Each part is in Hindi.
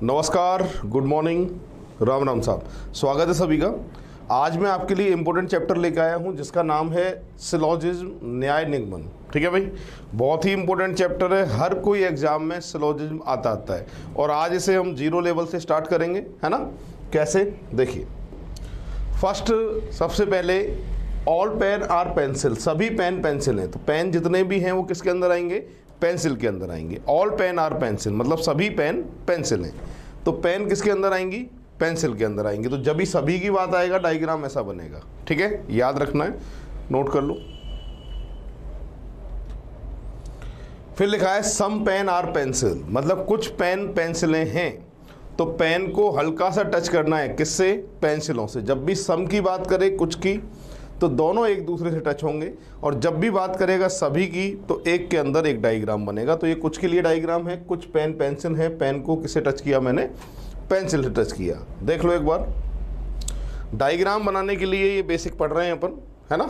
नमस्कार, गुड मॉर्निंग, राम राम साहब। स्वागत है सभी का। आज मैं आपके लिए इम्पोर्टेंट चैप्टर लेकर आया हूं जिसका नाम है सिलोजिज्म, न्याय निगमन। ठीक है भाई, बहुत ही इंपॉर्टेंट चैप्टर है। हर कोई एग्जाम में सिलोजिज्म आता है और आज इसे हम जीरो लेवल से स्टार्ट करेंगे, है ना। कैसे, देखिए। फर्स्ट, सबसे पहले ऑल पेन आर पेंसिल, सभी पेन पेंसिल हैं। तो पेन जितने भी हैं वो किसके अंदर आएंगे? पेंसिल के अंदर आएंगे। ऑल पेन आर पेंसिल मतलब सभी पेन पेंसिल हैं। तो पेन किसके अंदर आएंगी? पेंसिल के अंदर आएंगी। तो जब भी सभी की बात आएगा डायग्राम ऐसा बनेगा। ठीक है, याद रखना है, नोट कर लो। फिर लिखा है सम पेन आर पेंसिल, मतलब कुछ पेन पेंसिलें हैं। तो पेन को हल्का सा टच करना है, किससे? पेंसिलों से। जब भी सम की बात करे कुछ की तो दोनों एक दूसरे से टच होंगे, और जब भी बात करेगा सभी की तो एक के अंदर एक डायग्राम बनेगा। तो ये कुछ के लिए डायग्राम है, कुछ पेन पेंसिल है। पेन को किससे टच किया मैंने? पेंसिल से टच किया। देख लो एक बार। डायग्राम बनाने के लिए ये बेसिक पढ़ रहे हैं अपन, है ना।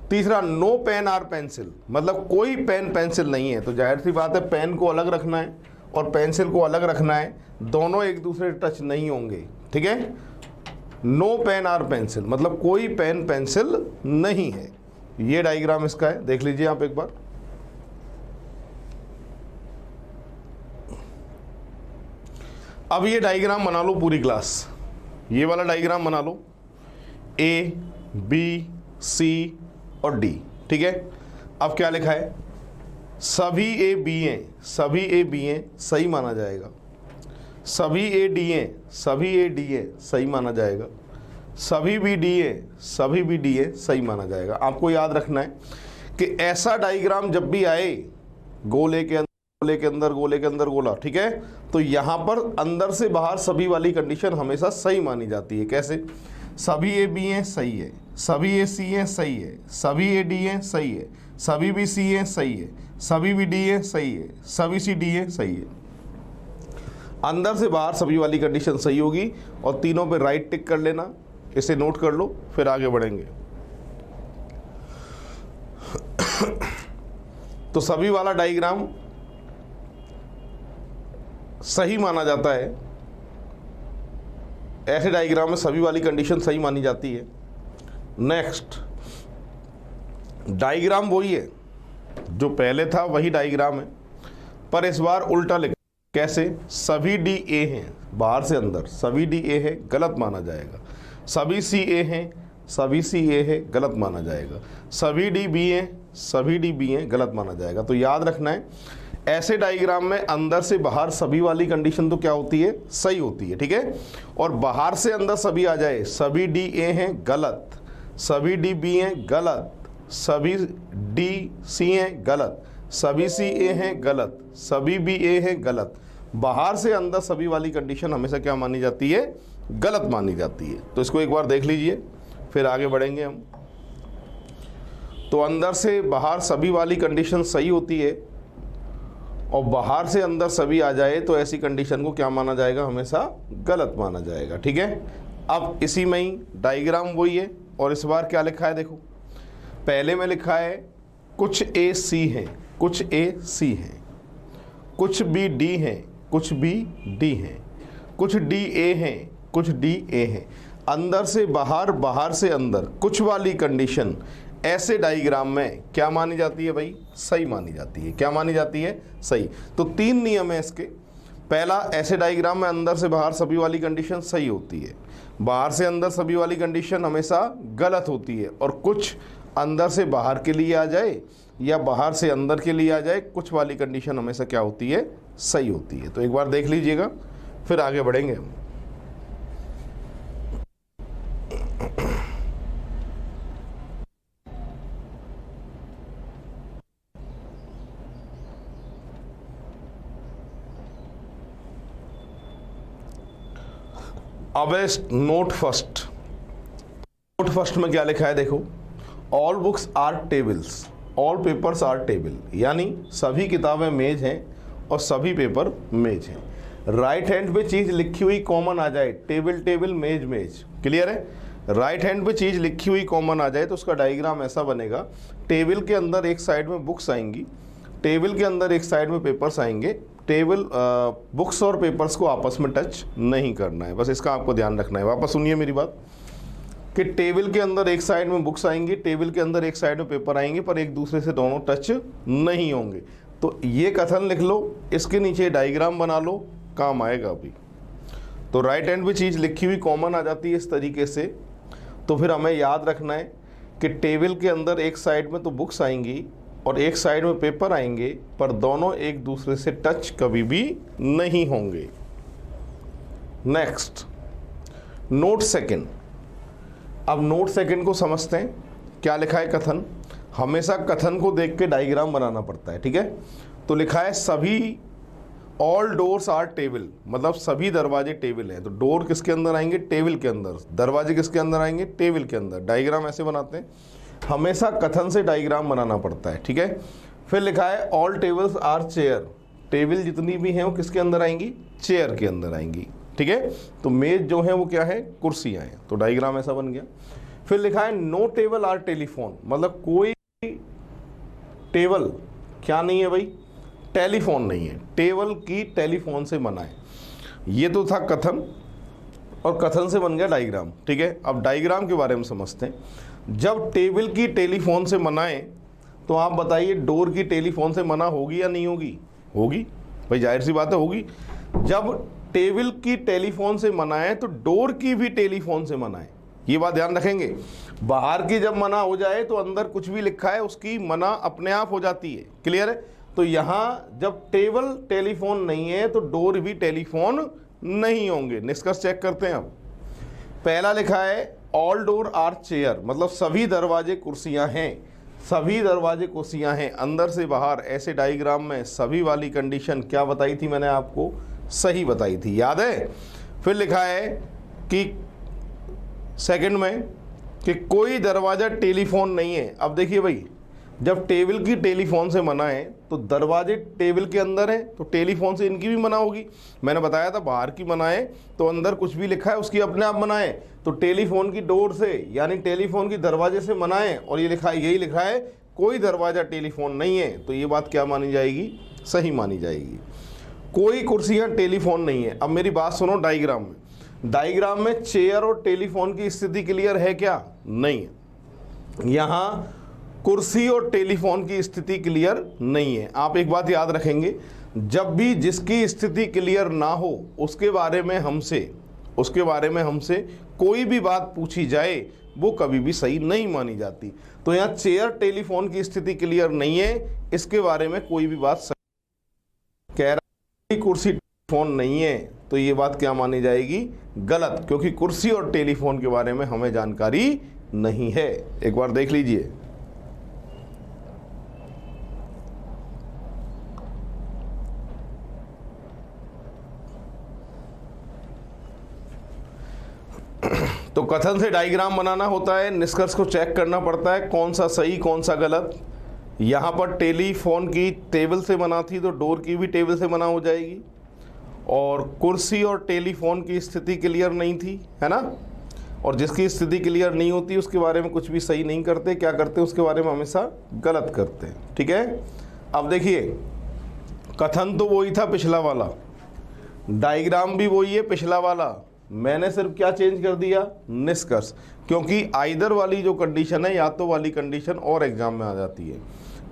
तीसरा, नो पेन आर पेंसिल, मतलब कोई पेन पेंसिल नहीं है। तो जाहिर सी बात है पेन को अलग रखना है और पेंसिल को अलग रखना है, दोनों एक दूसरे से टच नहीं होंगे। ठीक है, नो पेन आर पेंसिल मतलब कोई पेन पेंसिल नहीं है। ये डायग्राम इसका है, देख लीजिए आप एक बार। अब ये डायग्राम बना लो पूरी क्लास। ये वाला डायग्राम बना लो, ए बी सी और डी। ठीक है, अब क्या लिखा है? सभी ए बी हैं, सभी ए बी हैं, सही माना जाएगा। सभी ए डी हैं, सभी ए डी हैं, सही माना जाएगा। सभी बी डी हैं, सभी बी डी हैं, सही माना जाएगा। आपको याद रखना है कि ऐसा डायग्राम जब भी आए, गोले के अंदर गोले के अंदर गोले के अंदर गोला, ठीक है, तो यहाँ पर अंदर से बाहर सभी वाली कंडीशन हमेशा सही मानी जाती है। कैसे? सभी ए बी हैं, सही है। सभी ए सी हैं, सही है। सभी ए डी हैं, सही है। सभी बी सी हैं, सही है। सभी बी डी हैं, सही है। सभी सी डी हैं, सही है। अंदर से बाहर सभी वाली कंडीशन सही होगी और तीनों पे राइट टिक कर लेना। इसे नोट कर लो, फिर आगे बढ़ेंगे। तो सभी वाला डायग्राम सही माना जाता है। ऐसे डायग्राम में सभी वाली कंडीशन सही मानी जाती है। नेक्स्ट, डायग्राम वही है जो पहले था, वही डायग्राम है, पर इस बार उल्टा लिखा। कैसे? सभी डी ए हैं, बाहर से अंदर सभी डी ए है, गलत माना जाएगा। सभी सी ए हैं, सभी सी ए है, गलत माना जाएगा। सभी डी बी हैं, सभी डी बी हैं, गलत माना जाएगा। तो याद रखना है, ऐसे डायग्राम में अंदर से बाहर सभी वाली कंडीशन तो क्या होती है? सही होती है। ठीक है, और बाहर से अंदर सभी आ जाए, सभी डी ए हैं, गलत। सभी डी बी हैं, गलत। सभी डी सी हैं, गलत। सभी सी ए हैं, गलत। सभी बी ए हैं, गलत। बाहर से अंदर सभी वाली कंडीशन हमेशा क्या मानी जाती है? गलत मानी जाती है। तो इसको एक बार देख लीजिए, फिर आगे बढ़ेंगे हम। तो अंदर से बाहर सभी वाली कंडीशन सही होती है और बाहर से अंदर सभी आ जाए तो ऐसी कंडीशन को क्या माना जाएगा? हमेशा गलत माना जाएगा। ठीक है, अब इसी में ही डायग्राम वही है और इस बार क्या लिखा है? देखो, पहले में लिखा है कुछ ए सी हैं, कुछ ए सी हैं, कुछ बी डी हैं, कुछ बी डी हैं, कुछ डी ए हैं, कुछ डी ए हैं। अंदर से बाहर, बाहर से अंदर कुछ वाली कंडीशन ऐसे डायग्राम में क्या मानी जाती है भाई? सही मानी जाती है। क्या मानी जाती है? सही। तो तीन नियम है इसके। पहला, ऐसे डायग्राम में अंदर से बाहर सभी वाली कंडीशन सही होती है, बाहर से अंदर सभी वाली कंडीशन हमेशा गलत होती है, और कुछ अंदर से बाहर के लिए आ जाए या बाहर से अंदर के लिए आ जाए, कुछ वाली कंडीशन हमेशा क्या होती है? सही होती है। तो एक बार देख लीजिएगा, फिर आगे बढ़ेंगे हम। अब नोट फर्स्ट, नोट फर्स्ट में क्या लिखा है? देखो, all books are tables, all papers are table, यानी सभी किताबें मेज हैं और सभी पेपर मेज हैं। राइट हैंड पे चीज़ लिखी हुई कॉमन आ जाए, टेबल टेबल मेज मेज, क्लियर है। राइट हैंड पे चीज़ लिखी हुई कॉमन आ जाए तो उसका डायग्राम ऐसा बनेगा। टेबल के अंदर एक साइड में बुक्स आएंगी, टेबल के अंदर एक साइड में पेपर्स आएंगे, टेबल बुक्स और पेपर्स को आपस में टच नहीं करना है, बस इसका आपको ध्यान रखना है। वापस सुनिए मेरी बात कि टेबल के अंदर एक साइड में बुक्स आएंगी, टेबल के अंदर एक साइड में पेपर आएंगे, पर एक दूसरे से दोनों टच नहीं होंगे। तो ये कथन लिख लो, इसके नीचे डायग्राम बना लो, काम आएगा अभी। तो राइट हैंड पे चीज़ लिखी हुई कॉमन आ जाती है इस तरीके से। तो फिर हमें याद रखना है कि टेबल के अंदर एक साइड में तो बुक्स आएंगी और एक साइड में पेपर आएंगे, पर दोनों एक दूसरे से टच कभी भी नहीं होंगे। Next, note second. अब नोट सेकंड को समझते हैं। क्या लिखा है कथन? हमेशा कथन को देख के डायग्राम बनाना पड़ता है, ठीक है। तो लिखा है सभी ऑल डोर्स आर टेबल, मतलब सभी दरवाजे टेबल हैं। तो डोर किसके अंदर आएंगे? टेबल के अंदर। दरवाजे किसके अंदर आएंगे? टेबल के अंदर। डायग्राम ऐसे बनाते हैं, हमेशा कथन से डायग्राम बनाना पड़ता है, ठीक है। फिर लिखा है all tables are chair, table जितनी भी हैं वो किसके अंदर आएंगी? चेयर के अंदर आएंगी, ठीक है। तो मेज जो है वो क्या है? कुर्सियाँ हैं। तो डायग्राम ऐसा बन गया। फिर लिखा है नो टेबल आर टेलीफोन, मतलब कोई टेबल क्या नहीं है भाई? टेलीफोन नहीं है। टेबल की टेलीफोन से मना है। ये तो था कथन, और कथन से बन गया डायग्राम, ठीक है। अब डायग्राम के बारे में समझते हैं। जब टेबल की टेलीफोन से मनाए तो आप बताइए डोर की टेलीफोन से मना होगी या नहीं होगी? होगी भाई, जाहिर सी बात है होगी। जब टेबल की टेलीफोन से मनाए तो डोर की भी टेलीफोन से मनाए, ये बात ध्यान रखेंगे। बाहर की जब मना हो जाए तो अंदर कुछ भी लिखा है उसकी मना अपने आप हो जाती है। क्लियर है? तो यहाँ जब टेबल टेलीफोन नहीं है तो डोर भी टेलीफोन नहीं होंगे। निष्कर्ष चेक करते हैं। अब पहला लिखा है ऑल डोर आर चेयर, मतलब सभी दरवाजे कुर्सियां हैं। सभी दरवाजे कुर्सियां हैं, अंदर से बाहर। ऐसे डायग्राम में सभी वाली कंडीशन क्या बताई थी मैंने आपको? सही बताई थी, याद है। फिर लिखा है कि सेकंड में कि कोई दरवाज़ा टेलीफोन नहीं है। अब देखिए भाई, जब टेबल की टेलीफोन से मना है तो दरवाजे टेबल के अंदर हैं, तो टेलीफोन से इनकी भी मना होगी। मैंने बताया था बाहर की मना है तो अंदर कुछ भी लिखा है उसकी अपने आप मना है। तो टेलीफोन की डोर से यानी टेलीफोन की दरवाजे से मना है, और ये लिखा है, यही लिखा है कोई दरवाज़ा टेलीफोन नहीं है। तो ये बात क्या मानी जाएगी? सही मानी जाएगी। कोई कुर्सियाँ टेलीफोन नहीं है। अब मेरी बात सुनो, डायग्राम में चेयर और टेलीफोन की स्थिति क्लियर है क्या? नहीं है। यहाँ कुर्सी और टेलीफोन की स्थिति क्लियर नहीं है। आप एक बात याद रखेंगे, जब भी जिसकी स्थिति क्लियर ना हो उसके बारे में हमसे कोई भी बात पूछी जाए वो कभी भी सही नहीं मानी जाती। तो यहाँ चेयर टेलीफोन की स्थिति क्लियर नहीं है, इसके बारे में कोई भी बात सही। कह रहा है कुर्सी टेलीफोन नहीं है, तो ये बात क्या मानी जाएगी? गलत, क्योंकि कुर्सी और टेलीफोन के बारे में हमें जानकारी नहीं है। एक बार देख लीजिए। तो कथन से डायग्राम बनाना होता है, निष्कर्ष को चेक करना पड़ता है कौन सा सही कौन सा गलत। यहाँ पर टेलीफोन की टेबल से मना थी तो डोर की भी टेबल से मना हो जाएगी, और कुर्सी और टेलीफोन की स्थिति क्लियर नहीं थी, है ना। और जिसकी स्थिति क्लियर नहीं होती उसके बारे में कुछ भी सही नहीं करते, क्या करते उसके बारे में हमेशा गलत करते हैं, ठीक है। अब देखिए, कथन तो वही था पिछला वाला, डायग्राम भी वही है पिछला वाला, मैंने सिर्फ क्या चेंज कर दिया? निष्कर्ष। क्योंकि आइदर वाली जो कंडीशन है, या तो वाली कंडीशन और एग्जाम में आ जाती है।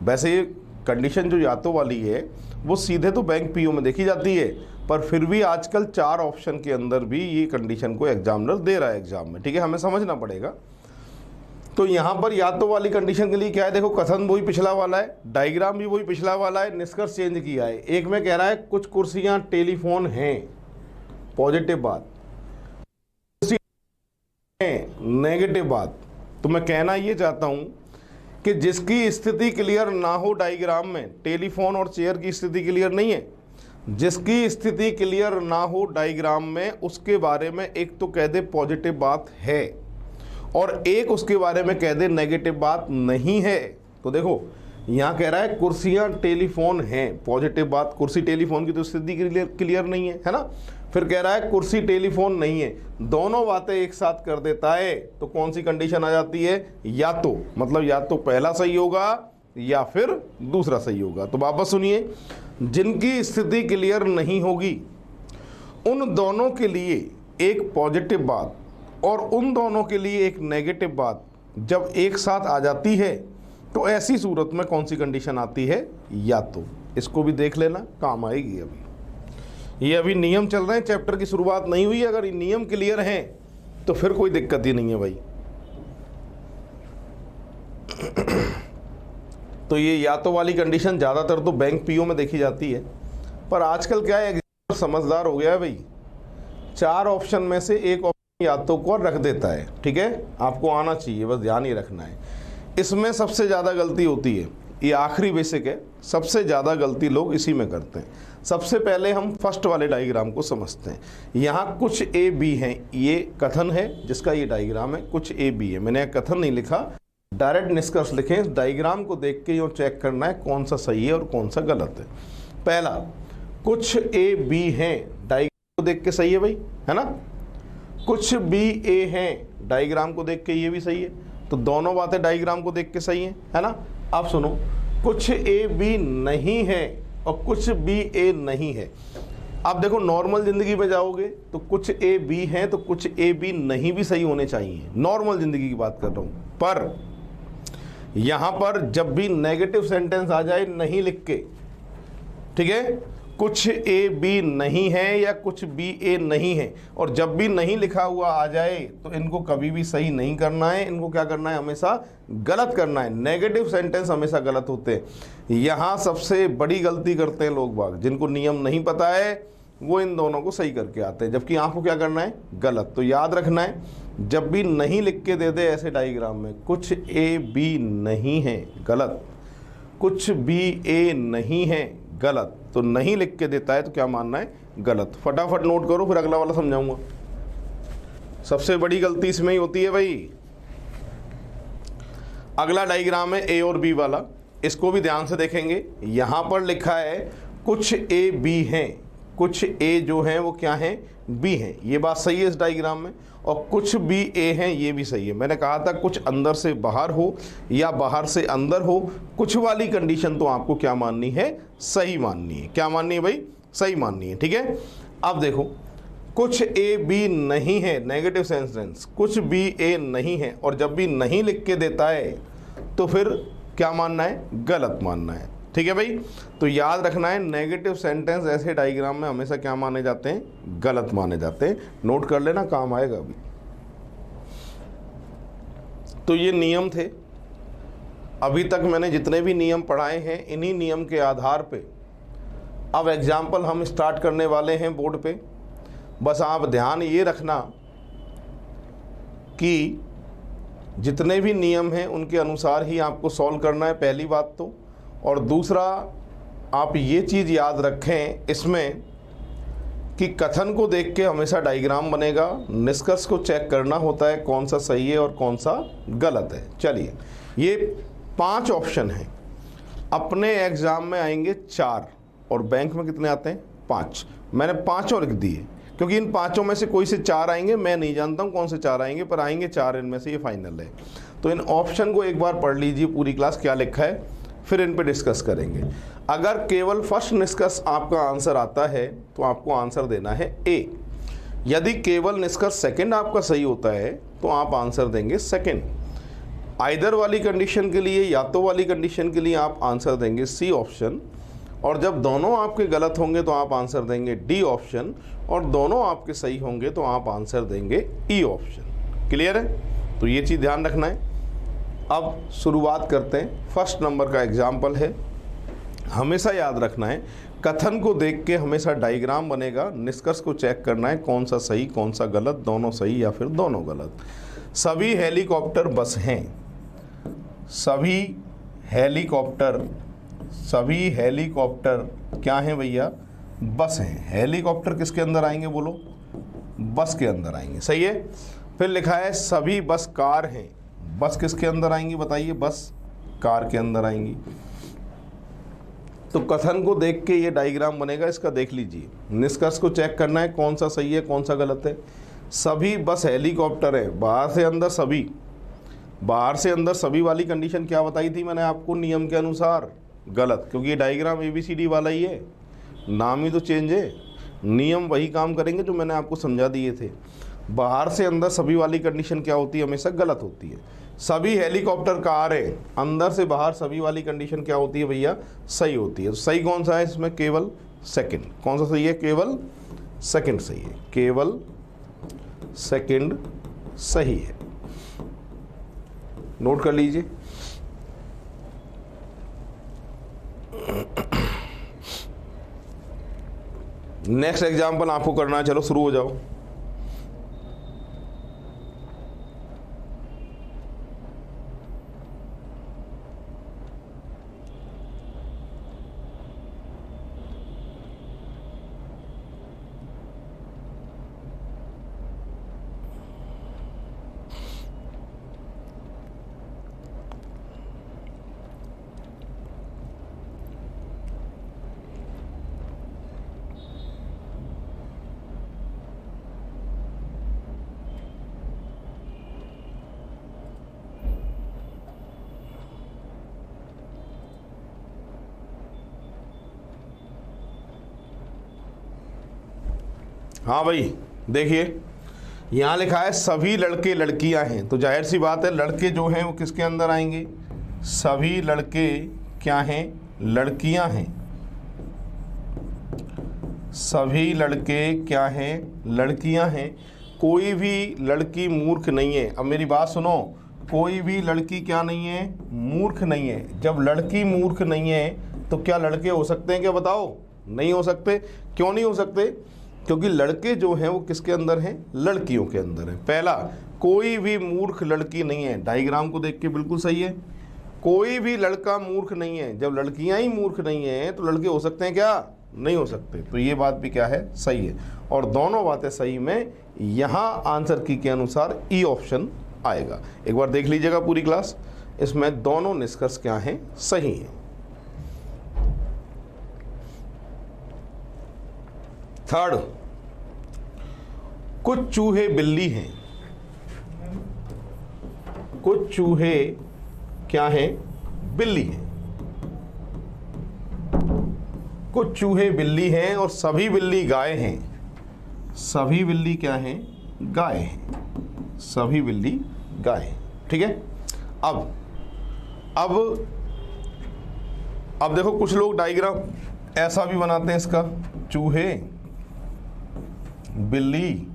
वैसे ये कंडीशन जो या तो वाली है वो सीधे तो बैंक पीओ में देखी जाती है, पर फिर भी आजकल 4 ऑप्शन के अंदर भी ये कंडीशन को एग्जामिनर दे रहा है एग्जाम में, ठीक है, हमें समझना पड़ेगा। तो यहाँ पर या तो वाली कंडीशन के लिए क्या है? देखो, कथन वही पिछला वाला है, डायग्राम भी वही पिछला वाला है, निष्कर्ष चेंज किया है। एक में कह रहा है कुछ कुर्सियाँ टेलीफोन हैं, पॉजिटिव बात, नेगेटिव बात। तो मैं कहना ये चाहता हूं कि जिसकी स्थिति क्लियर ना हो डायग्राम में, टेलीफोन और चेयर की स्थिति क्लियर नहीं है, जिसकी स्थिति क्लियर ना हो डायग्राम में उसके बारे में एक तो कह दे पॉजिटिव बात है और एक उसके बारे में कह दे नेगेटिव बात नहीं है। तो देखो, यहाँ कह रहा है कुर्सियाँ टेलीफोन हैं, पॉजिटिव बात, कुर्सी टेलीफोन की तो स्थिति क्लियर नहीं है ना। फिर कह रहा है कुर्सी टेलीफोन नहीं है, दोनों बातें एक साथ कर देता है तो कौन सी कंडीशन आ जाती है? या तो, मतलब या तो पहला सही होगा या फिर दूसरा सही होगा। तो वापस सुनिए, जिनकी स्थिति क्लियर नहीं होगी उन दोनों के लिए एक पॉजिटिव बात और उन दोनों के लिए एक नेगेटिव बात जब एक साथ आ जाती है तो ऐसी सूरत में कौन सी कंडीशन आती है, या तो इसको भी देख लेना, काम आएगी। अभी ये अभी नियम चल रहे हैं, चैप्टर की शुरुआत नहीं हुई। अगर ये नियम क्लियर हैं तो फिर कोई दिक्कत ही नहीं है भाई। तो ये या तो वाली कंडीशन ज़्यादातर तो बैंक पीओ में देखी जाती है, पर आजकल क्या है, एग्जामिनर समझदार हो गया है भाई, 4 ऑप्शन में से एक ऑप्शन या तो को रख देता है। ठीक है, आपको आना चाहिए, बस ध्यान ही रखना है। इसमें सबसे ज़्यादा गलती होती है, ये आखिरी बेसिक है, सबसे ज़्यादा गलती लोग इसी में करते हैं। सबसे पहले हम फर्स्ट वाले डायग्राम को समझते हैं। यहाँ कुछ ए बी हैं, ये कथन है जिसका ये डायग्राम है, कुछ ए बी है। मैंने कथन नहीं लिखा, डायरेक्ट निष्कर्ष लिखें। इस डायग्राम को देख के यूँ चेक करना है कौन सा सही है और कौन सा गलत है। पहला, कुछ ए बी हैं, डायग्राम को देख के सही है भाई, है ना। कुछ बी ए हैं, डायग्राम को देख के ये भी सही है। तो दोनों बातें डायग्राम को देख के सही है ना। अब सुनो, कुछ ए बी नहीं है और कुछ बी ए नहीं है। अब देखो, नॉर्मल जिंदगी में जाओगे तो कुछ ए बी हैं तो कुछ ए बी नहीं भी सही होने चाहिए, नॉर्मल जिंदगी की बात कर रहा हूं। पर यहां पर जब भी नेगेटिव सेंटेंस आ जाए नहीं लिख के, ठीक है, कुछ ए बी नहीं है या कुछ बी ए नहीं है, और जब भी नहीं लिखा हुआ आ जाए तो इनको कभी भी सही नहीं करना है, इनको क्या करना है, हमेशा गलत करना है। नेगेटिव सेंटेंस हमेशा गलत होते हैं। यहाँ सबसे बड़ी गलती करते हैं लोग बाग, जिनको नियम नहीं पता है वो इन दोनों को सही करके आते हैं, जबकि आपको क्या करना है, गलत। तो याद रखना है, जब भी नहीं लिख के दे दे ऐसे डायग्राम में, कुछ ए बी नहीं है, गलत, कुछ बी ए नहीं है, गलत। तो नहीं लिख के देता है तो क्या मानना है, गलत। फटाफट नोट करो, फिर अगला वाला समझाऊंगा। सबसे बड़ी गलती इसमें ही होती है भाई। अगला डायग्राम है ए और बी वाला, इसको भी ध्यान से देखेंगे। यहां पर लिखा है कुछ ए बी हैं, कुछ ए जो हैं वो क्या हैं, बी हैं, ये बात सही है इस डायग्राम में। और कुछ बी ए हैं, ये भी सही है। मैंने कहा था कुछ अंदर से बाहर हो या बाहर से अंदर हो, कुछ वाली कंडीशन तो आपको क्या माननी है, सही माननी है। क्या माननी है भाई, सही माननी है। ठीक है, अब देखो, कुछ ए बी नहीं है, नेगेटिव सेंटेंस, कुछ बी ए नहीं है, और जब भी नहीं लिख के देता है तो फिर क्या मानना है, गलत मानना है। ठीक है भाई, तो याद रखना है, नेगेटिव सेंटेंस ऐसे डायग्राम में हमेशा क्या माने जाते हैं, गलत माने जाते हैं। नोट कर लेना, काम आएगा अभी। तो ये नियम थे। अभी तक मैंने जितने भी नियम पढ़ाए हैं, इन्हीं नियम के आधार पे अब एग्जाम्पल हम स्टार्ट करने वाले हैं बोर्ड पे। बस आप ध्यान ये रखना कि जितने भी नियम हैं उनके अनुसार ही आपको सॉल्व करना है, पहली बात तो। और दूसरा, आप ये चीज़ याद रखें इसमें कि कथन को देख के हमेशा डायग्राम बनेगा, निष्कर्ष को चेक करना होता है कौन सा सही है और कौन सा गलत है। चलिए, ये 5 ऑप्शन हैं, अपने एग्ज़ाम में आएंगे 4 और बैंक में कितने आते हैं, 5। मैंने 5 लिख दिए क्योंकि इन 5 में से कोई से 4 आएंगे, मैं नहीं जानता हूँ कौन से 4 आएंगे, पर आएंगे 4 इनमें से, ये फाइनल है। तो इन ऑप्शन को एक बार पढ़ लीजिए पूरी क्लास क्या लिखा है, फिर इन पे डिस्कस करेंगे। अगर केवल फर्स्ट निष्कर्ष आपका आंसर आता है तो आपको आंसर देना है ए। यदि केवल निष्कर्ष सेकंड आपका सही होता है तो आप आंसर देंगे सेकंड। आइदर वाली कंडीशन के लिए, या तो वाली कंडीशन के लिए आप आंसर देंगे सी ऑप्शन, और जब दोनों आपके गलत होंगे तो आप आंसर देंगे डी ऑप्शन, और दोनों आपके सही होंगे तो आप आंसर देंगे ई ऑप्शन। क्लियर है, तो ये चीज़ ध्यान रखना है। अब शुरुआत करते हैं। फर्स्ट नंबर का एग्जाम्पल है, हमेशा याद रखना है, कथन को देख के हमेशा डायग्राम बनेगा, निष्कर्ष को चेक करना है कौन सा सही कौन सा गलत, दोनों सही या फिर दोनों गलत। सभी हेलीकॉप्टर बस हैं, सभी हेलीकॉप्टर क्या हैं भैया, बस हैं। हेलीकॉप्टर किसके अंदर आएंगे बोलो, बस के अंदर आएंगे, सही है। फिर लिखा है सभी बस कार हैं, बस किसके अंदर आएंगी बताइए, बस कार के अंदर आएंगी। तो कथन को देख के ये डायग्राम बनेगा, इसका देख लीजिए। निष्कर्ष को चेक करना है कौन सा सही है कौन सा गलत है। सभी बस हेलीकॉप्टर है, बाहर से अंदर सभी, बाहर से अंदर सभी वाली कंडीशन क्या बताई थी मैंने आपको नियम के अनुसार? गलत, क्योंकि ये डायग्राम ABCD वाला ही है, नाम ही तो चेंज है, नियम वही काम करेंगे जो मैंने आपको समझा दिए थे। बाहर से अंदर सभी वाली कंडीशन क्या होती है? हमेशा गलत होती है। सभी हेलीकॉप्टर कार है, अंदर से बाहर सभी वाली कंडीशन क्या होती है भैया? सही होती है। तो सही कौन सा है इसमें? केवल सेकंड। कौन सा सही है? केवल सेकंड सही है, केवल सेकंड सही है। नोट कर लीजिए। नेक्स्ट एग्जाम्पल आपको करना है, चलो शुरू हो जाओ। हाँ भाई देखिए, यहाँ लिखा है सभी लड़के लड़कियां हैं, तो जाहिर सी बात है लड़के जो हैं वो किसके अंदर आएंगे? सभी लड़के क्या हैं? लड़कियां हैं। सभी लड़के क्या हैं? लड़कियां हैं। कोई भी लड़की मूर्ख नहीं है। अब मेरी बात सुनो, कोई भी लड़की क्या नहीं है? मूर्ख नहीं है। जब लड़की मूर्ख नहीं है तो क्या लड़के हो सकते हैं? क्या बताओ? नहीं हो सकते। क्यों नहीं हो सकते? क्योंकि लड़के जो हैं वो किसके अंदर हैं? लड़कियों के अंदर हैं। पहला, कोई भी मूर्ख लड़की नहीं है। डायग्राम को देख के बिल्कुल सही है, कोई भी लड़का मूर्ख नहीं है। जब लड़कियां ही मूर्ख नहीं है तो लड़के हो सकते हैं क्या? नहीं हो सकते। तो ये बात भी क्या है? सही है। और दोनों बातें सही में यहाँ आंसर की के अनुसार ई ऑप्शन आएगा। एक बार देख लीजिएगा पूरी क्लास, इसमें दोनों निष्कर्ष क्या हैं? सही हैं। थर्ड, कुछ चूहे बिल्ली हैं। कुछ चूहे क्या हैं? बिल्ली हैं। कुछ चूहे बिल्ली हैं और सभी बिल्ली गाय हैं। सभी बिल्ली क्या हैं? गाय हैं। सभी बिल्ली गाय हैं। ठीक है। अब देखो, कुछ लोग डायग्राम ऐसा भी बनाते हैं इसका, चूहे बिल्ली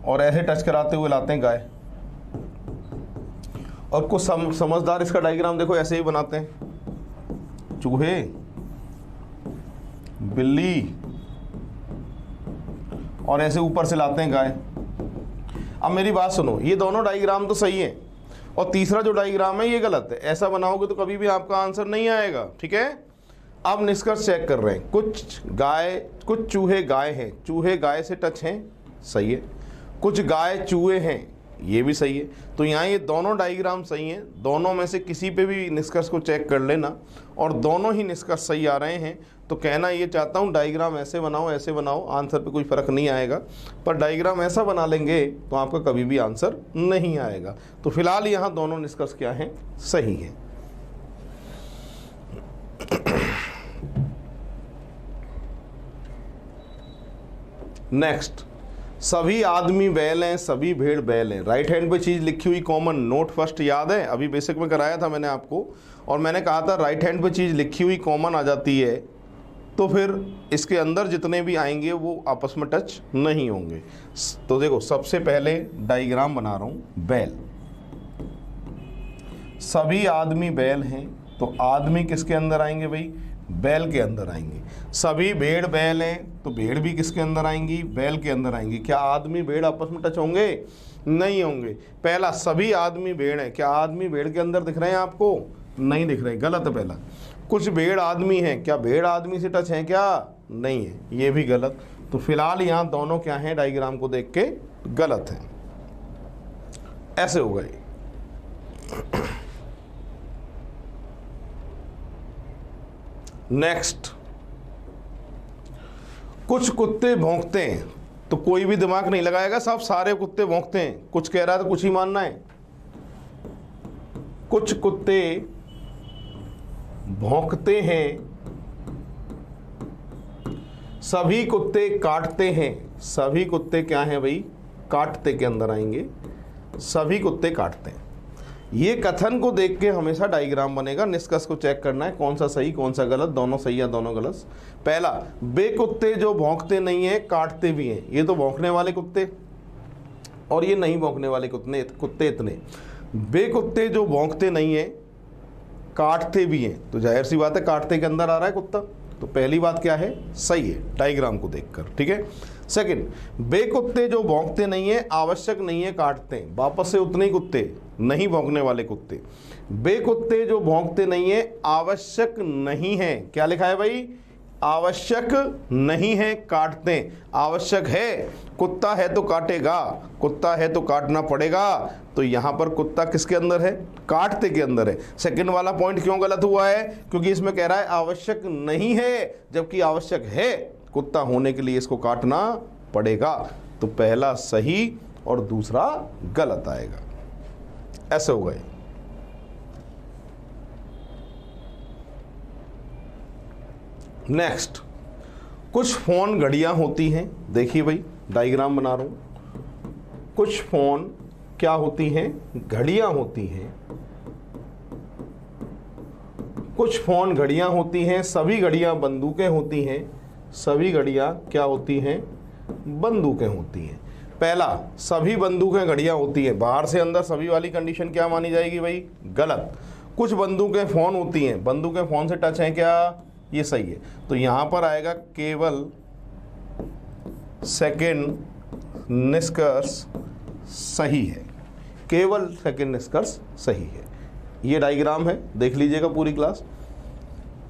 और ऐसे टच कराते हुए लाते हैं गाय। और कुछ समझदार इसका डायग्राम देखो ऐसे ही बनाते हैं, चूहे बिल्ली और ऐसे ऊपर से लाते हैं गाय। अब मेरी बात सुनो, ये दोनों डायग्राम तो सही है और तीसरा जो डायग्राम है ये गलत है। ऐसा बनाओगे तो कभी भी आपका आंसर नहीं आएगा। ठीक है। अब निष्कर्ष चेक कर रहे हैं। कुछ चूहे गाय हैं। चूहे गाय से टच हैं, सही है। कुछ गाय चूहे हैं, ये भी सही है। तो यहाँ ये दोनों डायग्राम सही हैं। दोनों में से किसी पे भी निष्कर्ष को चेक कर लेना और दोनों ही निष्कर्ष सही आ रहे हैं। तो कहना ये चाहता हूँ डायग्राम ऐसे बनाओ, आंसर पे कोई फ़र्क नहीं आएगा। पर डायग्राम ऐसा बना लेंगे तो आपका कभी भी आंसर नहीं आएगा। तो फिलहाल यहाँ दोनों निष्कर्ष क्या हैं? सही है। नेक्स्ट, सभी आदमी बैल हैं, सभी भेड़ बैल हैं। राइट हैंड पे चीज़ लिखी हुई कॉमन, नोट फर्स्ट याद है? अभी बेसिक में कराया था मैंने आपको, और मैंने कहा था राइट हैंड पे चीज़ लिखी हुई कॉमन आ जाती है तो फिर इसके अंदर जितने भी आएंगे वो आपस में टच नहीं होंगे। तो देखो, सबसे पहले डायग्राम बना रहा हूँ, बैल। सभी आदमी बैल हैं, तो आदमी किसके अंदर आएंगे भाई? बैल के अंदर आएंगे। सभी भेड़ बैल हैं, तो भेड़ भी किसके अंदर आएंगी? बैल के अंदर आएंगी। क्या आदमी भेड़ आपस में टच होंगे? नहीं होंगे। पहला, सभी आदमी भेड़ हैं, क्या आदमी भेड़ के अंदर दिख रहे हैं आपको? नहीं दिख रहे, गलत है पहला। कुछ भेड़ आदमी हैं, क्या भेड़ आदमी से टच हैं? क्या नहीं है, ये भी गलत। तो फिलहाल यहाँ दोनों क्या हैं? डायग्राम को देख के गलत हैं। ऐसे हो गए। नेक्स्ट, कुछ कुत्ते भौंकते हैं। तो कोई भी दिमाग नहीं लगाएगा, साहब सारे कुत्ते भौंकते हैं, कुछ कह रहा है तो कुछ ही मानना है। कुछ कुत्ते भौंकते हैं, सभी कुत्ते काटते हैं। सभी कुत्ते क्या हैं भाई? काटते के अंदर आएंगे, सभी कुत्ते काटते हैं। ये कथन को देख के हमेशा डायग्राम बनेगा, निष्कर्ष को चेक करना है कौन सा सही कौन सा गलत, दोनों सही या दोनों गलत। पहला, बे कुत्ते जो भौंकते नहीं है काटते भी हैं। ये तो भौंकने वाले कुत्ते और ये नहीं भौंकने वाले कुत्ते इतने। बे कुत्ते जो भौंकते नहीं है काटते भी हैं, तो जाहिर सी बात है काटते के अंदर आ रहा है कुत्ता, तो पहली बात क्या है? सही है डायग्राम को देखकर, ठीक है। सेकंड, बे कुत्ते जो भौंकते नहीं है आवश्यक नहीं है काटते हैं। वापस से उतने ही कुत्ते, नहीं भौंकने वाले कुत्ते। बे कुत्ते जो भौंकते नहीं है आवश्यक नहीं है, क्या लिखा है भाई? आवश्यक नहीं है काटते हैं। आवश्यक है, कुत्ता है तो काटेगा, कुत्ता है तो काटना पड़ेगा। तो यहां पर कुत्ता किसके अंदर है? काटते के अंदर है। सेकंड वाला पॉइंट क्यों गलत हुआ है? क्योंकि इसमें कह रहा है आवश्यक नहीं है, जबकि आवश्यक है, कुत्ता होने के लिए इसको काटना पड़ेगा। तो पहला सही और दूसरा गलत आएगा। ऐसे हो गए। नेक्स्ट, कुछ फोन घड़ियां होती हैं। देखिए भाई डायग्राम बना रहा हूं। कुछ फोन क्या होती हैं? घड़ियां होती हैं। कुछ फोन घड़ियां होती हैं, सभी घड़ियां बंदूकें होती हैं। सभी घड़ियां क्या होती हैं? बंदूकें होती हैं। पहला, सभी बंदूकें घड़ियां होती हैं, बाहर से अंदर सभी वाली कंडीशन क्या मानी जाएगी भाई? गलत। कुछ बंदूकें फोन होती हैं, बंदूकें फोन से टच हैं क्या? ये सही है। तो यहां पर आएगा केवल सेकंड निष्कर्ष सही है। केवल सेकंड निष्कर्ष सही है। ये डायग्राम है, देख लीजिएगा पूरी क्लास,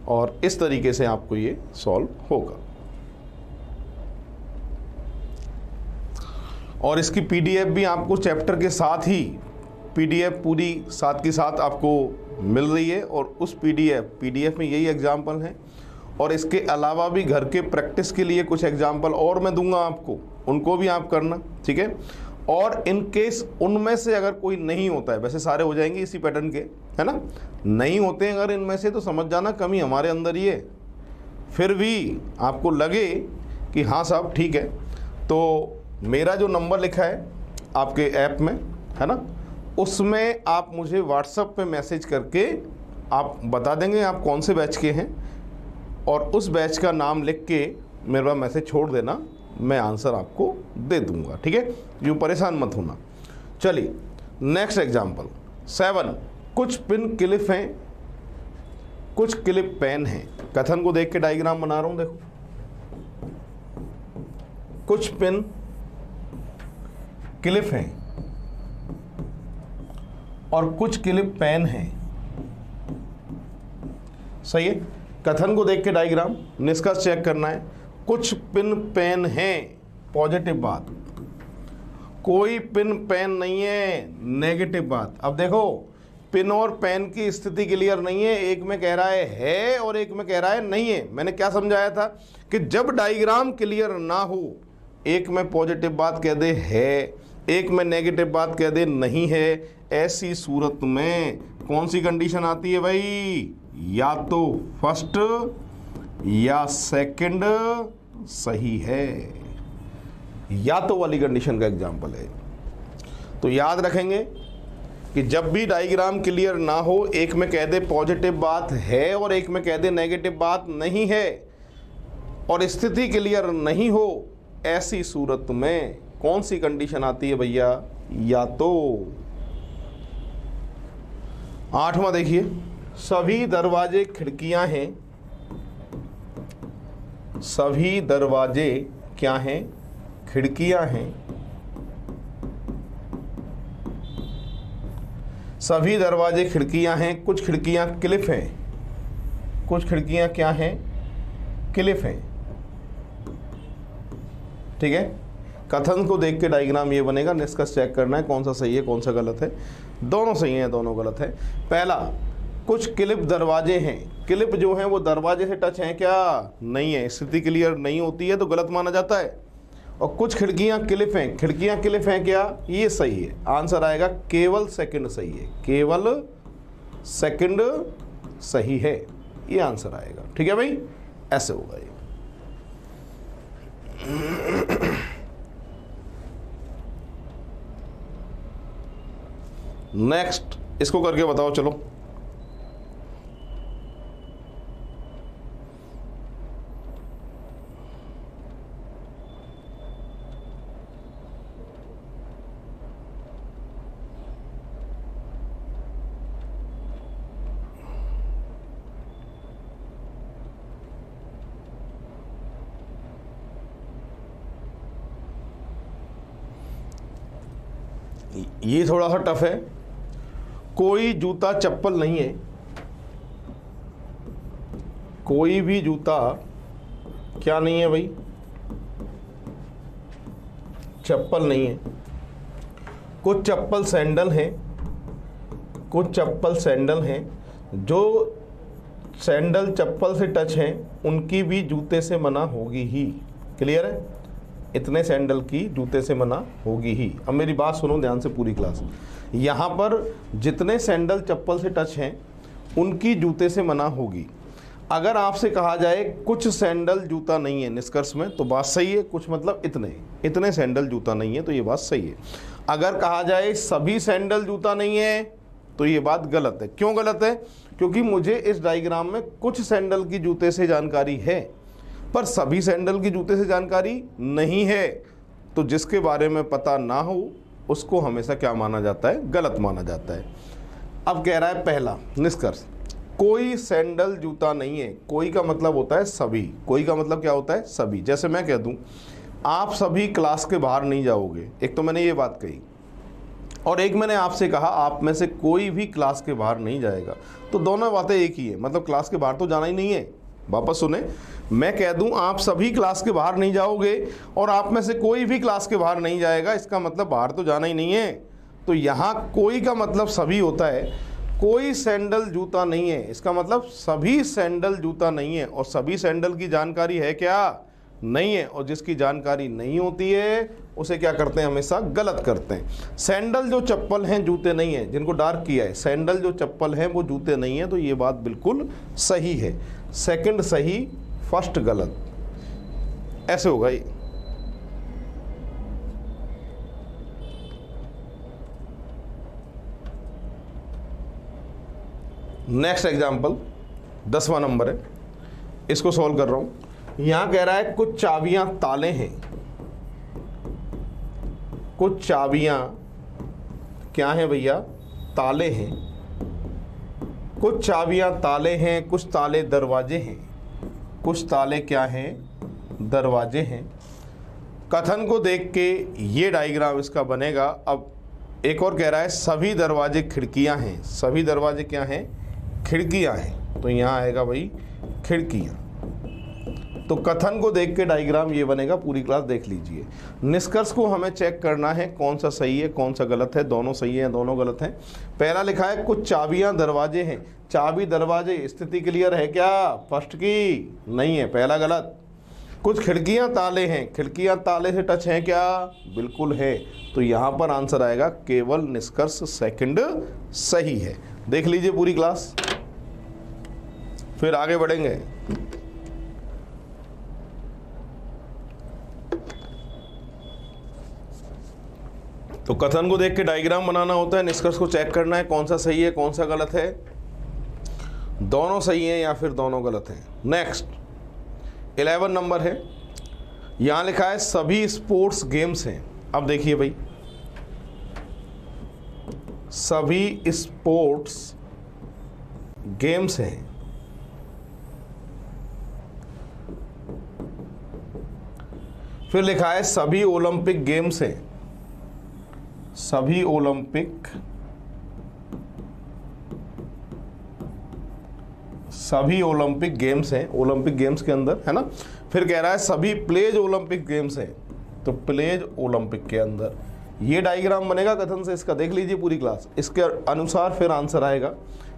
और इस तरीके से आपको ये सॉल्व होगा। और इसकी पीडीएफ भी आपको चैप्टर के साथ ही, पीडीएफ पूरी साथ के साथ आपको मिल रही है। और उस पीडीएफ में यही एग्जाम्पल हैं, और इसके अलावा भी घर के प्रैक्टिस के लिए कुछ एग्जाम्पल और मैं दूंगा आपको, उनको भी आप करना, ठीक है। और इन केस उनमें से अगर कोई नहीं होता है, वैसे सारे हो जाएंगे इसी पैटर्न के, है ना, नहीं होते हैं अगर इनमें से, तो समझ जाना कमी हमारे अंदर ही है। फिर भी आपको लगे कि हाँ साहब ठीक है, तो मेरा जो नंबर लिखा है आपके ऐप में, है ना, उसमें आप मुझे व्हाट्सएप पे मैसेज करके आप बता देंगे आप कौन से बैच के हैं, और उस बैच का नाम लिख के मेरे पास मैसेज छोड़ देना, मैं आंसर आपको दे दूंगा, ठीक है। यूँ परेशान मत होना। चलिए नेक्स्ट एग्जाम्पल 7, कुछ पिन क्लिप हैं, कुछ क्लिप पेन हैं। कथन को देख के डायग्राम बना रहा हूं, देखो। कुछ पिन क्लिप हैं और कुछ क्लिप पेन हैं, सही है। कथन को देख के डायग्राम, निष्कर्ष चेक करना है। कुछ पिन पेन हैं, पॉजिटिव बात। कोई पिन पेन नहीं है, नेगेटिव बात। अब देखो पिन और पेन की स्थिति क्लियर नहीं है, एक में कह रहा है और एक में कह रहा है नहीं है। मैंने क्या समझाया था कि जब डायग्राम क्लियर ना हो, एक में पॉजिटिव बात कह दे है, एक में नेगेटिव बात कह दे नहीं है, ऐसी सूरत में कौन सी कंडीशन आती है भाई? या तो फर्स्ट या सेकंड सही है, या तो वाली कंडीशन का एग्जांपल है। तो याद रखेंगे कि जब भी डायग्राम क्लियर ना हो, एक में कह दे पॉजिटिव बात है और एक में कह दे नेगेटिव बात नहीं है, और स्थिति क्लियर नहीं हो, ऐसी सूरत में कौन सी कंडीशन आती है भैया? या तो 8वां देखिए, सभी दरवाजे खिड़कियां हैं। सभी दरवाजे क्या हैं? खिड़कियां हैं। सभी दरवाजे खिड़कियां हैं, कुछ खिड़कियां क्लिप हैं। कुछ खिड़कियां क्या हैं? क्लिप हैं, ठीक है। कथन को देख के डायग्राम ये बनेगा, निष्कर्ष चेक करना है कौन सा सही है कौन सा गलत है। दोनों सही हैं, दोनों गलत है। पहला, कुछ क्लिप दरवाजे हैं। क्लिप जो हैं वो दरवाजे से टच हैं क्या? नहीं है। स्थिति क्लियर नहीं होती है तो गलत माना जाता है। और कुछ खिड़कियां क्लिफ हैं, खिड़कियां क्लिफ हैं क्या, ये सही है। आंसर आएगा केवल सेकंड सही है, केवल सेकंड सही है, ये आंसर आएगा। ठीक है भाई, ऐसे होगा ये। नेक्स्ट इसको करके बताओ चलो। ये थोड़ा सा टफ है। कोई जूता चप्पल नहीं है, कोई भी जूता क्या नहीं है भाई, चप्पल नहीं है। कुछ चप्पल सैंडल हैं, कुछ चप्पल सैंडल हैं, जो सैंडल चप्पल से टच हैं उनकी भी जूते से मना होगी ही। क्लियर है, इतने सैंडल की जूते से मना होगी ही। अब मेरी बात सुनो ध्यान से पूरी क्लास। यहाँ पर जितने सैंडल चप्पल से टच हैं उनकी जूते से मना होगी। अगर आपसे कहा जाए कुछ सैंडल जूता नहीं है निष्कर्ष में, तो बात सही है। कुछ मतलब इतने सैंडल जूता नहीं है, तो ये बात सही है। अगर कहा जाए सभी सैंडल जूता नहीं है, तो ये बात गलत है। क्यों गलत है? क्योंकि मुझे इस डायग्राम में कुछ सैंडल की जूते से जानकारी है, पर सभी सैंडल की जूते से जानकारी नहीं है। तो जिसके बारे में पता ना हो उसको हमेशा क्या माना जाता है, गलत माना जाता है। अब कह रहा है पहला निष्कर्ष, कोई सैंडल जूता नहीं है। कोई का मतलब होता है सभी, कोई का मतलब क्या होता है, सभी। जैसे मैं कह दूं आप सभी क्लास के बाहर नहीं जाओगे, एक तो मैंने ये बात कही, और एक मैंने आपसे कहा आप में से कोई भी क्लास के बाहर नहीं जाएगा। तो दोनों बातें एक ही है, मतलब क्लास के बाहर तो जाना ही नहीं है। वापस सुने, मैं कह दूं आप सभी क्लास के बाहर नहीं जाओगे और आप में से कोई भी क्लास के बाहर नहीं जाएगा, इसका मतलब बाहर तो जाना ही नहीं है। तो यहाँ कोई का मतलब सभी होता है। कोई सैंडल जूता नहीं है, इसका मतलब सभी सैंडल जूता नहीं है। और सभी सैंडल की जानकारी है क्या, नहीं है। और जिसकी जानकारी नहीं होती है उसे क्या करते हैं, हमेशा गलत करते हैं। सैंडल जो चप्पल हैं जूते नहीं है, जिनको डार्क किया है, सैंडल जो चप्पल हैं वो जूते नहीं है। तो ये बात बिल्कुल सही है। सेकंड सही, फर्स्ट गलत, ऐसे होगा ये। नेक्स्ट एग्जाम्पल 10वां नंबर है, इसको सॉल्व कर रहा हूं। यहां कह रहा है कुछ चाबियां ताले हैं, कुछ चाबियां क्या हैं भैया, ताले हैं। कुछ चाबियां ताले हैं, कुछ ताले दरवाजे हैं। कुछ ताले क्या हैं, दरवाजे हैं। कथन को देख के ये डायग्राम इसका बनेगा। अब एक और कह रहा है सभी दरवाजे खिड़कियां हैं। सभी दरवाजे क्या हैं, खिड़कियां हैं। तो यहाँ आएगा भाई खिड़कियां। तो कथन को देख के डायग्राम ये बनेगा। पूरी क्लास देख लीजिए। निष्कर्ष को हमें चेक करना है कौन सा सही है कौन सा गलत है। दोनों सही है, दोनों गलत हैं। पहला लिखा है कुछ चाबियां दरवाजे हैं। चाबी दरवाजे, स्थिति क्लियर है क्या, फर्स्ट की नहीं है, पहला गलत। कुछ खिड़कियां ताले हैं, खिड़कियां ताले से टच हैं क्या, बिल्कुल है। तो यहाँ पर आंसर आएगा केवल निष्कर्ष सेकंड सही है। देख लीजिए पूरी क्लास, फिर आगे बढ़ेंगे। तो कथन को देख के डायग्राम बनाना होता है, निष्कर्ष को चेक करना है कौन सा सही है कौन सा गलत है। दोनों सही हैं या फिर दोनों गलत हैं। नेक्स्ट 11 नंबर है। यहां लिखा है सभी स्पोर्ट्स गेम्स हैं। अब देखिए भाई, सभी स्पोर्ट्स गेम्स हैं। फिर लिखा है सभी ओलंपिक गेम्स हैं। सभी ओलंपिक, सभी ओलंपिक गेम्स हैं, ओलंपिक गेम्स के अंदर है ना। फिर कह रहा है सभी प्लेज ओलंपिक गेम्स हैं। तो प्लेज ओलंपिक के अंदर ये डायग्राम बनेगा कथन से। इसका देख लीजिए पूरी क्लास, इसके अनुसार फिर आंसर आएगा।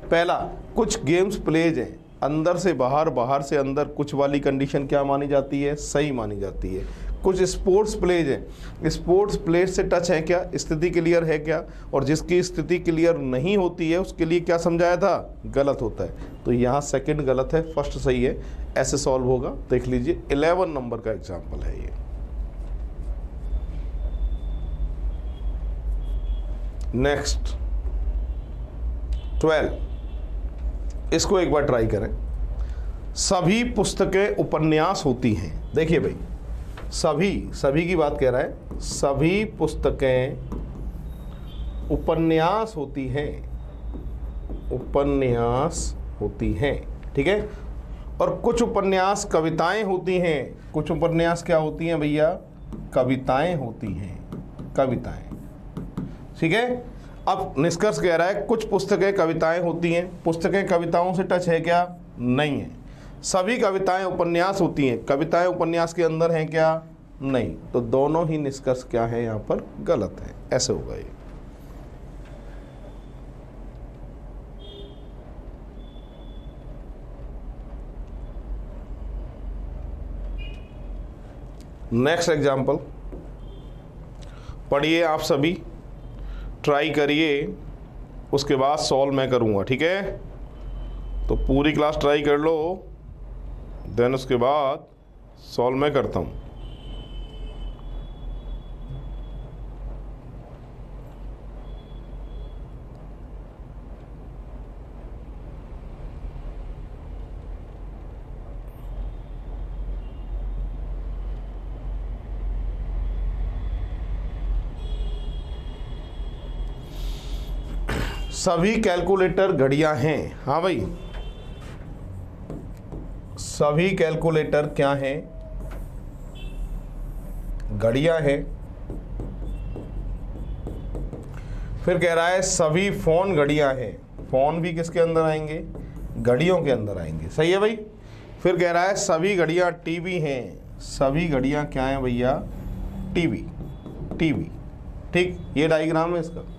पहला, कुछ गेम्स प्लेज हैं, अंदर से बाहर बाहर से अंदर, कुछ वाली कंडीशन क्या मानी जाती है, सही मानी जाती है। कुछ स्पोर्ट्स प्लेज हैं, स्पोर्ट्स प्लेज से टच है क्या, स्थिति क्लियर है क्या, और जिसकी स्थिति क्लियर नहीं होती है उसके लिए क्या समझाया था, गलत होता है। तो यहाँ सेकंड गलत है, फर्स्ट सही है, ऐसे सॉल्व होगा। देख लीजिए 11 नंबर का एग्जाम्पल है ये। नेक्स्ट 12, इसको एक बार ट्राई करें। सभी पुस्तकें उपन्यास होती हैं। देखिए भाई, सभी की बात कह रहा है, सभी पुस्तकें उपन्यास होती हैं, उपन्यास होती हैं, ठीक है। और कुछ उपन्यास कविताएं होती हैं, कुछ उपन्यास क्या होती हैं भैया, कविताएं होती हैं, कविताएं, ठीक है। अब निष्कर्ष कह रहा है कुछ पुस्तकें कविताएं होती हैं, पुस्तकें कविताओं से टच है क्या, नहीं है। सभी कविताएं उपन्यास होती हैं, कविताएं उपन्यास के अंदर हैं क्या, नहीं। तो दोनों ही निष्कर्ष क्या है यहाँ पर, गलत है, ऐसे होगा ये। नेक्स्ट एग्जाम्पल पढ़िए, आप सभी ट्राई करिए, उसके बाद सॉल्व मैं करूँगा, ठीक है। तो पूरी क्लास ट्राई कर लो, देन उसके बाद सॉल्व मैं करता हूँ। सभी कैलकुलेटर घड़ियां हैं। हाँ भाई, सभी कैलकुलेटर क्या हैं, घड़ियां हैं। फिर कह रहा है सभी फोन घड़ियां हैं, फोन भी किसके अंदर आएंगे, घड़ियों के अंदर आएंगे, सही है भाई। फिर कह रहा है सभी घड़ियां टीवी हैं, सभी घड़ियां क्या हैं भैया, टीवी, टीवी, ठीक। ये डायग्राम है इसका।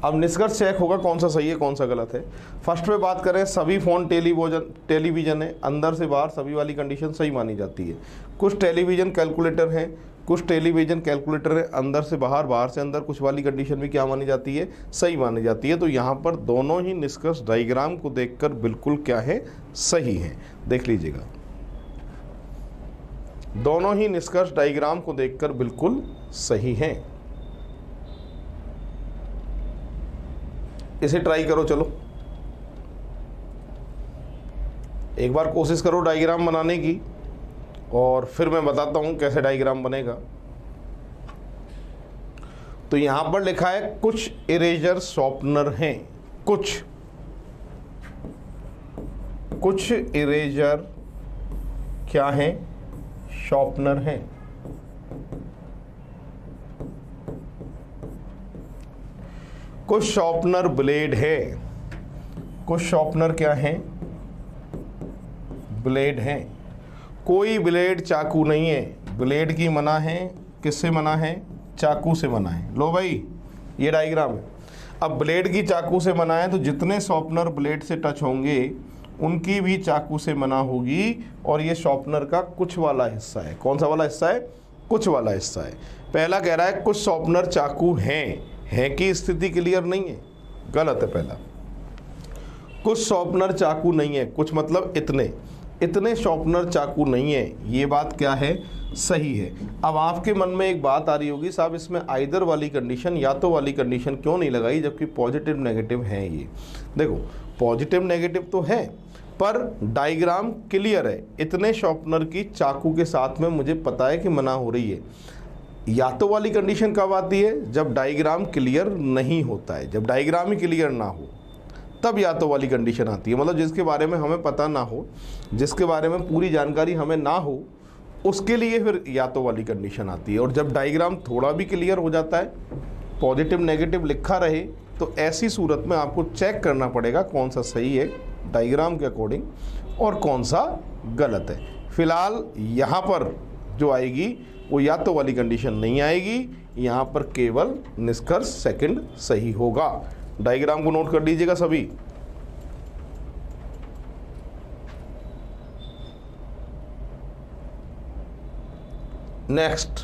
अब निष्कर्ष चेक होगा कौन सा सही है कौन सा गलत है। फर्स्ट पे बात करें, सभी फ़ोन टेलीविज़न है, अंदर से बाहर सभी वाली कंडीशन सही मानी जाती है। कुछ टेलीविज़न कैलकुलेटर हैं, कुछ टेलीविज़न कैलकुलेटर है अंदर से बाहर, बाहर से अंदर, कुछ वाली कंडीशन भी क्या मानी जाती है, सही मानी जाती है। तो यहाँ पर दोनों ही निष्कर्ष डायग्राम को देखकर बिल्कुल क्या है, सही है। देख लीजिएगा, दोनों ही निष्कर्ष डायग्राम को देखकर बिल्कुल सही हैं। इसे ट्राई करो, चलो एक बार कोशिश करो डायग्राम बनाने की, और फिर मैं बताता हूं कैसे डायग्राम बनेगा। तो यहां पर लिखा है कुछ इरेजर शॉर्पनर हैं, कुछ इरेजर क्या हैं, शॉर्पनर हैं। कुछ शॉर्पनर ब्लेड है, कुछ शॉर्पनर क्या है, ब्लेड है। कोई ब्लेड चाकू नहीं है, ब्लेड की मना है, किससे मना है, चाकू से मना है। लो भाई, ये डायग्राम है। अब ब्लेड की चाकू से मना है, तो जितने शॉर्पनर ब्लेड से टच होंगे उनकी भी चाकू से मना होगी। और ये शॉर्पनर का कुछ वाला हिस्सा है। कौन सा वाला हिस्सा है, कुछ वाला हिस्सा है। पहला कह रहा है कुछ शॉर्पनर चाकू हैं की स्थिति क्लियर नहीं है, गलत है पहला। कुछ शॉर्पनर चाकू नहीं है, कुछ मतलब इतने शॉर्पनर चाकू नहीं है, ये बात क्या है, सही है। अब आपके मन में एक बात आ रही होगी, साहब इसमें आइदर वाली कंडीशन, या तो वाली कंडीशन क्यों नहीं लगाई, जबकि पॉजिटिव नेगेटिव है। ये देखो, पॉजिटिव नेगेटिव तो है पर डायग्राम क्लियर है। इतने शॉर्पनर की चाकू के साथ में मुझे पता है कि मना हो रही है। या तो वाली कंडीशन कब आती है, जब डायग्राम क्लियर नहीं होता है। जब डायग्राम ही क्लियर ना हो तब या तो वाली कंडीशन आती है। मतलब जिसके बारे में हमें पता ना हो, जिसके बारे में पूरी जानकारी हमें ना हो, उसके लिए फिर या तो वाली कंडीशन आती है। और जब डायग्राम थोड़ा भी क्लियर हो जाता है, पॉजिटिव नेगेटिव लिखा रहे, तो ऐसी सूरत में आपको चेक करना पड़ेगा कौन सा सही है डायग्राम के अकॉर्डिंग और कौन सा गलत है। फिलहाल यहाँ पर जो आएगी वो या तो वाली कंडीशन नहीं आएगी, यहाँ पर केवल निष्कर्ष सेकंड सही होगा। डायग्राम को नोट कर लीजिएगा सभी। नेक्स्ट,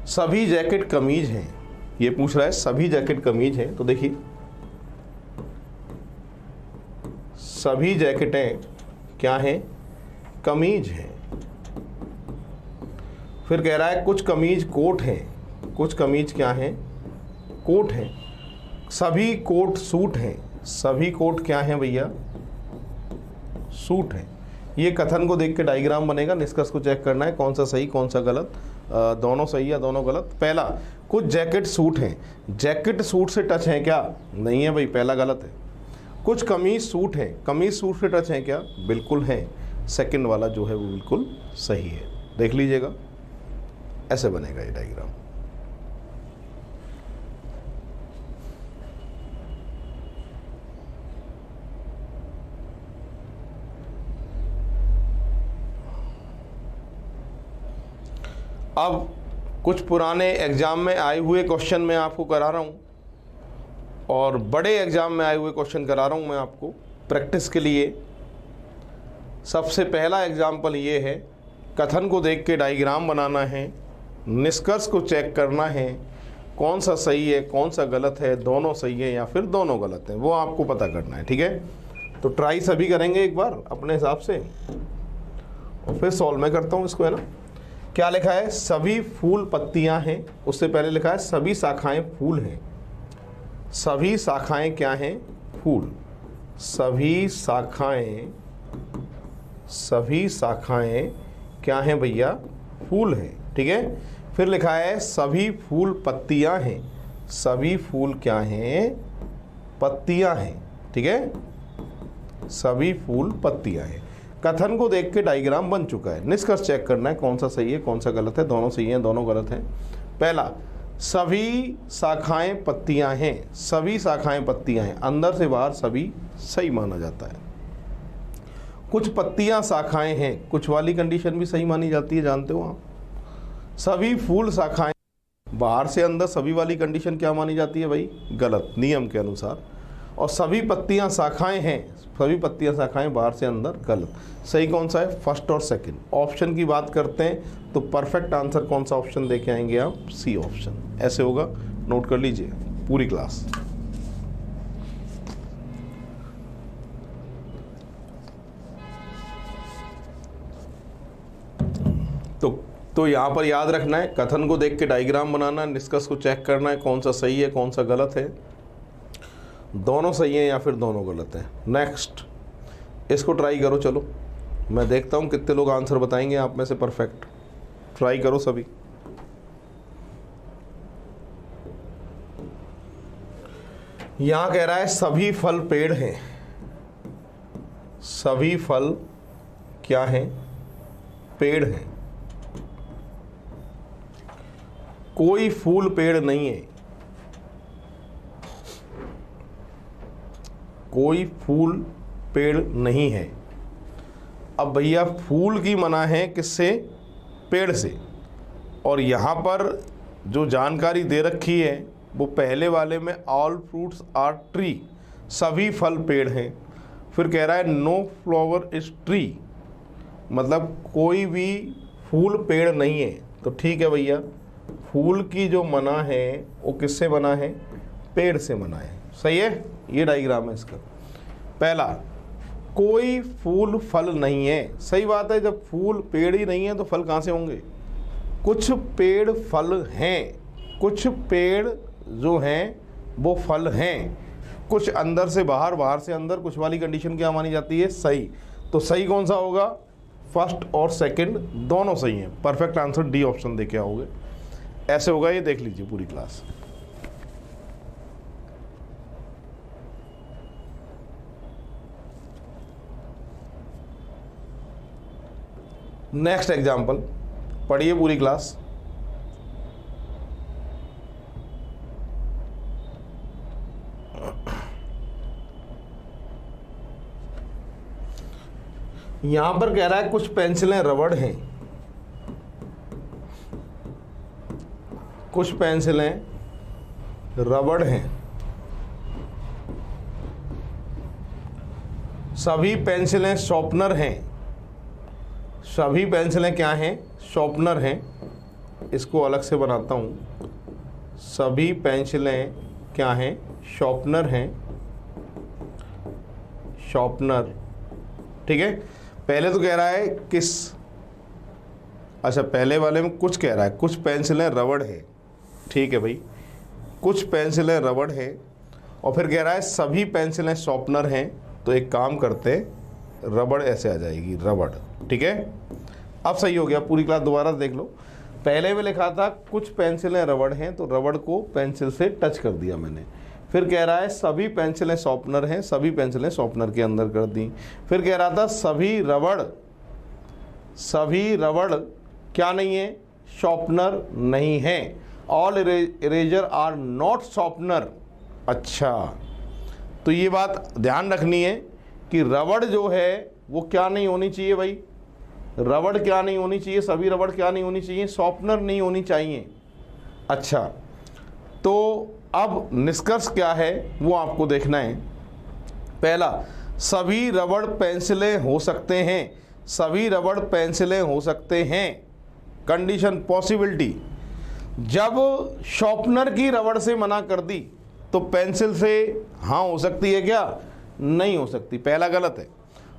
सभी जैकेट कमीज हैं, ये पूछ रहा है सभी जैकेट कमीज हैं। तो देखिए सभी जैकेटें क्या हैं, कमीज हैं। फिर कह रहा है कुछ कमीज कोट हैं, कुछ कमीज क्या हैं, कोट हैं। सभी कोट सूट हैं, सभी कोट क्या हैं भैया, सूट हैं। ये कथन को देख के डायग्राम बनेगा, निष्कर्ष को चेक करना है कौन सा सही कौन सा गलत, दोनों सही या दोनों गलत। पहला, कुछ जैकेट सूट हैं, जैकेट सूट से टच है क्या, नहीं है भाई, पहला गलत है। कुछ कमीज सूट हैं, कमीज सूट से टच है क्या, बिल्कुल है, सेकंड वाला जो है वो बिल्कुल सही है। देख लीजिएगा, ऐसे बनेगा ये डायग्राम। अब कुछ पुराने एग्जाम में आए हुए क्वेश्चन मैं आपको करा रहा हूँ और बड़े एग्जाम में आए हुए क्वेश्चन करा रहा हूँ मैं आपको प्रैक्टिस के लिए। सबसे पहला एग्जाम्पल ये है, कथन को देख के डायग्राम बनाना है, निष्कर्ष को चेक करना है कौन सा सही है कौन सा गलत है, दोनों सही है या फिर दोनों गलत हैं, वो आपको पता करना है। ठीक है, तो ट्राई सभी करेंगे एक बार अपने हिसाब से और फिर सॉल्व मैं करता हूँ इसको, है ना। क्या लिखा है, सभी फूल पत्तियां हैं, उससे पहले लिखा है सभी शाखाएं फूल हैं। सभी शाखाएं क्या हैं, फूल। सभी शाखाएं क्या हैं भैया, फूल हैं। ठीक है, फिर लिखा है सभी फूल पत्तियां हैं, सभी फूल क्या हैं, पत्तियां हैं। ठीक है, सभी फूल पत्तियां हैं। कथन को देख के डायग्राम बन चुका है, निष्कर्ष चेक करना है कौन सा सही है कौन सा गलत है, दोनों सही हैं दोनों गलत हैं। पहला, सभी शाखाएं पत्तियां हैं, सभी शाखाएं पत्तियां हैं, अंदर से बाहर सभी सही माना जाता है। कुछ पत्तियां शाखाएं हैं, कुछ वाली कंडीशन भी सही मानी जाती है, जानते हो आप। सभी फूल शाखाएं, बाहर से अंदर सभी वाली कंडीशन क्या मानी जाती है भाई, गलत, नियम के अनुसार। और सभी पत्तियां शाखाएं हैं, सभी पत्तियां शाखाएं बाहर से अंदर, गलत। सही कौन सा है, फर्स्ट और सेकंड। ऑप्शन की बात करते हैं तो परफेक्ट आंसर कौन सा ऑप्शन देके आएंगे आप, सी ऑप्शन। ऐसे होगा, नोट कर लीजिए पूरी क्लास। तो यहाँ पर याद रखना है, कथन को देख के डायग्राम बनाना है, निष्कर्ष को चेक करना है कौन सा सही है कौन सा गलत है, दोनों सही हैं या फिर दोनों गलत हैं। नेक्स्ट, इसको ट्राई करो, चलो मैं देखता हूँ कितने लोग आंसर बताएंगे आप में से परफेक्ट। ट्राई करो सभी। यहां कह रहा है सभी फल पेड़ हैं, सभी फल क्या हैं, पेड़ हैं। कोई फूल पेड़ नहीं है, कोई फूल पेड़ नहीं है। अब भैया फूल की मना है किससे, पेड़ से। और यहाँ पर जो जानकारी दे रखी है वो पहले वाले में ऑल फ्रूट्स आर ट्री, सभी फल पेड़ हैं। फिर कह रहा है नो फ्लावर इज ट्री, मतलब कोई भी फूल पेड़ नहीं है। तो ठीक है भैया, फूल की जो मना है वो किससे मना है, पेड़ से मना है। सही है, ये डायग्राम है इसका। पहला, कोई फूल फल नहीं है, सही बात है, जब फूल पेड़ ही नहीं है तो फल कहाँ से होंगे। कुछ पेड़ फल हैं, कुछ पेड़ जो हैं वो फल हैं, कुछ अंदर से बाहर बाहर से अंदर, कुछ वाली कंडीशन क्या मानी जाती है, सही। तो सही कौन सा होगा, फर्स्ट और सेकंड दोनों सही हैं। परफेक्ट आंसर डी ऑप्शन देके आओगे। ऐसे होगा, ये देख लीजिए पूरी क्लास। नेक्स्ट एग्जाम्पल पढ़िए पूरी क्लास। यहां पर कह रहा है कुछ पेंसिलें रबड़ हैं, कुछ पेंसिलें रबड़ हैं, सभी पेंसिलें शॉर्पनर हैं। सभी पेंसिलें क्या हैं? शॉर्पनर हैं। इसको अलग से बनाता हूँ। सभी पेंसिलें क्या हैं? शॉर्पनर हैं। शॉर्पनर, ठीक है। पहले तो कह रहा है किस, अच्छा पहले वाले में कुछ कह रहा है, कुछ पेंसिलें रबड़ है, ठीक है भाई, कुछ पेंसिलें रबड़ है। और फिर कह रहा है सभी पेंसिलें शॉर्पनर हैं। तो एक काम करते, रबड़ ऐसे आ जाएगी, रबड़, ठीक है। अब सही हो गया। पूरी क्लास दोबारा देख लो। पहले में लिखा था कुछ पेंसिलें रबड़ हैं, तो रबड़ को पेंसिल से टच कर दिया मैंने। फिर कह रहा है सभी पेंसिलें शॉर्पनर हैं, सभी पेंसिलें शॉर्पनर के अंदर कर दी। फिर कह रहा था सभी रबड़ क्या नहीं है? शॉर्पनर नहीं है। All eraser are not sharpener. अच्छा, तो ये बात ध्यान रखनी है कि रबड़ जो है वो क्या नहीं होनी चाहिए भाई? रबड़ क्या नहीं होनी चाहिए? सभी रबड़ क्या नहीं होनी चाहिए? शॉर्पनर नहीं होनी चाहिए। अच्छा, तो अब निष्कर्ष क्या है वो आपको देखना है। पहला, सभी रबड़ पेंसिलें हो सकते हैं। सभी रबड़ पेंसिलें हो सकते हैं। Condition, possibility. जब शॉर्पनर की रबड़ से मना कर दी तो पेंसिल से हाँ हो सकती है क्या? नहीं हो सकती। पहला गलत है।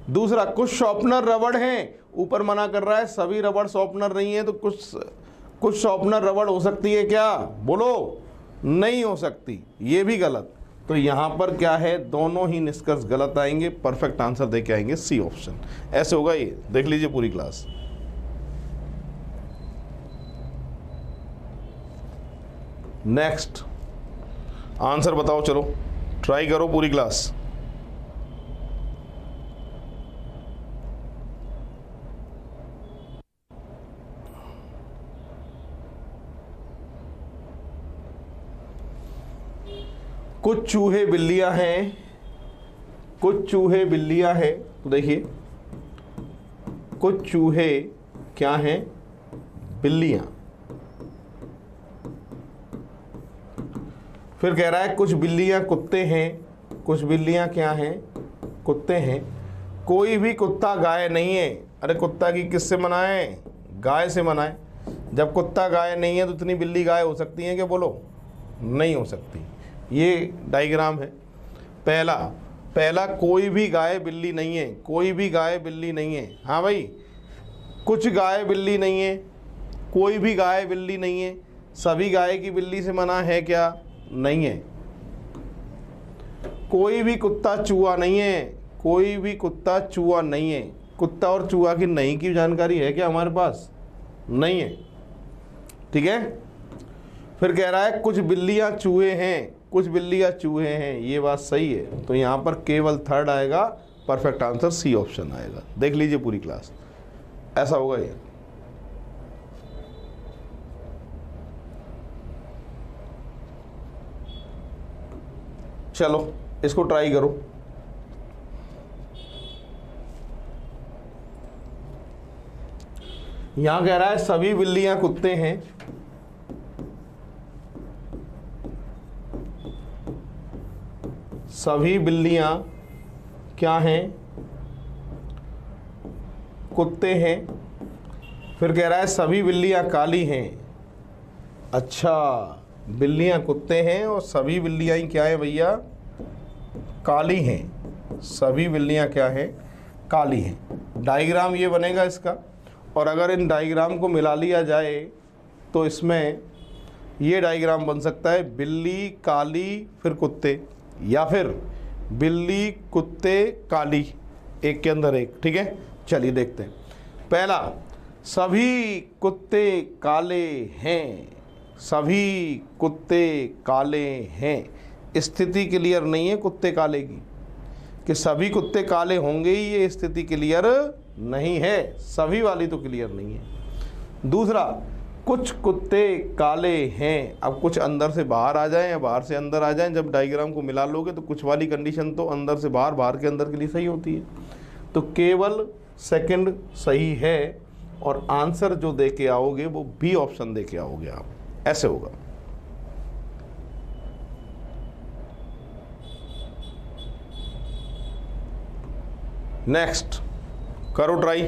दूसरा, कुछ शॉर्पनर रबड़ हैं, ऊपर मना कर रहा है सभी रबड़ शॉर्पनर नहीं है, तो कुछ शॉर्पनर रबड़ हो सकती है क्या? बोलो, नहीं हो सकती। ये भी गलत। तो यहाँ पर क्या है? दोनों ही निष्कर्ष गलत आएंगे। परफेक्ट आंसर दे के आएंगे सी ऑप्शन। ऐसे होगा ये, देख लीजिए पूरी क्लास। नेक्स्ट आंसर बताओ, चलो ट्राई करो पूरी क्लास। कुछ चूहे बिल्लियां हैं, कुछ चूहे बिल्लियां हैं। तो देखिए, कुछ चूहे क्या हैं? बिल्लियां। फिर कह रहा है कुछ बिल्लियां कुत्ते हैं। कुछ बिल्लियां क्या हैं? कुत्ते हैं। कोई भी कुत्ता गाय नहीं है। अरे कुत्ता की किससे मनाए? गाय से मनाए। जब कुत्ता गाय नहीं है तो इतनी बिल्ली गाय हो सकती है क्या? बोलो, नहीं हो सकती। ये डायग्राम है। पहला कोई भी गाय बिल्ली नहीं है। कोई भी गाय बिल्ली नहीं है। हाँ भाई, कुछ गाय बिल्ली नहीं है, कोई भी गाय बिल्ली नहीं है। सभी गाय की बिल्ली से मना है क्या? नहीं है। कोई भी कुत्ता चूहा नहीं है। कोई भी कुत्ता चूहा नहीं है। कुत्ता और चूहा की नहीं की जानकारी है क्या हमारे पास? नहीं है, ठीक है। फिर कह रहा है कुछ बिल्लियां चूहे हैं। कुछ बिल्लियां चूहे हैं, ये बात सही है। तो यहाँ पर केवल थर्ड आएगा। परफेक्ट आंसर सी ऑप्शन आएगा। देख लीजिए पूरी क्लास, ऐसा होगा ये। चलो इसको ट्राई करो। यहां कह रहा है सभी बिल्लियां कुत्ते हैं। सभी बिल्लियां क्या हैं? कुत्ते हैं। फिर कह रहा है सभी बिल्लियां काली हैं। अच्छा, बिल्लियां कुत्ते हैं और सभी बिल्लियां ही क्या है भैया? काली हैं। सभी बिल्लियां क्या हैं? काली हैं। डायग्राम ये बनेगा इसका। और अगर इन डायग्राम को मिला लिया जाए तो इसमें ये डायग्राम बन सकता है बिल्ली काली फिर कुत्ते, या फिर बिल्ली कुत्ते काली, एक के अंदर एक, ठीक है। चलिए देखते हैं। पहला, सभी कुत्ते काले हैं। सभी कुत्ते काले हैं। स्थिति क्लियर नहीं है कुत्ते काले की, कि सभी कुत्ते काले होंगे ही, ये स्थिति क्लियर नहीं है। सभी वाली तो क्लियर नहीं है। दूसरा, कुछ कुत्ते काले हैं। अब कुछ अंदर से बाहर आ जाएं या बाहर से अंदर आ जाएं, जब डायग्राम को मिला लोगे तो कुछ वाली कंडीशन तो अंदर से बाहर, बाहर के अंदर के लिए सही होती है। तो केवल सेकंड सही है और आंसर जो दे के आओगे वो बी ऑप्शन दे के आओगे आप। ऐसे होगा। नेक्स्ट करो ट्राई।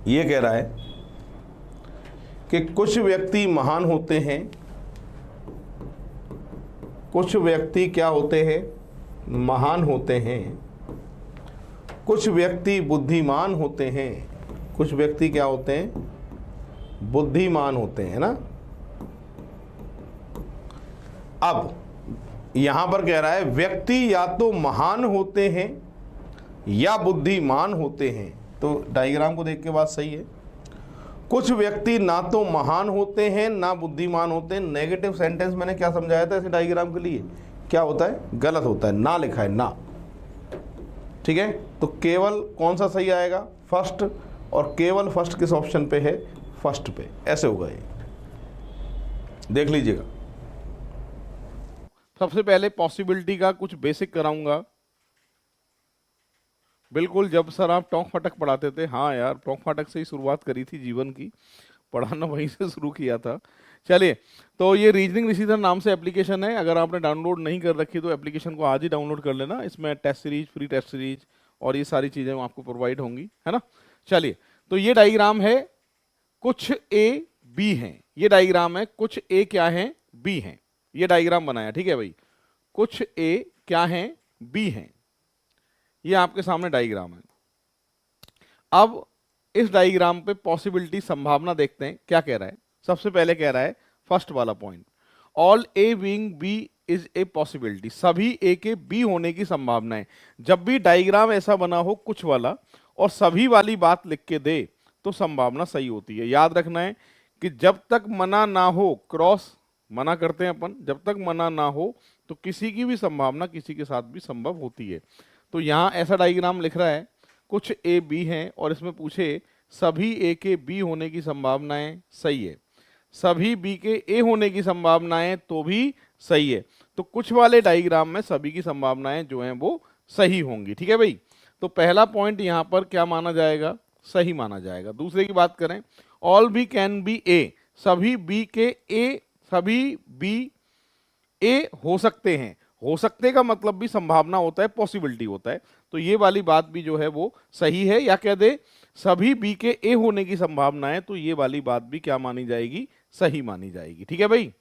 ये कह रहा है कि कुछ व्यक्ति महान होते हैं, कुछ व्यक्ति क्या होते हैं, महान होते हैं, कुछ व्यक्ति बुद्धिमान होते हैं, कुछ व्यक्ति क्या होते हैं, बुद्धिमान होते हैं ना। अब यहां पर कह रहा है व्यक्ति या तो महान होते हैं या बुद्धिमान होते हैं, तो डायग्राम को देख के बात सही है। कुछ व्यक्ति ना तो महान होते हैं ना बुद्धिमान होते हैं। नेगेटिव सेंटेंस मैंने क्या समझाया था इसे डायग्राम के लिए, क्या होता है, गलत होता है, ना लिखा है ना। ठीक है, तो केवल कौन सा सही आएगा, फर्स्ट, और केवल फर्स्ट किस ऑप्शन पे है, फर्स्ट पे, ऐसे होगा ये, देख लीजिएगा। सबसे पहले पॉसिबिलिटी का कुछ बेसिक कराऊंगा। बिल्कुल, जब सर आप टोंक फटक पढ़ाते थे, हाँ यार टोंक फटक से ही शुरुआत करी थी जीवन की, पढ़ाना वहीं से शुरू किया था। चलिए, तो ये रीजनिंग रिसीजर नाम से एप्लीकेशन है, अगर आपने डाउनलोड नहीं कर रखी तो एप्लीकेशन को आज ही डाउनलोड कर लेना। इसमें test series, free test series और ये सारी चीज़ें आपको प्रोवाइड होंगी, है ना। चलिए, तो ये डायग्राम है, कुछ ए बी हैं, ये डायग्राम है, कुछ ए क्या है, बी हैं, ये डायग्राम बनाया। ठीक है भाई, कुछ ए क्या है, बी हैं, ये आपके सामने डायग्राम है। अब इस डायग्राम पे पॉसिबिलिटी, संभावना देखते हैं क्या कह रहा है। सबसे पहले कह रहा है फर्स्ट वाला point, all A being B is a possibility, सभी ए के बी होने की संभावना है। जब भी डायग्राम ऐसा बना हो कुछ वाला और सभी वाली बात लिख के दे तो संभावना सही होती है। याद रखना है कि जब तक मना ना हो, क्रॉस मना करते हैं अपन, जब तक मना ना हो तो किसी की भी संभावना किसी के साथ भी संभव होती है। तो यहाँ ऐसा डायग्राम लिख रहा है, कुछ ए बी हैं और इसमें पूछे सभी ए के बी होने की संभावनाएं सही है, सभी बी के ए होने की संभावनाएं तो भी सही है। तो कुछ वाले डायग्राम में सभी की संभावनाएं जो हैं वो सही होंगी। ठीक है भाई, तो पहला पॉइंट यहाँ पर क्या माना जाएगा, सही माना जाएगा। दूसरे की बात करें, ऑल बी कैन बी ए, सभी बी के ए, सभी बी ए हो सकते हैं। हो सकते का मतलब भी संभावना होता है, पॉसिबिलिटी होता है। तो ये वाली बात भी जो है वो सही है, या कह दे सभी बी के ए होने की संभावना है, तो ये वाली बात भी क्या मानी जाएगी, सही मानी जाएगी। ठीक है भाई,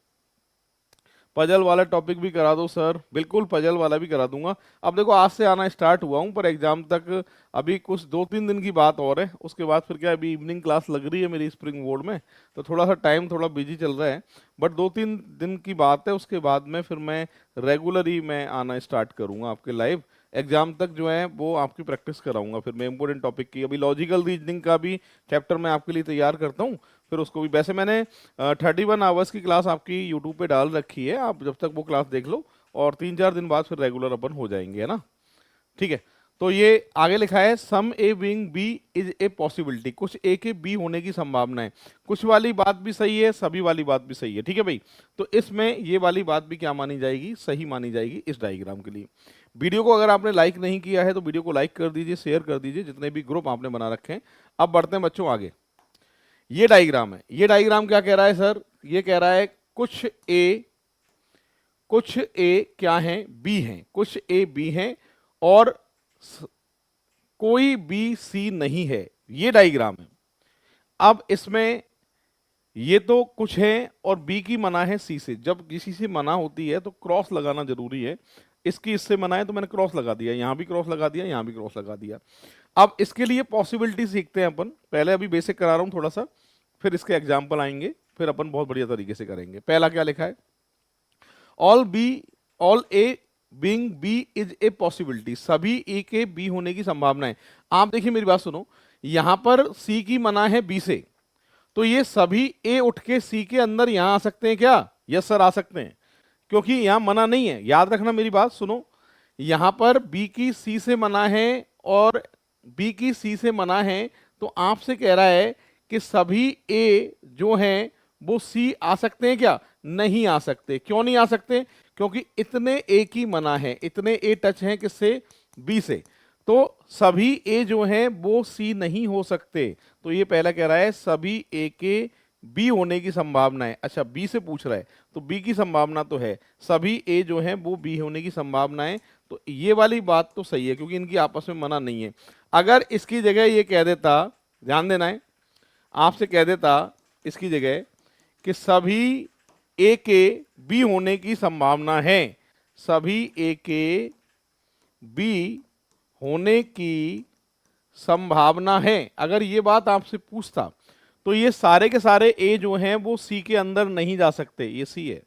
पजल वाला टॉपिक भी करा दो सर, बिल्कुल पजल वाला भी करा दूंगा। अब देखो आज से आना स्टार्ट हुआ हूं, पर एग्जाम तक अभी कुछ 2-3 दिन की बात और है, उसके बाद फिर क्या, अभी इवनिंग क्लास लग रही है मेरी स्प्रिंग बोर्ड में, तो थोड़ा सा टाइम थोड़ा बिजी चल रहा है, बट 2-3 दिन की बात है। उसके बाद में फिर मैं रेगुलर ही मैं आना स्टार्ट करूंगा आपके लाइव। एग्जाम तक जो है वो आपकी प्रैक्टिस कराऊंगा फिर मैं इंपॉर्टेंट टॉपिक की। अभी लॉजिकल रीजनिंग का भी चैप्टर मैं आपके लिए तैयार करता हूँ, फिर उसको भी, वैसे मैंने 31 आवर्स की क्लास आपकी यूट्यूब पे डाल रखी है, आप जब तक वो क्लास देख लो, और 3-4 दिन बाद फिर रेगुलर अपन हो जाएंगे, है ना। ठीक है, तो ये आगे लिखा है some A being B is a possibility, कुछ ए के बी होने की संभावना है। कुछ वाली बात भी सही है, सभी वाली बात भी सही है। ठीक है भाई, तो इसमें ये वाली बात भी क्या मानी जाएगी, सही मानी जाएगी इस डायग्राम के लिए। वीडियो को अगर आपने लाइक नहीं किया है तो वीडियो को लाइक कर दीजिए, शेयर कर दीजिए, जितने भी ग्रुप आपने बना रखे हैं। अब बढ़ते हैं बच्चों आगे। ये डायग्राम है, ये डायग्राम क्या कह रहा है सर, ये कह रहा है कुछ ए क्या हैं, बी हैं, कुछ ए बी हैं और कोई बी सी नहीं है, ये डायग्राम है। अब इसमें ये तो कुछ है और बी की मना है सी से। जब किसी से मना होती है तो क्रॉस लगाना जरूरी है। इसकी इससे मना है तो मैंने क्रॉस लगा दिया, यहां भी क्रॉस लगा दिया, यहां भी क्रॉस लगा दिया। अब इसके लिए पॉसिबिलिटी सीखते हैं अपन, पहले अभी बेसिक करा रहा हूं थोड़ा सा, फिर इसके एग्जाम्पल आएंगे, फिर अपन बहुत बढ़िया तरीके से करेंगे। पहला क्या लिखा है, all A being B is a possibility, सभी ए के बी होने की संभावना है। आप देखिए मेरी बात सुनो, यहां पर सी की मना है बी से, तो ये सभी ए उठ के सी के अंदर यहां आ सकते हैं क्या, यस सर आ सकते हैं, क्योंकि यहां मना नहीं है। याद रखना मेरी बात सुनो, यहां पर बी की सी से मना है और बी की सी से मना है, तो आपसे कह रहा है कि सभी ए जो हैं वो सी आ सकते हैं क्या, नहीं आ सकते। क्यों नहीं आ सकते, क्योंकि इतने ए की मना है, इतने ए टच हैं किससे, बी से, तो सभी ए जो हैं वो सी नहीं हो सकते। तो ये पहला कह रहा है सभी ए के बी होने की संभावना है। अच्छा, बी से पूछ रहा है तो बी की संभावना तो है, सभी ए जो है वो बी होने की संभावना है। तो ये वाली बात तो सही है क्योंकि इनकी आपस में मना नहीं है। अगर इसकी जगह ये कह देता, ध्यान देना है, आपसे कह देता इसकी जगह कि सभी ए के बी होने की संभावना है, सभी ए के बी होने की संभावना है, अगर ये बात आपसे पूछता तो ये सारे के सारे ए जो हैं वो सी के अंदर नहीं जा सकते, ये सी है,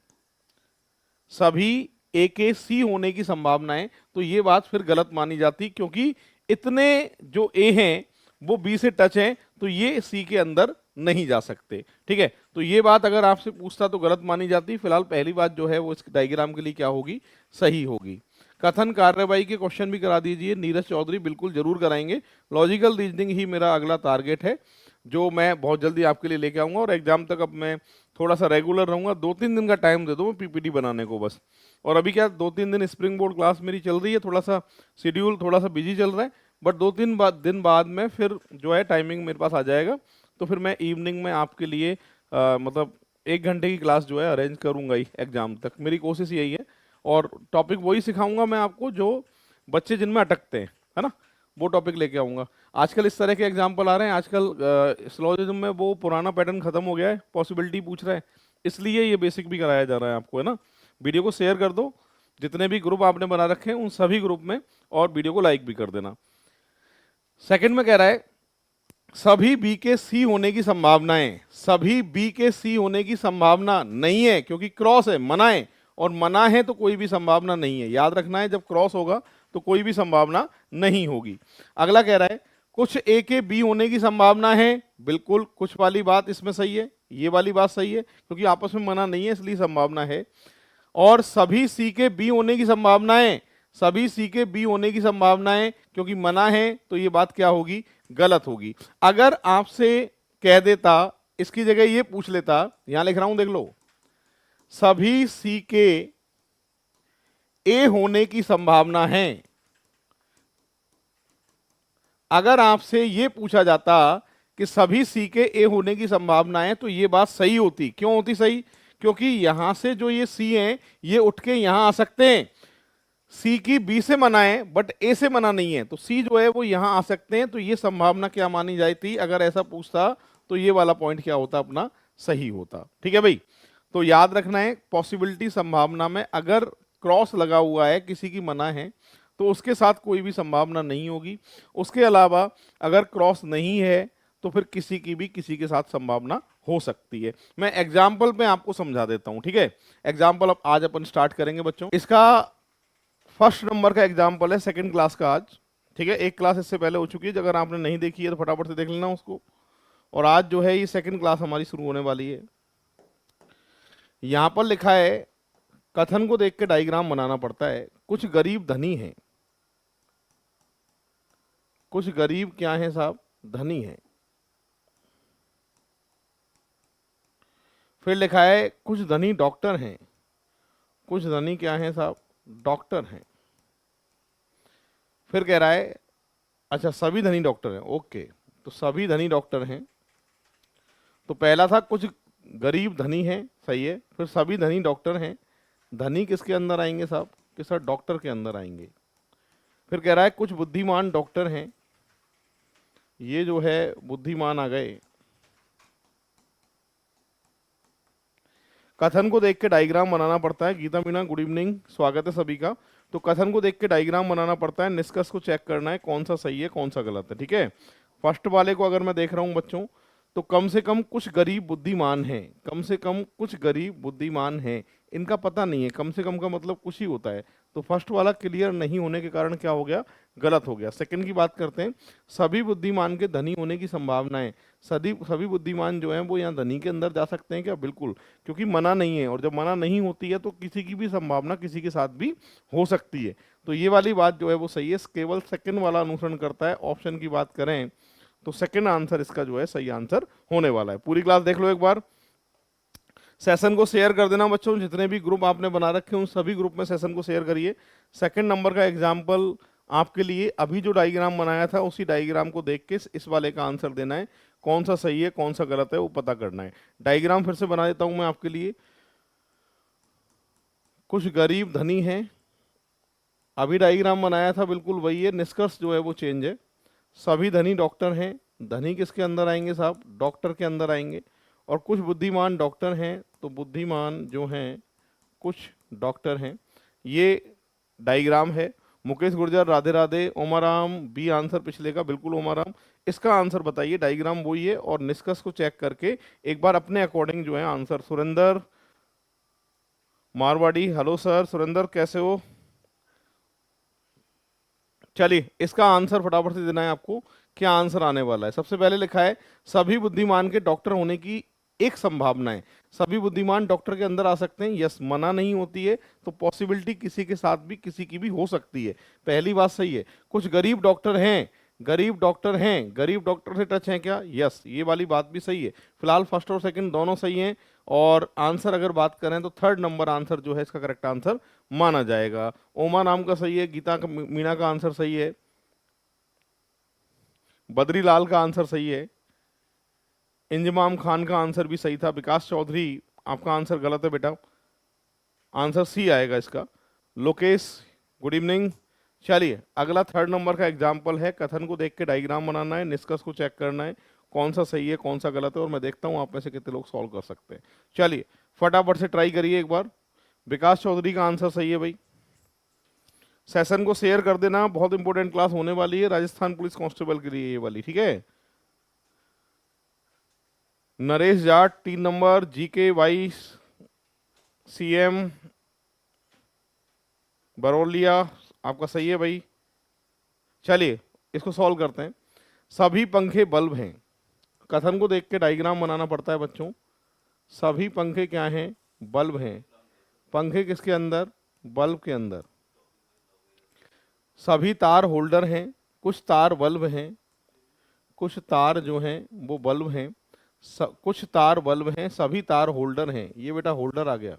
सभी ए के सी होने की संभावना है। तो ये बात फिर गलत मानी जाती क्योंकि इतने जो ए हैं वो बी से टच हैं, तो ये सी के अंदर नहीं जा सकते। ठीक है, तो ये बात अगर आपसे पूछता तो गलत मानी जाती। फिलहाल पहली बात जो है वो इस डायग्राम के लिए क्या होगी, सही होगी। कथन कार्यवाही के क्वेश्चन भी करा दीजिए नीरज चौधरी, बिल्कुल जरूर कराएंगे। लॉजिकल रीजनिंग ही मेरा अगला टारगेट है जो मैं बहुत जल्दी आपके लिए लेके आऊंगा, और एग्जाम तक अब मैं थोड़ा सा रेगुलर रहूंगा। 2-3 दिन का टाइम दे दो मैं पीपीटी बनाने को बस। और अभी क्या 2-3 दिन स्प्रिंग बोर्ड क्लास मेरी चल रही है, थोड़ा सा शेड्यूल थोड़ा सा बिजी चल रहा है, बट 2-3 दिन बाद में फिर जो है टाइमिंग मेरे पास आ जाएगा, तो फिर मैं इवनिंग में आपके लिए मतलब 1 घंटे की क्लास जो है अरेंज करूंगा ही एग्जाम तक, मेरी कोशिश यही है। और टॉपिक वही सिखाऊंगा मैं आपको जो बच्चे जिनमें अटकते हैं, है ना, वो टॉपिक लेके आऊंगा। आजकल इस तरह के एग्जाम्पल आ रहे हैं, आजकल सिलोजिज्म में वो पुराना पैटर्न खत्म हो गया है, पॉसिबिलिटी पूछ रहा है, इसलिए ये बेसिक भी कराया जा रहा है आपको, है ना। वीडियो को शेयर कर दो, जितने भी ग्रुप आपने बना रखे हैं उन सभी ग्रुप में, और वीडियो को लाइक भी कर देना। सेकंड में कह रहा है सभी बी के सी होने की संभावनाएं, सभी बी के सी होने की संभावना नहीं है क्योंकि क्रॉस है, मना है, और मना है तो कोई भी संभावना नहीं है। याद रखना है, जब क्रॉस होगा तो कोई भी संभावना नहीं होगी। अगला कह रहा है कुछ ए के बी होने की संभावना है, बिल्कुल कुछ वाली बात इसमें सही है, ये वाली बात सही है क्योंकि आपस में मना नहीं है इसलिए संभावना है। और सभी सी के बी होने की संभावना है, सभी सी के बी होने की संभावना है क्योंकि मना है, तो ये बात क्या होगी, गलत होगी। अगर आपसे कह देता, इसकी जगह ये पूछ लेता, यहां लिख रहा हूं देख लो, सभी सी के ए होने की संभावना है, अगर आपसे ये पूछा जाता कि सभी सी के ए होने की संभावना है तो ये बात सही होती। क्यों होती सही, क्योंकि यहां से जो ये सी हैं ये उठ के यहां आ सकते हैं, सी की बी से मना है बट ए से मना नहीं है, तो सी जो है वो यहां आ सकते हैं, तो ये संभावना क्या मानी जाती। अगर ऐसा पूछता तो ये वाला पॉइंट क्या होता, अपना सही होता। ठीक है भाई, तो याद रखना है पॉसिबिलिटी संभावना में अगर क्रॉस लगा हुआ है, किसी की मना है, तो उसके साथ कोई भी संभावना नहीं होगी। उसके अलावा अगर क्रॉस नहीं है तो फिर किसी की भी किसी के साथ संभावना हो सकती है। मैं एग्जाम्पल में आपको समझा देता हूं, ठीक है। एग्जाम्पल अब आज अपन स्टार्ट करेंगे बच्चों। इसका फर्स्ट नंबर का एग्जाम्पल है सेकंड क्लास का आज, ठीक है। एक क्लास इससे पहले हो चुकी है, अगर आपने नहीं देखी है तो फटाफट से देख लेना उसको। और आज जो है ये सेकंड क्लास हमारी शुरू होने वाली है। यहां पर लिखा है कथन को देख के डायग्राम बनाना पड़ता है। कुछ गरीब धनी हैं, कुछ गरीब क्या है साहब, धनी है। फिर लिखा है कुछ धनी डॉक्टर हैं, कुछ धनी क्या है साहब, डॉक्टर हैं। फिर कह रहा है अच्छा सभी धनी डॉक्टर हैं, ओके, तो सभी धनी डॉक्टर हैं। तो पहला था कुछ गरीब धनी हैं, सही है। फिर सभी धनी डॉक्टर हैं, धनी किसके अंदर आएंगे साहब, कि सर डॉक्टर के अंदर आएंगे। फिर कह रहा है कुछ बुद्धिमान डॉक्टर हैं, ये जो है बुद्धिमान आ गए। कथन को देख के डायग्राम बनाना पड़ता है। गीता मीना गुड इवनिंग, स्वागत है सभी का। तो कथन को देख के डायग्राम बनाना पड़ता है, निष्कर्ष को चेक करना है कौन सा सही है कौन सा गलत है, ठीक है। फर्स्ट वाले को अगर मैं देख रहा हूं बच्चों, तो कम से कम कुछ गरीब बुद्धिमान हैं, कम से कम कुछ गरीब बुद्धिमान हैं, इनका पता नहीं है, कम से कम का मतलब कुछ ही होता है। तो फर्स्ट वाला क्लियर नहीं होने के कारण क्या हो गया, गलत हो गया। सेकंड की बात करते हैं, सभी बुद्धिमान के धनी होने की संभावना है। सभी बुद्धिमान जो हैं वो यहाँ धनी के अंदर जा सकते हैं क्या, बिल्कुल, क्योंकि मना नहीं है, और जब मना नहीं होती है तो किसी की भी संभावना किसी के साथ भी हो सकती है। तो ये वाली बात जो है वो सही है, केवल सेकंड वाला अनुसरण करता है। ऑप्शन की बात करें तो सेकंड आंसर इसका जो है सही आंसर होने वाला है। पूरी क्लास देख लो एक बार। सेशन को शेयर कर देना बच्चों, जितने भी ग्रुप आपने बना रखे हैं उन सभी ग्रुप में सेशन को शेयर करिए। सेकंड नंबर का एग्जाम्पल आपके लिए अभी जो डायग्राम बनाया था उसी डायग्राम को देख के इस वाले का आंसर देना है। कौन सा सही है कौन सा गलत है वो पता करना है। डायग्राम फिर से बना देता हूं मैं आपके लिए। कुछ गरीब धनी हैं, अभी डायग्राम बनाया था बिल्कुल वही है, निष्कर्ष जो है वो चेंज है। सभी धनी डॉक्टर हैं, धनी किसके अंदर आएंगे साहब, डॉक्टर के अंदर आएंगे। और कुछ बुद्धिमान डॉक्टर हैं, तो बुद्धिमान जो हैं कुछ डॉक्टर हैं। ये डायग्राम है। मुकेश गुर्जर, राधे राधे। ओमाराम बी आंसर पिछले का, बिल्कुल ओमाराम। इसका आंसर बताइए, डायग्राम वही है और निष्कर्ष को चेक करके एक बार अपने अकॉर्डिंग जो है answer. Surendra Marwari, hello sir. Surendra कैसे हो? चलिए इसका आंसर फटाफट से देना है आपको। क्या आंसर आने वाला है? सबसे पहले लिखा है सभी बुद्धिमान के डॉक्टर होने की एक संभावना है। सभी बुद्धिमान डॉक्टर के अंदर आ सकते हैं, यस, मना नहीं होती है, तो पॉसिबिलिटी किसी के साथ भी किसी की भी हो सकती है, पहली बात सही है। कुछ गरीब डॉक्टर हैं, गरीब डॉक्टर हैं, गरीब डॉक्टर से टच है क्या, यस, ये वाली बात भी सही है। फिलहाल फर्स्ट और सेकंड दोनों सही हैं। और आंसर अगर बात करें तो थर्ड नंबर आंसर जो है इसका करेक्ट आंसर माना जाएगा। ओमा नाम का सही है, गीता का मीणा का आंसर सही है, बद्रीलाल का आंसर सही है, इंजमाम खान का आंसर भी सही था। विकास चौधरी आपका आंसर गलत है बेटा, आंसर सी आएगा इसका। Lokesh good evening. चलिए अगला थर्ड नंबर का एग्जाम्पल है। कथन को देख के डायग्राम बनाना है, निष्कर्ष को चेक करना है कौन सा सही है कौन सा गलत है, और मैं देखता हूं आप में से कितने लोग सॉल्व कर सकते हैं। चलिए फटाफट से ट्राई करिए एक बार। विकास चौधरी का आंसर सही है भाई। सेशन को शेयर कर देना, बहुत इंपॉर्टेंट क्लास होने वाली है राजस्थान पुलिस कांस्टेबल के लिए ये वाली, ठीक है। Naresh Jat 3 number, GK vice CM Baroliya आपका सही है भाई। चलिए इसको सॉल्व करते हैं। सभी पंखे बल्ब हैं, कथन को देख के डायग्राम बनाना पड़ता है बच्चों। सभी पंखे क्या हैं, बल्ब हैं। पंखे किसके अंदर, बल्ब के अंदर। सभी तार होल्डर हैं, कुछ तार बल्ब हैं, कुछ तार जो हैं वो बल्ब हैं, कुछ तार बल्ब हैं, सभी तार होल्डर हैं। ये बेटा होल्डर आ गया।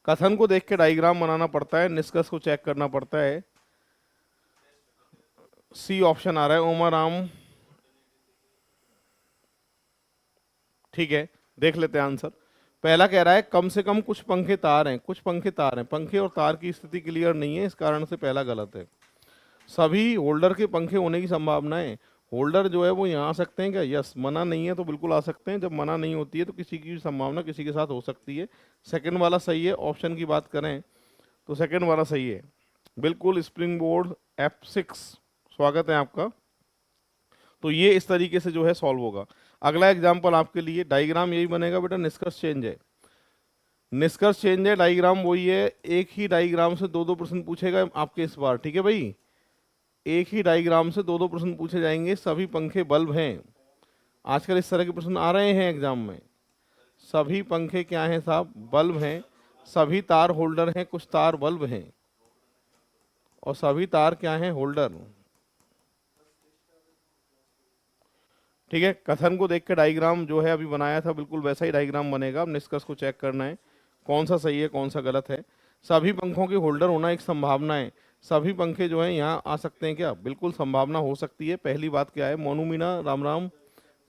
कथन को देख के डायग्राम बनाना पड़ता है, निष्कर्ष को चेक करना पड़ता है। सी ऑप्शन आ रहा है ओमा राम, ठीक है देख लेते हैं आंसर। पहला कह रहा है कम से कम कुछ पंखे तार हैं, कुछ पंखे तार हैं, पंखे और तार की स्थिति क्लियर नहीं है, इस कारण से पहला गलत है। सभी होल्डर के पंखे होने की संभावना है, होल्डर जो है वो यहाँ आ सकते हैं क्या, यस, मना नहीं है तो बिल्कुल आ सकते हैं। जब मना नहीं होती है तो किसी की संभावना किसी के साथ हो सकती है। सेकंड वाला सही है। ऑप्शन की बात करें तो सेकंड वाला सही है बिल्कुल। स्प्रिंग बोर्ड F6 स्वागत है आपका। तो ये इस तरीके से जो है सॉल्व होगा। अगला एग्जाम्पल आपके लिए, डायग्राम यही बनेगा बेटा, निष्कर्ष चेंज है, निष्कर्ष चेंज है, डायग्राम वही है। एक ही डायग्राम से दो दो प्रश्न पूछेगा आपके इस बार, ठीक है भाई। एक ही डायग्राम से दो दो प्रश्न पूछे जाएंगे। सभी पंखे बल्ब हैं, आजकल इस तरह के प्रश्न आ रहे हैं एग्जाम में। सभी पंखे क्या हैं साहब, बल्ब हैं। सभी तार होल्डर हैं, कुछ तार बल्ब हैं, और सभी तार क्या हैं, होल्डर, ठीक है। कथन को देख के डायग्राम जो है अभी बनाया था बिल्कुल वैसा ही डायग्राम बनेगा। अब निष्कर्ष को चेक करना है कौन सा सही है कौन सा गलत है। सभी पंखों के होल्डर होना एक संभावना है। सभी पंखे जो है यहाँ आ सकते हैं क्या, बिल्कुल संभावना हो सकती है। पहली बात क्या है, मोनू मीना राम राम,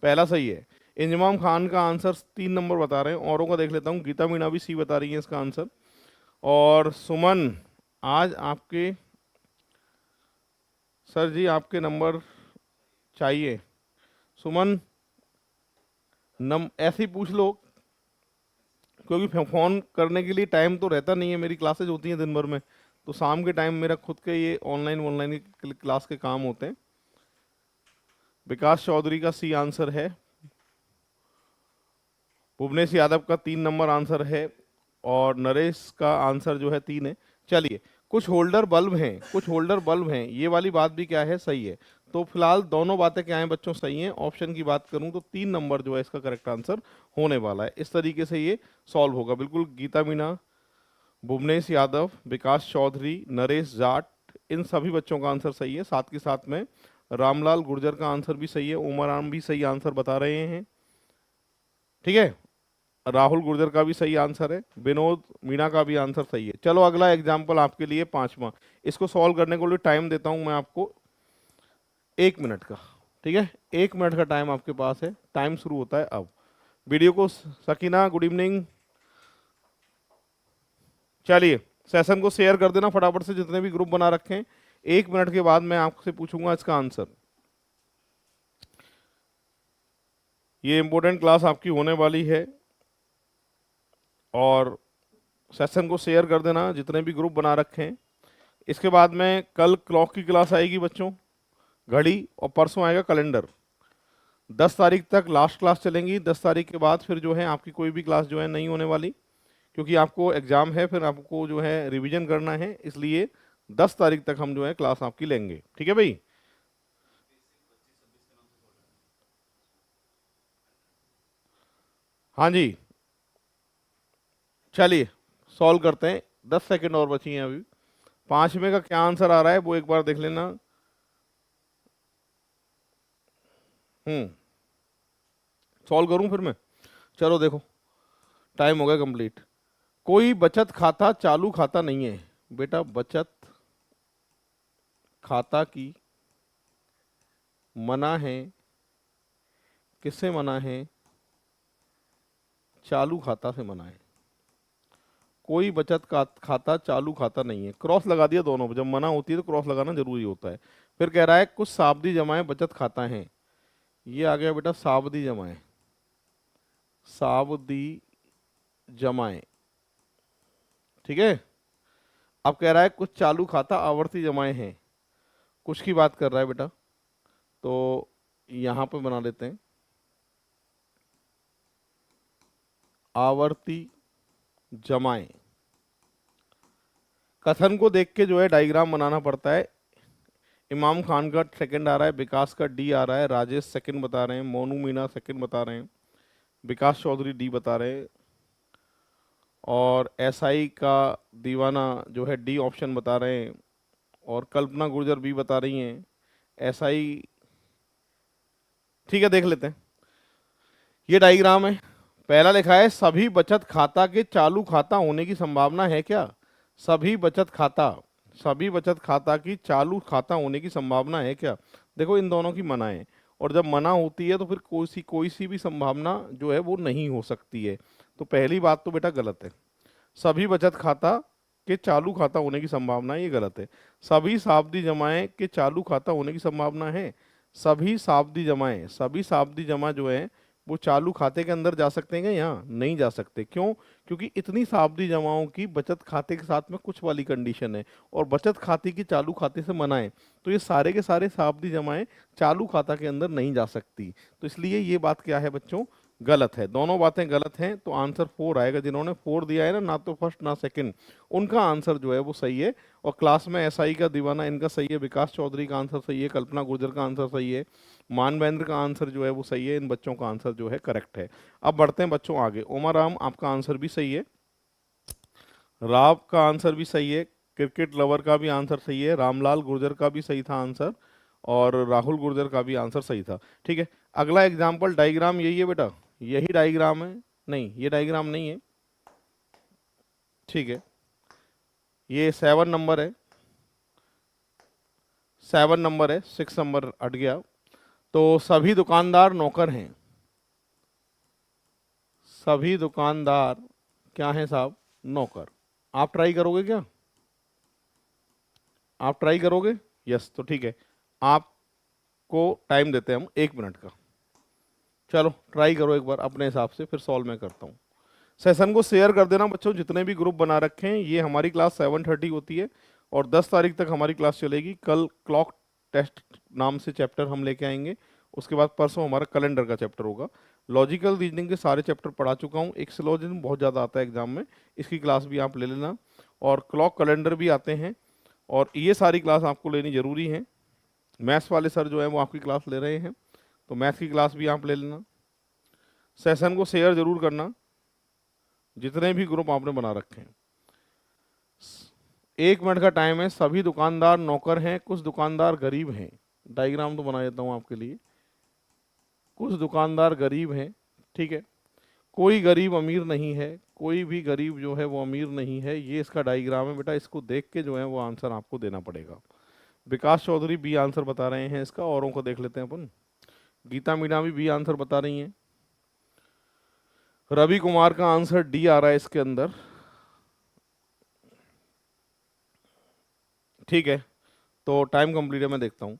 पहला सही है। इंजमाम खान का आंसर 3 नंबर बता रहे हैं, औरों का देख लेता हूँ। गीता मीना भी सी बता रही है इसका आंसर। और सुमन, आज आपके सर जी आपके नंबर चाहिए। सुमन ऐसे ही पूछ लो, क्योंकि फोन करने के लिए टाइम तो रहता नहीं है, मेरी क्लासेज होती हैं दिन भर में, तो शाम के टाइम मेरा खुद के ये ऑनलाइन क्लास के काम होते हैं। विकास चौधरी का सी आंसर है। भुवनेश यादव का 3 नंबर आंसर है, और नरेश का आंसर जो है 3 है। चलिए कुछ होल्डर बल्ब हैं, कुछ होल्डर बल्ब हैं, ये वाली बात भी क्या है, सही है। तो फिलहाल दोनों बातें क्या हैं बच्चों, सही हैं। ऑप्शन की बात करूं तो 3 नंबर जो है इसका करेक्ट आंसर होने वाला है। इस तरीके से ये सॉल्व होगा बिल्कुल। गीता मीना, भुवनेश यादव, विकास चौधरी, नरेश जाट, इन सभी बच्चों का आंसर सही है। साथ के साथ में रामलाल गुर्जर का आंसर भी सही है, उमरान भी सही आंसर बता रहे हैं, ठीक है। राहुल गुर्जर का भी सही आंसर है, विनोद मीणा का भी आंसर सही है। चलो अगला एग्जाम्पल आपके लिए 5वां, इसको सॉल्व करने को लिए टाइम देता हूं मैं आपको। 1 मिनट का, ठीक है, 1 मिनट का टाइम आपके पास है। टाइम शुरू होता है अब। वीडियो को सकीना गुड इवनिंग, चलिए सेशन को शेयर कर देना फटाफट से जितने भी ग्रुप बना रखे हैं। 1 मिनट के बाद मैं आपसे पूछूंगा इसका आंसर। ये इंपॉर्टेंट क्लास आपकी होने वाली है और सेशन को शेयर कर देना जितने भी ग्रुप बना रखे हैं। इसके बाद में कल क्लॉक की क्लास आएगी बच्चों, घड़ी, और परसों आएगा कैलेंडर। 10 तारीख तक लास्ट क्लास चलेंगी। 10 तारीख के बाद फिर जो है आपकी कोई भी क्लास जो है नहीं होने वाली, क्योंकि आपको एग्जाम है, फिर आपको जो है रिवीजन करना है, इसलिए 10 तारीख तक हम जो है क्लास आपकी लेंगे, ठीक है भाई। हाँ जी, चलिए सॉल्व करते हैं। 10 सेकंड और बची हैं अभी। 5वें का क्या आंसर आ रहा है वो एक बार देख लेना। सॉल्व करूं फिर मैं, चलो देखो टाइम हो गया कंप्लीट। कोई बचत खाता चालू खाता नहीं है बेटा, बचत खाता की मना है, किससे मना है? चालू खाता से मना है। कोई बचत का खाता चालू खाता नहीं है, क्रॉस लगा दिया दोनों, जब मना होती है तो क्रॉस लगाना जरूरी होता है। फिर कह रहा है कुछ सावधि जमाएं बचत खाता है, ये आ गया बेटा सावधि जमाएं, सावधि जमाएं, ठीक है। अब कह रहा है कुछ चालू खाता आवर्ती जमाएं हैं, कुछ की बात कर रहा है बेटा, तो यहां पे बना लेते हैं आवर्ती जमाएं। कथन को देख के जो है डायग्राम बनाना पड़ता है। इमाम खान का सेकंड आ रहा है, विकास का डी आ रहा है, राजेश सेकंड बता रहे हैं, मोनू मीना सेकंड बता रहे हैं, विकास चौधरी डी बता रहे हैं, और एसआई का दीवाना जो है डी ऑप्शन बता रहे हैं, और कल्पना गुर्जर बी बता रही हैं, एसआई, ठीक है। देख लेते हैं, ये डायग्राम है। पहला लिखा है सभी बचत खाता के चालू खाता होने की संभावना है क्या? सभी बचत खाता, सभी बचत खाता की चालू खाता होने की संभावना है क्या? देखो इन दोनों की मना है, और जब मना होती है तो फिर कोई सी भी संभावना जो है वो नहीं हो सकती है। तो पहली बात तो बेटा गलत है, सभी बचत खाता के चालू खाता होने की संभावना ये गलत है। सभी सावधि जमाएं के चालू खाता होने की संभावना है, सभी सावधि जमाएं, सभी सावधि जमा जो है वो चालू खाते के अंदर जा सकते हैं क्या? यहाँ नहीं जा सकते। क्यों? क्योंकि इतनी सावधि जमाओं की बचत खाते के साथ में कुछ वाली कंडीशन है, और बचत खाते की चालू खाते से मना है, तो ये सारे के सारे सावधि जमाएं चालू खाता के अंदर नहीं जा सकती। तो इसलिए ये बात क्या है बच्चों, गलत है। दोनों बातें गलत हैं, तो आंसर 4 आएगा। जिन्होंने 4 दिया है ना तो फर्स्ट ना सेकंड, उनका आंसर जो है वो सही है। और क्लास में एसआई का दीवाना इनका सही है, विकास चौधरी का आंसर सही है, कल्पना गुर्जर का आंसर सही है, मानवेंद्र का आंसर जो है वो सही है, इन बच्चों का आंसर जो है करेक्ट है। अब बढ़ते हैं बच्चों आगे। उमर राम आपका आंसर भी सही है, राव का आंसर भी सही है, क्रिकेट लवर का भी आंसर सही है, रामलाल गुर्जर का भी सही था आंसर, और राहुल गुर्जर का भी आंसर सही था, ठीक है। अगला एग्जाम्पल डायग्राम यही है बेटा, यही डायग्राम है, नहीं ये डायग्राम नहीं है, ठीक है। ये 7 नंबर है, 7 नंबर है, 6 नंबर हट गया। तो सभी दुकानदार नौकर हैं, सभी दुकानदार क्या हैं साहब? नौकर। आप ट्राई करोगे क्या? आप ट्राई करोगे? यस, तो ठीक है, आपको टाइम देते हैं हम 1 मिनट का। चलो ट्राई करो एक बार अपने हिसाब से, फिर सॉल्व मैं करता हूँ। सेशन को शेयर कर देना बच्चों जितने भी ग्रुप बना रखे हैं। ये हमारी क्लास 7:30 होती है और 10 तारीख तक हमारी क्लास चलेगी। कल क्लॉक टेस्ट नाम से चैप्टर हम लेके आएंगे, उसके बाद परसों हमारा कैलेंडर का चैप्टर होगा। लॉजिकल रीजनिंग के सारे चैप्टर पढ़ा चुका हूँ, एक सिलोजिज्म बहुत ज़्यादा आता है एग्जाम में, इसकी क्लास भी आप ले लेना, और क्लॉक कैलेंडर भी आते हैं, और ये सारी क्लास आपको लेनी ज़रूरी है। मैथ्स वाले सर जो है वो आपकी क्लास ले रहे हैं, तो मैथ्स की क्लास भी आप ले लेना। सेशन को शेयर जरूर करना जितने भी ग्रुप आपने बना रखे हैं। 1 मिनट का टाइम है। सभी दुकानदार नौकर हैं, कुछ दुकानदार गरीब हैं। डायग्राम तो बना देता हूं आपके लिए। कुछ दुकानदार गरीब हैं, ठीक है, कोई गरीब अमीर नहीं है, कोई भी गरीब जो है वो अमीर नहीं है। ये इसका डायग्राम है बेटा, इसको देख के जो है वो आंसर आपको देना पड़ेगा। विकास चौधरी बी आंसर बता रहे हैं इसका, औरों को देख लेते हैं अपन। गीता मीणा भी बी आंसर बता रही हैं। रवि कुमार का आंसर डी आ रहा है इसके अंदर। ठीक है, तो टाइम कंप्लीट है, मैं देखता हूं।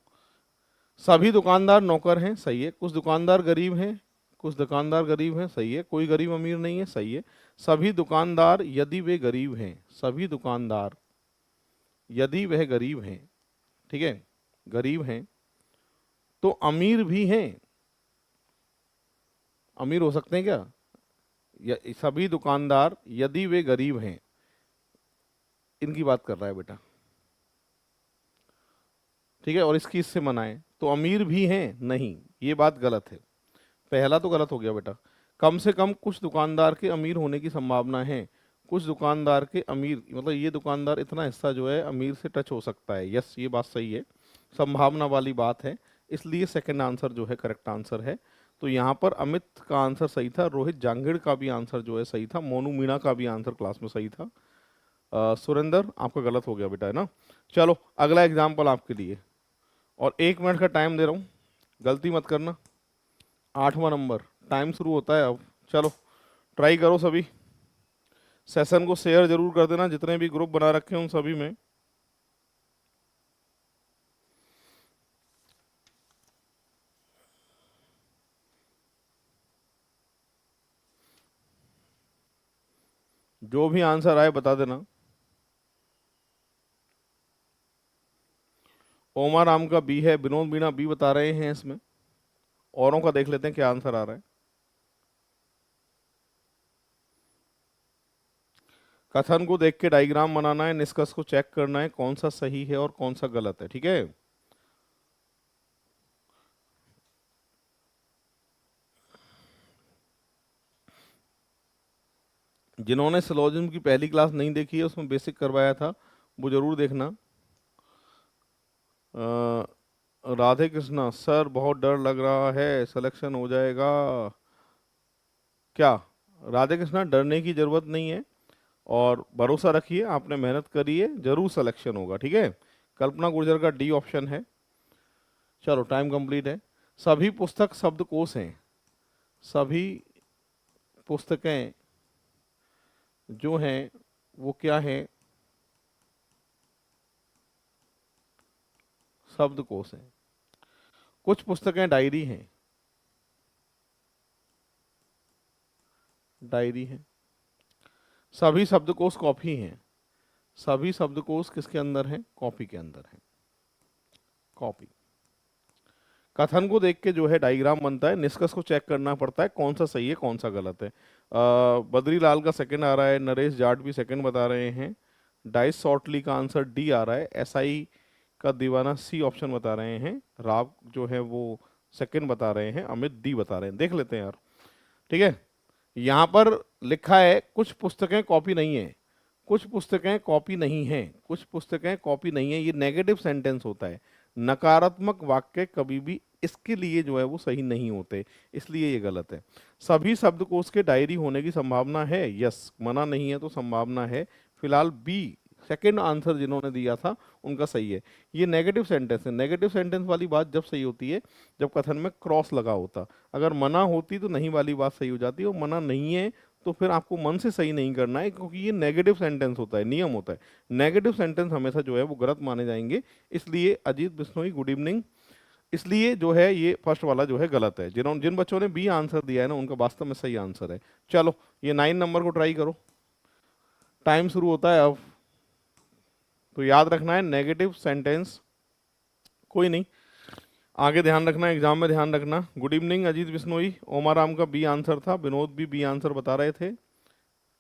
सभी दुकानदार नौकर हैं, सही है। कुछ दुकानदार गरीब हैं, कुछ दुकानदार गरीब हैं, सही है। कोई गरीब अमीर नहीं है, सही है। सभी दुकानदार यदि वे गरीब हैं, सभी दुकानदार यदि वह गरीब हैं, ठीक है, गरीब हैं तो अमीर भी हैं। अमीर हो सकते हैं क्या? सभी दुकानदार यदि वे गरीब हैं, इनकी बात कर रहा है बेटा, ठीक है, और इसकी इससे मनाए तो अमीर भी हैं, नहीं, ये बात गलत है। पहला तो गलत हो गया बेटा। कम से कम कुछ दुकानदार के अमीर होने की संभावना है। कुछ दुकानदार के अमीर मतलब ये दुकानदार इतना हिस्सा जो है अमीर से टच हो सकता है। यस, ये बात सही है, संभावना वाली बात है, इसलिए सेकंड आंसर जो है करेक्ट आंसर है। तो यहाँ पर अमित का आंसर सही था, रोहित जांगिड़ का भी आंसर जो है सही था, मोनू मीणा का भी आंसर क्लास में सही था। सुरेंद्र आपका गलत हो गया बेटा, है ना। चलो अगला एग्जाम्पल आपके लिए, और 1 मिनट का टाइम दे रहा हूँ, गलती मत करना। 8वां नंबर, टाइम शुरू होता है अब। चलो ट्राई करो सभी, सेशन को शेयर जरूर कर देना जितने भी ग्रुप बना रखे हैं उन सभी में। जो भी आंसर आए बता देना। ओमा राम का बी है, विनोद मीणा बी बता रहे हैं इसमें। औरों का देख लेते हैं क्या आंसर आ रहा है। कथन को देख के डायग्राम बनाना है, निष्कर्ष को चेक करना है कौन सा सही है और कौन सा गलत है, ठीक है। जिन्होंने सिलोजिज्म की पहली क्लास नहीं देखी है, उसमें बेसिक करवाया था, वो जरूर देखना। राधे कृष्णा सर बहुत डर लग रहा है, सिलेक्शन हो जाएगा क्या? राधे कृष्णा डरने की जरूरत नहीं है, और भरोसा रखिए, आपने मेहनत करी है, जरूर सिलेक्शन होगा, ठीक है। कल्पना गुर्जर का डी ऑप्शन है। चलो टाइम कंप्लीट है। सभी पुस्तक शब्दकोश हैं, सभी पुस्तकें जो हैं वो क्या है? शब्दकोश हैं। कुछ पुस्तकें डायरी हैं, डायरी हैं। सभी शब्दकोश कॉपी हैं, सभी शब्दकोश किसके अंदर हैं? कॉपी के अंदर हैं, कॉपी। कथन को देख के जो है डायग्राम बनता है, निष्कर्ष को चेक करना पड़ता है कौन सा सही है कौन सा गलत है। बद्रीलाल का सेकंड आ रहा है, नरेश जाट भी सेकंड बता रहे हैं, डाइस शॉर्टली का आंसर डी आ रहा है, एसआई का दीवाना सी ऑप्शन बता रहे हैं, राव जो है वो सेकंड बता रहे हैं, अमित डी बता रहे हैं। देख लेते हैं यार, ठीक है। यहाँ पर लिखा है कुछ पुस्तकें कॉपी नहीं है, कुछ पुस्तकें कॉपी नहीं है, कुछ पुस्तकें कॉपी नहीं है, ये नेगेटिव सेंटेंस होता है। नकारात्मक वाक्य कभी भी इसके लिए जो है वो सही नहीं होते, इसलिए ये गलत है। सभी शब्दकोश के डायरी होने की संभावना है, यस, मना नहीं है तो संभावना है। फिलहाल बी सेकंड आंसर जिन्होंने दिया था उनका सही है। ये नेगेटिव सेंटेंस है, नेगेटिव सेंटेंस वाली बात जब सही होती है जब कथन में क्रॉस लगा होता। अगर मना होती तो नहीं वाली बात सही हो जाती है, और मना नहीं है तो फिर आपको मन से सही नहीं करना है, क्योंकि ये नेगेटिव सेंटेंस होता है, नियम होता है। नेगेटिव सेंटेंस हमेशा जो है वो गलत माने जाएंगे। इसलिए अजीत बिश्नोई गुड इवनिंग, इसलिए जो है ये फर्स्ट वाला जो है गलत है। जिन बच्चों ने बी आंसर दिया है ना उनका वास्तव में सही आंसर है। चलो ये 9 नंबर को ट्राई करो, टाइम शुरू होता है अब। तो याद रखना है नेगेटिव सेंटेंस, कोई नहीं, आगे ध्यान रखना, एग्जाम में ध्यान रखना। गुड इवनिंग अजीत बिश्नोई, ओमाराम का बी आंसर था, विनोद भी बी आंसर बता रहे थे।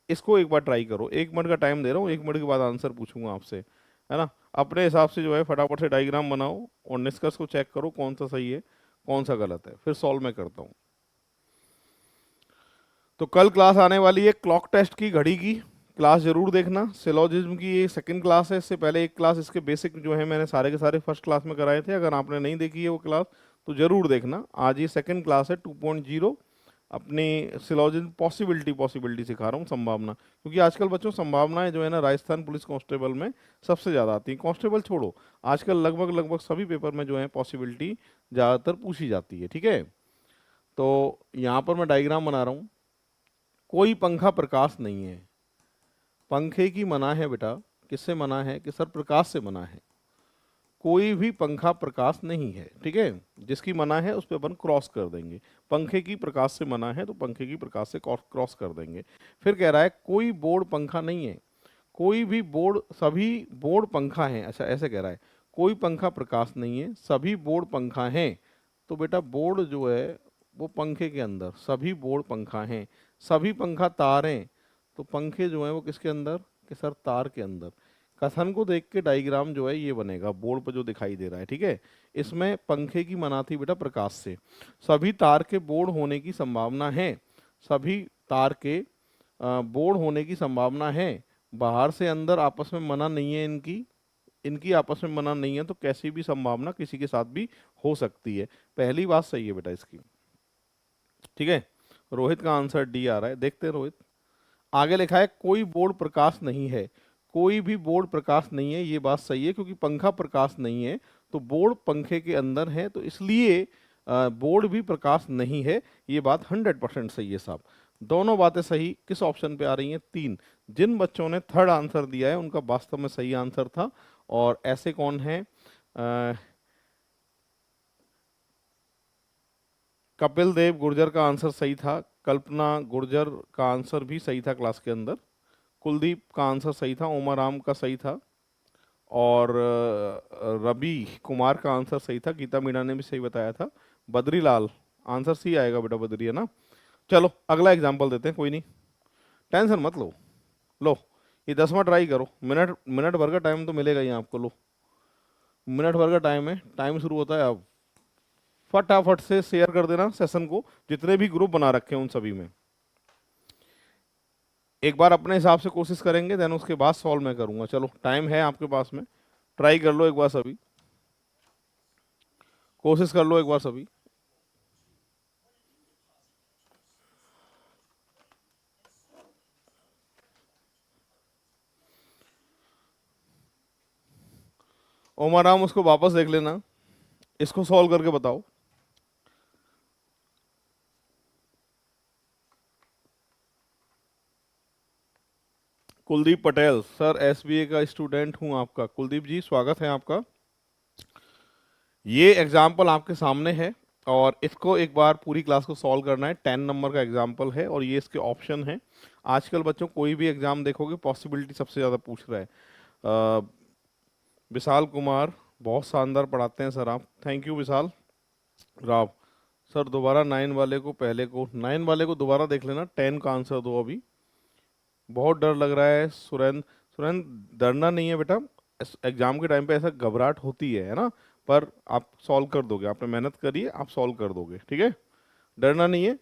इसको एक बार ट्राई करो, 1 मिनट का टाइम दे रहा हूँ, 1 मिनट के बाद आंसर पूछूंगा आपसे, है ना। अपने हिसाब से जो है फटाफट से डायग्राम बनाओ और निष्कर्ष को चेक करो कौन सा सही है कौन सा गलत है, फिर सॉल्व मैं करता हूँ। तो कल क्लास आने वाली है क्लॉक टेस्ट की, घड़ी की क्लास जरूर देखना। सिलोजिज्म की ये सेकंड क्लास है, इससे पहले एक क्लास इसके बेसिक जो है मैंने सारे के सारे फर्स्ट क्लास में कराए थे। अगर आपने नहीं देखी है वो क्लास तो जरूर देखना। आज ये सेकंड क्लास है 2.0 अपनी सिलोजिन पॉसिबिलिटी सिखा रहा हूँ, संभावना, क्योंकि आजकल बच्चों संभावनाएं जो है ना राजस्थान पुलिस कांस्टेबल में सबसे ज़्यादा आती हैं। कांस्टेबल छोड़ो, आजकल लगभग लगभग सभी पेपर में जो है पॉसिबिलिटी ज़्यादातर पूछी जाती है। ठीक है, तो यहाँ पर मैं डायग्राम बना रहा हूँ। कोई पंखा प्रकाश नहीं है, पंखे की मना है बेटा, किससे मना है कि सर प्रकाश से मना है। कोई भी पंखा प्रकाश नहीं है, ठीक है, जिसकी मना है उस पर अपन क्रॉस कर देंगे। पंखे की प्रकाश से मना है तो पंखे की प्रकाश से क्रॉस कर देंगे। फिर कह रहा है कोई बोर्ड पंखा नहीं है, कोई भी बोर्ड, सभी बोर्ड पंखा है। अच्छा ऐसे कह रहा है, कोई पंखा प्रकाश नहीं है, सभी बोर्ड पंखा हैं। तो बेटा बोर्ड जो है वो पंखे के अंदर, सभी बोर्ड पंखा हैं। सभी पंखा तार हैं, तो पंखे जो है वो किसके अंदर कि सर तार के अंदर। कथन को देख के डायग्राम जो है ये बनेगा बोर्ड पर जो दिखाई दे रहा है। ठीक है, इसमें पंखे की मना थी बेटा प्रकाश से। सभी तार के बोर्ड होने की संभावना है, सभी तार के बोर्ड होने की संभावना है। बाहर से अंदर आपस में मना नहीं है, इनकी इनकी आपस में मना नहीं है, तो कैसी भी संभावना किसी के साथ भी हो सकती है। पहली बात सही है बेटा इसकी। ठीक है, रोहित का आंसर डी आ रहा है। देखते हैं रोहित, आगे लिखा है कोई बोर्ड प्रकाश नहीं है, कोई भी बोर्ड प्रकाश नहीं है। ये बात सही है, क्योंकि पंखा प्रकाश नहीं है तो बोर्ड पंखे के अंदर है, तो इसलिए बोर्ड भी प्रकाश नहीं है। ये बात 100% सही है साहब। दोनों बातें सही किस ऑप्शन पे आ रही हैं? 3। जिन बच्चों ने थर्ड आंसर दिया है उनका वास्तव में सही आंसर था। और ऐसे कौन है? कपिल देव गुर्जर का आंसर सही था, कल्पना गुर्जर का आंसर भी सही था क्लास के अंदर, कुलदीप का आंसर सही था, ओमाराम का सही था, और रवि कुमार का आंसर सही था, गीता मीणा ने भी सही बताया था। बद्रीलाल आंसर सी आएगा बेटा, बद्री है ना। चलो अगला एग्जांपल देते हैं, कोई नहीं टेंशन मत लो। लो ये 10वां ट्राई करो, मिनट भर का टाइम तो मिलेगा ही आपको। लो मिनट भर का टाइम है, टाइम शुरू होता है अब। फटाफट से शेयर कर देना सेशन को, जितने भी ग्रुप बना रखे हैं उन सभी में। एक बार अपने हिसाब से कोशिश करेंगे, देन उसके बाद सॉल्व मैं करूंगा। चलो टाइम है आपके पास में, ट्राई कर लो एक बार सभी, कोशिश कर लो एक बार सभी। ओमाराम उसको वापस देख लेना, इसको सॉल्व करके बताओ। कुलदीप पटेल सर, एसबीए का स्टूडेंट हूं आपका। कुलदीप जी स्वागत है आपका। ये एग्जाम्पल आपके सामने है और इसको एक बार पूरी क्लास को सॉल्व करना है। 10 नंबर का एग्जाम्पल है और ये इसके ऑप्शन है। आजकल बच्चों कोई भी एग्जाम देखोगे पॉसिबिलिटी सबसे ज़्यादा पूछ रहा है। विशाल कुमार बहुत शानदार पढ़ाते हैं सर आप, thank you Vishal Rao. Sir दोबारा 9 वाले को, पहले को 9 वाले को दोबारा देख लेना, 10 का आंसर दो अभी। बहुत डर लग रहा है सुरेंद्र। सुरेंद्र डरना नहीं है बेटा, एग्जाम के टाइम पे ऐसा घबराहट होती है ना, पर आप सॉल्व कर दोगे, आपने मेहनत करी है, आप सॉल्व कर दोगे। ठीक है, डरना नहीं है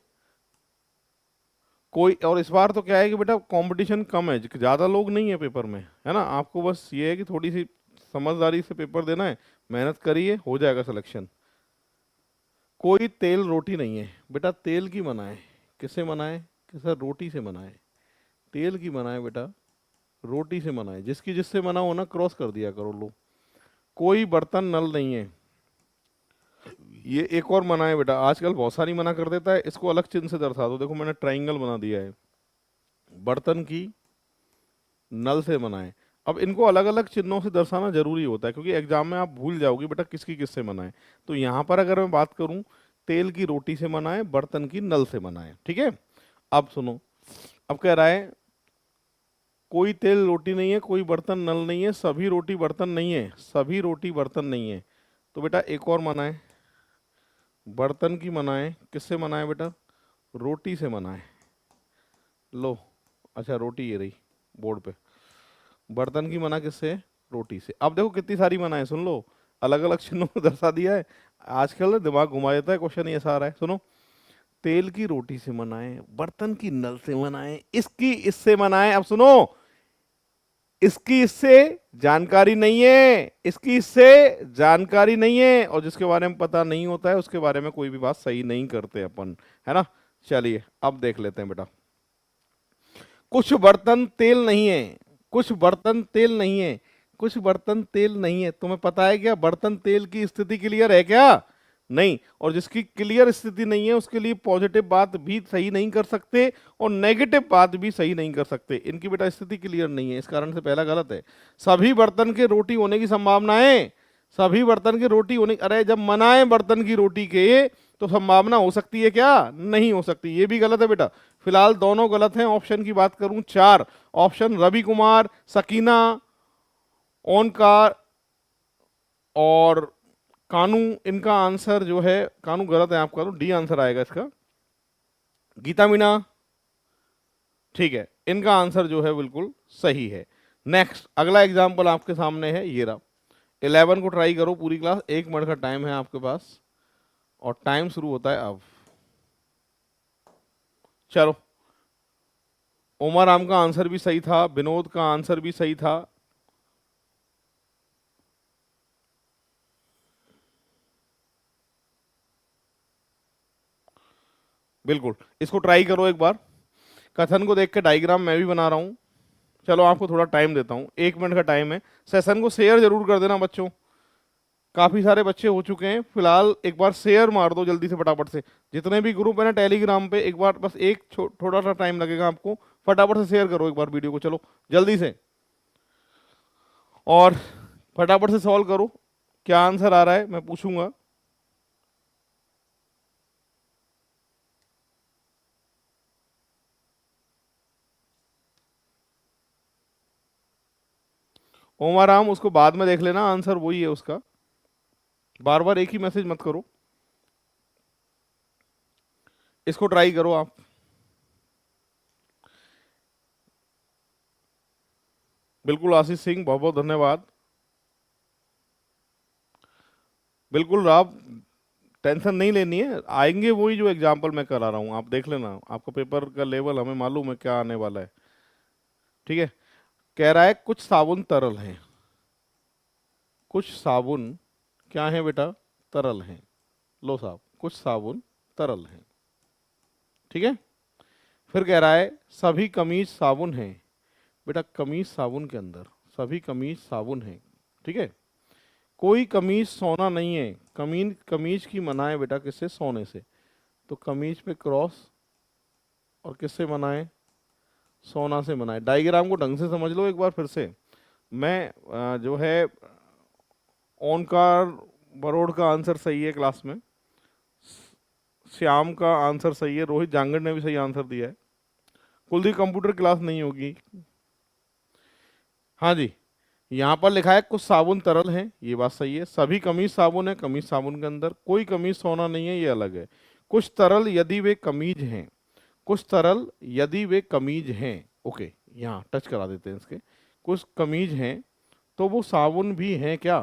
कोई। और इस बार तो क्या है कि बेटा कंपटीशन कम है, ज़्यादा लोग नहीं है पेपर में, है ना। आपको बस ये है कि थोड़ी सी समझदारी से पेपर देना है, मेहनत करिए, हो जाएगा सिलेक्शन। कोई तेल रोटी नहीं है बेटा, तेल की मना है। किससे मना है कि सर रोटी से मना है। तेल की मना है बेटा, रोटी से मना है। जिसकी जिससे मना हो ना क्रॉस कर दिया करो। लो कोई बर्तन नल नहीं है, ये एक और मना है बेटा, आजकल बहुत सारी मना कर देता है, इसको अलग चिन्ह से दर्शा दो। देखो मैंने ट्राइंगल बना दिया है, बर्तन की नल से मना है। अब इनको अलग अलग चिन्हों से दर्शाना जरूरी होता है, क्योंकि एग्जाम में आप भूल जाओगे बेटा किसकी किससे मना है। तो यहाँ पर अगर मैं बात करूँ, तेल की रोटी से मना है, बर्तन की नल से मना है। ठीक है, अब सुनो, अब कह रहा है कोई तेल रोटी नहीं है, कोई बर्तन नल नहीं है, सभी रोटी बर्तन नहीं है, सभी रोटी बर्तन नहीं है। तो बेटा एक और मना है, बर्तन की मना है। किससे मना है बेटा? रोटी से मना है। लो अच्छा रोटी ये रही बोर्ड पे, बर्तन की मना किससे? रोटी से। अब देखो कितनी सारी मना है, सुन लो, अलग अलग चिन्हों में दर्शा दिया है। आजकल दिमाग घुमा देता है, क्वेश्चन ये आ रहा है। सुनो, तेल की रोटी से मना है, बर्तन की नल से मना है, इसकी इससे मना है। अब सुनो, इसकी इससे जानकारी नहीं है, इसकी इससे जानकारी नहीं है, और जिसके बारे में पता नहीं होता है उसके बारे में कोई भी बात सही नहीं करते अपन, है ना। चलिए अब देख लेते हैं बेटा। कुछ बर्तन तेल नहीं है, कुछ बर्तन तेल नहीं है, कुछ बर्तन तेल नहीं है। तुम्हें पता है क्या बर्तन तेल की स्थिति क्लियर है क्या? नहीं। और जिसकी क्लियर स्थिति नहीं है उसके लिए पॉजिटिव बात भी सही नहीं कर सकते और नेगेटिव बात भी सही नहीं कर सकते। इनकी बेटा स्थिति क्लियर नहीं है, इस कारण से पहला गलत है। सभी बर्तन के रोटी होने की संभावना है, सभी बर्तन की रोटी होने, अरे जब मनाए बर्तन की रोटी के तो संभावना हो सकती है क्या? नहीं हो सकती, ये भी गलत है बेटा। फिलहाल दोनों गलत हैं। ऑप्शन की बात करूं 4 ऑप्शन रवि कुमार, सकीना, ओनकार और कानू, इनका आंसर जो है कानू गलत है, आपका तो डी आंसर आएगा इसका। गीता मीना, ठीक है, इनका आंसर जो है बिल्कुल सही है। नेक्स्ट अगला एग्जाम्पल आपके सामने है, ये रहा। 11 को ट्राई करो पूरी क्लास, 1 मिनट का टाइम है आपके पास और टाइम शुरू होता है अब। चलो, ओमाराम का आंसर भी सही था, विनोद का आंसर भी सही था। बिल्कुल, इसको ट्राई करो एक बार। कथन को देख के डायग्राम मैं भी बना रहा हूं। चलो आपको थोड़ा टाइम देता हूं, 1 मिनट का टाइम है। सेशन को शेयर जरूर कर देना बच्चों, काफी सारे बच्चे हो चुके हैं। फिलहाल एक बार शेयर मार दो जल्दी से फटाफट से, जितने भी ग्रुप है ना टेलीग्राम पे, एक बार बस एक थोड़ा सा टाइम लगेगा आपको, फटाफट से शेयर करो एक बार वीडियो को, चलो जल्दी से, और फटाफट से सॉल्व करो। क्या आंसर आ रहा है मैं पूछूंगा। ओमाराम उसको बाद में देख लेना, आंसर वही है उसका, बार बार एक ही मैसेज मत करो। इसको ट्राई करो आप। बिल्कुल आशीष सिंह, बहुत बहुत धन्यवाद। बिल्कुल आप टेंशन नहीं लेनी है, आएंगे वही जो एग्जाम्पल मैं करा रहा हूं, आप देख लेना। आपका पेपर का लेवल हमें मालूम है क्या आने वाला है, ठीक है। कह रहा है कुछ साबुन तरल हैं, कुछ साबुन क्या है बेटा? तरल हैं। लो साहब, कुछ साबुन तरल हैं, ठीक है। फिर कह रहा है सभी कमीज साबुन हैं। बेटा कमीज साबुन के अंदर सभी कमीज साबुन हैं, ठीक है। कोई कमीज सोना नहीं है, कमीज की मनाए बेटा किससे? सोने से। तो कमीज पे क्रॉस और किससे मनाए? सोना से मनाए। डायग्राम को ढंग से समझ लो एक बार फिर से। मैं जो है ओनकार बरोड़ का आंसर सही है क्लास में, श्याम का आंसर सही है, रोहित जांगड़ ने भी सही आंसर दिया है। कुलदीप कंप्यूटर क्लास नहीं होगी। हाँ जी, यहाँ पर लिखा है कुछ साबुन तरल हैं, ये बात सही है। सभी कमीज साबुन है, कमीज साबुन के अंदर कोई कमीज सोना नहीं है, ये अलग है। कुछ तरल यदि वे कमीज हैं, कुछ तरल यदि वे कमीज हैं, ओके, यहाँ टच करा देते हैं इसके। कुछ कमीज हैं तो वो साबुन भी हैं क्या?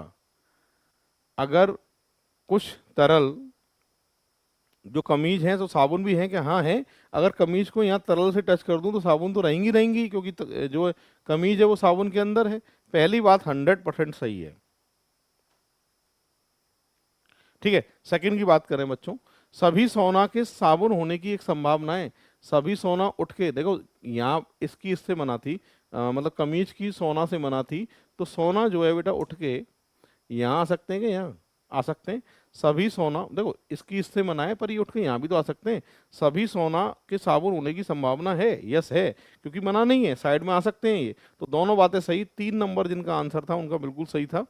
अगर कुछ तरल जो कमीज हैं तो साबुन भी हैं क्या? हाँ है। अगर कमीज को यहाँ तरल से टच कर दूं तो साबुन तो रहेंगी रहेंगी, क्योंकि जो कमीज है वो साबुन के अंदर है। पहली बात 100% सही है, ठीक है। सेकंड की बात करें बच्चों, सभी सोना के साबुन होने की एक संभावना है। सभी सोना उठ के देखो, यहाँ इसकी इससे मना थी, मतलब कमीज की सोना से मना थी, तो सोना जो है बेटा उठ के यहाँ आ सकते हैं क्या? यहाँ आ सकते हैं। सभी सोना देखो इसकी इससे मना है, पर ये उठ के यहाँ भी तो आ सकते हैं। सभी सोना के साबुन होने की संभावना है, यस है, क्योंकि मना नहीं है, साइड में आ सकते हैं ये। तो दोनों बातें सही। 3 नंबर जिनका आंसर था उनका बिल्कुल सही था।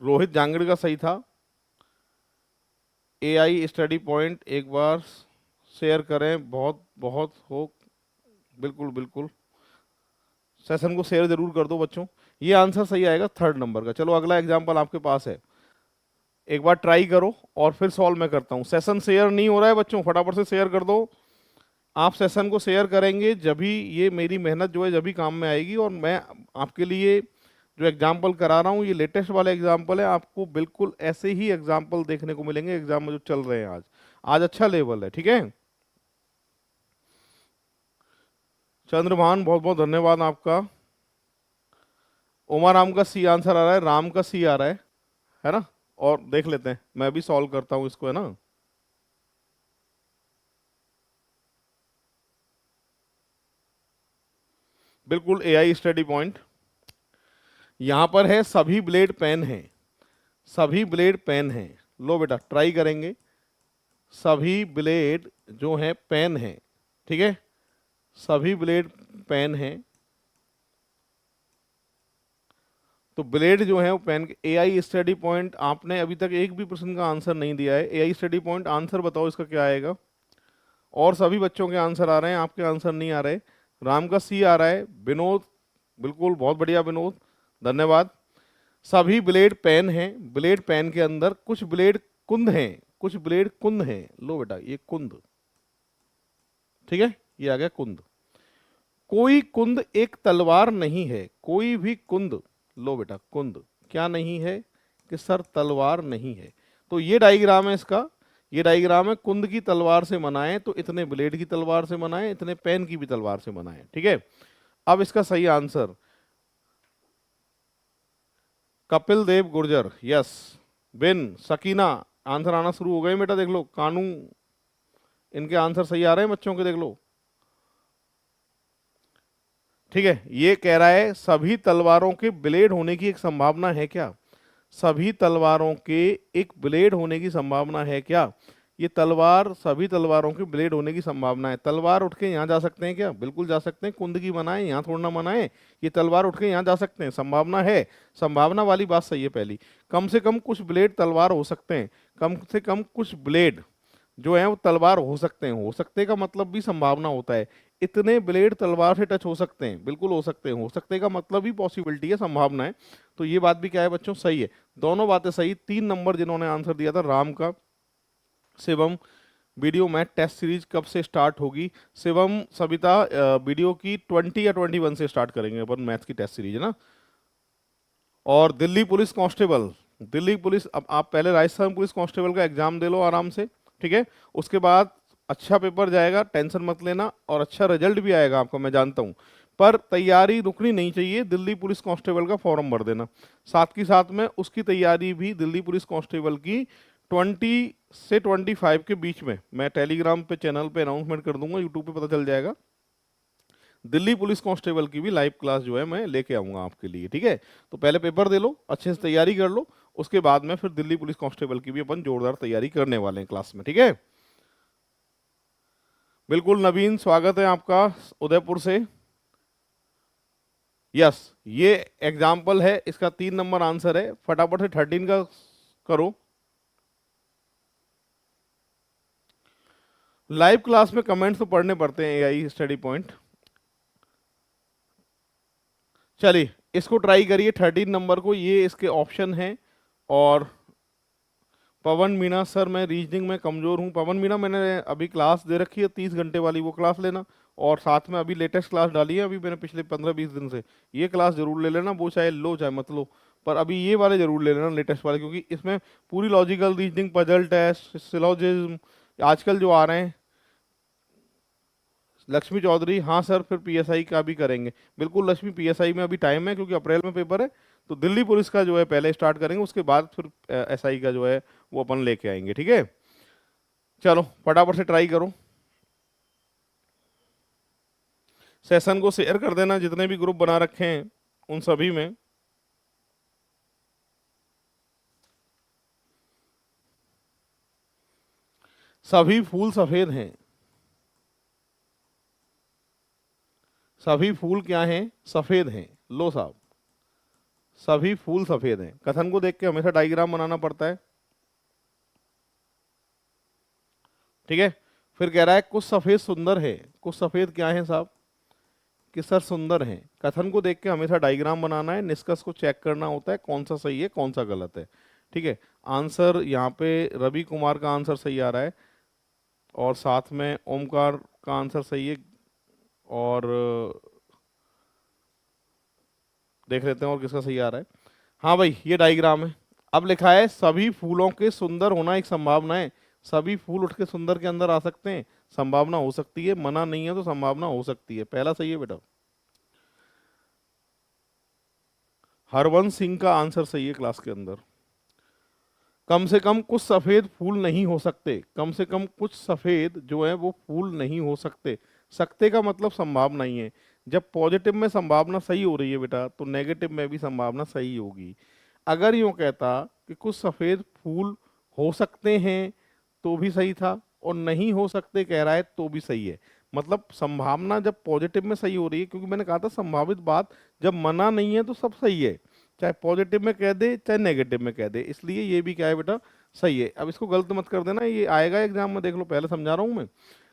रोहित जांगड़ का सही था। एआई स्टडी पॉइंट एक बार शेयर करें, बहुत बहुत हो। बिल्कुल बिल्कुल, सेशन को शेयर जरूर कर दो बच्चों। ये आंसर सही आएगा 3rd नंबर का। चलो अगला एग्जांपल आपके पास है, एक बार ट्राई करो और फिर सॉल्व मैं करता हूँ। सेशन शेयर नहीं हो रहा है बच्चों, फटाफट से शेयर कर दो। आप सेशन को शेयर करेंगे जब ही ये मेरी मेहनत जो है जब भी काम में आएगी। और मैं आपके लिए जो एग्जाम्पल करा रहा हूँ ये लेटेस्ट वाले एग्जाम्पल है, आपको बिल्कुल ऐसे ही एग्जाम्पल देखने को मिलेंगे एग्जाम में जो चल रहे हैं आज। आज अच्छा लेवल है, ठीक है। चंद्रभान बहुत बहुत धन्यवाद आपका। उमा राम का सी आंसर आ रहा है, राम का सी आ रहा है ना? और देख लेते हैं, मैं भी सॉल्व करता हूं इसको, है ना। बिल्कुल एआई स्टडी पॉइंट। यहां पर है सभी ब्लेड पेन हैं, सभी ब्लेड पेन हैं। लो बेटा ट्राई करेंगे। सभी ब्लेड जो है पेन है, ठीक है, सभी ब्लेड पेन है। तो ब्लेड जो है वो पेन के। एआई स्टडी पॉइंट आपने अभी तक एक भी प्रश्न का आंसर नहीं दिया है। एआई स्टडी पॉइंट आंसर बताओ इसका क्या आएगा। और सभी बच्चों के आंसर आ रहे हैं, आपके आंसर नहीं आ रहे। राम का सी आ रहा है, विनोद बिल्कुल बहुत बढ़िया विनोद, धन्यवाद। सभी ब्लेड पेन हैं, ब्लेड पेन के अंदर कुछ ब्लेड कुंद हैं, कुछ ब्लेड कुंद हैं। लो बेटा ये कुंद, ठीक है, ये आ गया कुंद। कोई कुंद एक तलवार नहीं है, कोई भी कुंद। लो बेटा कुंद क्या नहीं है कि सर तलवार नहीं है। तो ये डायग्राम है इसका, ये डायग्राम है कुंद की तलवार से बनाए तो इतने ब्लेड की तलवार से बनाए, इतने पेन की भी तलवार से बनाए, ठीक है। अब इसका सही आंसर कपिल देव गुर्जर, यस। बिन सकीना आंसर आना शुरू हो गए बेटा, देख लो। कानू, इनके आंसर सही आ रहे हैं बच्चों के, देख लो, ठीक है। ये कह रहा है सभी तलवारों के ब्लेड होने की एक संभावना है क्या। सभी तलवारों के एक ब्लेड होने की संभावना है क्या। ये तलवार, सभी तलवारों के ब्लेड होने की संभावना है। तलवार उठ के यहाँ जा सकते हैं क्या, बिल्कुल जा सकते हैं। कुंद की बनाए, यहाँ थोड़ा ना बनाए, ये तलवार उठ के यहाँ जा सकते हैं, संभावना है। संभावना वाली बात सही है पहली। कम से कम कुछ ब्लेड तलवार हो सकते हैं, कम से कम कुछ ब्लेड जो है वो तलवार हो सकते हैं। हो सकते का मतलब भी संभावना होता है। इतने ब्लेड तलवार से टच हो सकते हैं, बिल्कुल हो सकते हैं। हो सकते का मतलब ही पॉसिबिलिटी है, संभावना है। तो ये बात भी क्या है बच्चों, सही है। दोनों बातें सही। 3 नंबर जिन्होंने आंसर दिया था राम का। Shivam, video math test series कब से स्टार्ट होगी। शिवम सविता, वीडियो की 20 या 21 से स्टार्ट करेंगे अपन मैथ की टेस्ट सीरीज, है ना। और Delhi police constable, Delhi police, अब आप पहले राजस्थान पुलिस कांस्टेबल का एग्जाम दे लो आराम से, ठीक है। उसके बाद अच्छा पेपर जाएगा, टेंशन मत लेना, और अच्छा रिजल्ट भी आएगा आपका, मैं जानता हूँ। पर तैयारी रुकनी नहीं चाहिए। दिल्ली पुलिस कांस्टेबल का फॉर्म भर देना, साथ की साथ में उसकी तैयारी भी दिल्ली पुलिस कांस्टेबल की 20 से 25 के बीच में मैं टेलीग्राम पे चैनल पे अनाउंसमेंट कर दूंगा, यूट्यूब पे पता चल जाएगा। दिल्ली पुलिस कांस्टेबल की भी लाइव क्लास जो है मैं लेके आऊंगा आपके लिए, ठीक है। तो पहले पेपर दे लो, अच्छे से तैयारी कर लो, उसके बाद में फिर दिल्ली पुलिस कांस्टेबल की भी अपन जोरदार तैयारी करने वाले हैं क्लास में, ठीक है। बिल्कुल नवीन, स्वागत है आपका उदयपुर से। यस, ये एग्जाम्पल है, इसका 3 नंबर आंसर है। फटाफट से 13 का करो। लाइव क्लास में कमेंट्स तो पढ़ने पड़ते हैं, एआई स्टडी पॉइंट। चलिए इसको ट्राई करिए 13 नंबर को, ये इसके ऑप्शन हैं। और पवन मीना, सर मैं रीजनिंग में कमजोर हूँ। पवन मीना, मैंने अभी क्लास दे रखी है 30 घंटे वाली, वो क्लास लेना। और साथ में अभी लेटेस्ट क्लास डाली है अभी मैंने पिछले 15-20 दिन से, ये क्लास जरूर ले लेना। वो चाहे लो चाहे मत लो, पर अभी ये वाले जरूर ले लेना, लेटेस्ट वाले, क्योंकि इसमें पूरी logical reasoning, puzzle test, syllogism आजकल जो आ रहे हैं। लक्ष्मी चौधरी, हाँ सर फिर पीएसआई का भी करेंगे। बिल्कुल लक्ष्मी, पीएसआई में अभी टाइम है क्योंकि अप्रैल में पेपर है। तो दिल्ली पुलिस का जो है पहले स्टार्ट करेंगे, उसके बाद फिर एसआई का जो है वो अपन लेके आएंगे, ठीक है। चलो फटाफट से ट्राई करो। सेशन को शेयर कर देना, जितने भी ग्रुप बना रखे हैं उन सभी में। सभी फूल सफेद हैं, सभी फूल क्या हैं, सफेद हैं। लो साहब, सभी फूल सफेद हैं। कथन को देख के हमेशा डायग्राम बनाना पड़ता है, ठीक है। फिर कह रहा है कुछ सफेद सुंदर है। कुछ सफेद क्या है साहब, कि सर सुंदर हैं। कथन को देख के हमेशा डायग्राम बनाना है, निष्कर्ष को चेक करना होता है कौन सा सही है कौन सा गलत है, ठीक है। आंसर यहाँ पे रवि कुमार का आंसर सही आ रहा है, और साथ में ओमकार का आंसर सही है। और देख लेते हैं और किसका सही आ रहा है। हाँ भाई, ये डायग्राम है। अब लिखा है सभी फूलों के सुंदर होना एक संभावना है। सभी फूल उठ के सुंदर के अंदर आ सकते हैं, संभावना हो सकती है, मना नहीं है तो संभावना हो सकती है। पहला सही है बेटा। हरवंश सिंह का आंसर सही है क्लास के अंदर। कम से कम कुछ सफेद फूल नहीं हो सकते, कम से कम कुछ सफेद जो है वो फूल नहीं हो सकते। सकते का मतलब संभावना ही है। जब पॉजिटिव में संभावना सही हो रही है बेटा, तो नेगेटिव में भी संभावना सही होगी। अगर यूं कहता कि कुछ सफेद फूल हो सकते हैं तो भी सही था, और नहीं हो सकते कह रहा है तो भी सही है। मतलब संभावना जब पॉजिटिव में सही हो रही है, क्योंकि मैंने कहा था संभावित बात जब मना नहीं है तो सब सही है, चाहे पॉजिटिव में कह दे चाहे नेगेटिव में कह दे, इसलिए ये भी क्या है बेटा, सही है। अब इसको गलत मत कर देना, ये आएगा एग्जाम में, देख लो, पहले समझा रहा हूं मैं।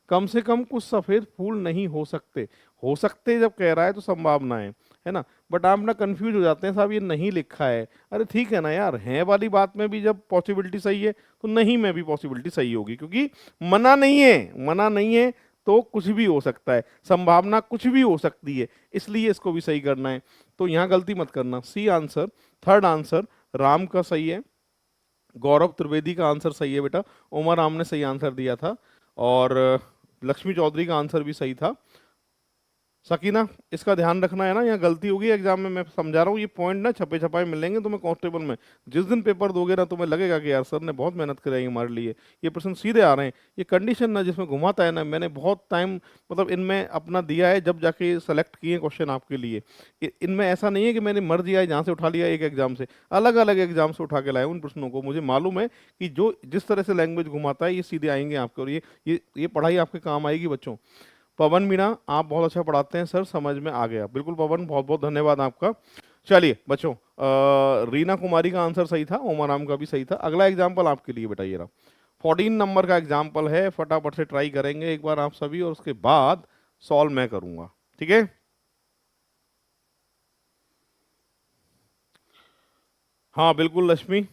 कम से कम कुछ सफेद फूल नहीं हो सकते जब कह रहा है तो संभावना है ना। बट आप ना कंफ्यूज हो जाते हैं, साहब ये नहीं लिखा है। अरे ठीक है ना यार, है वाली बात में भी जब पॉसिबिलिटी सही है तो नहीं में भी पॉसिबिलिटी सही होगी, क्योंकि मना नहीं है, मना नहीं है तो कुछ भी हो सकता है, संभावना कुछ भी हो सकती है, इसलिए इसको भी सही करना है। तो यहाँ गलती मत करना, C answer, third answer Ram का सही है। गौरव त्रिवेदी का आंसर सही है बेटा, उमर राम ने सही आंसर दिया था, और लक्ष्मी चौधरी का आंसर भी सही था। सकीना, इसका ध्यान रखना है ना, यहाँ गलती होगी एग्जाम में, मैं समझा रहा हूँ। ये पॉइंट ना छपे छपाए मिलेंगे तुम्हें कांस्टेबल में, जिस दिन पेपर दोगे ना तुम्हें लगेगा कि यार सर ने बहुत मेहनत कराई हमारे लिए, ये प्रश्न सीधे आ रहे हैं। ये कंडीशन ना जिसमें घुमाता है ना, मैंने बहुत टाइम मतलब इनमें अपना दिया है, जब जाके सेलेक्ट किए क्वेश्चन आपके लिए। इनमें ऐसा नहीं है कि मैंने मर्जी आई जहाँ से उठा लिया, एक एग्जाम से, अलग अलग एग्जाम से उठा के लाया उन प्रश्नों को। मुझे मालूम है कि जो जिस तरह से लैंग्वेज घुमाता है ये सीधे आएंगे आपके, और ये पढ़ाई आपके काम आएगी बच्चों। पवन मीणा, आप बहुत अच्छा पढ़ाते हैं सर, समझ में आ गया। बिल्कुल पवन, बहुत बहुत धन्यवाद आपका। चलिए बच्चों, रीना कुमारी का आंसर सही था, ओमाराम का भी सही था। अगला एग्जाम्पल आपके लिए बेटा ये रहा, 14 नंबर का एग्जाम्पल है, फटाफट से ट्राई करेंगे एक बार आप सभी, और उसके बाद सॉल्व मैं करूंगा, ठीक है। हाँ बिल्कुल लक्ष्मी,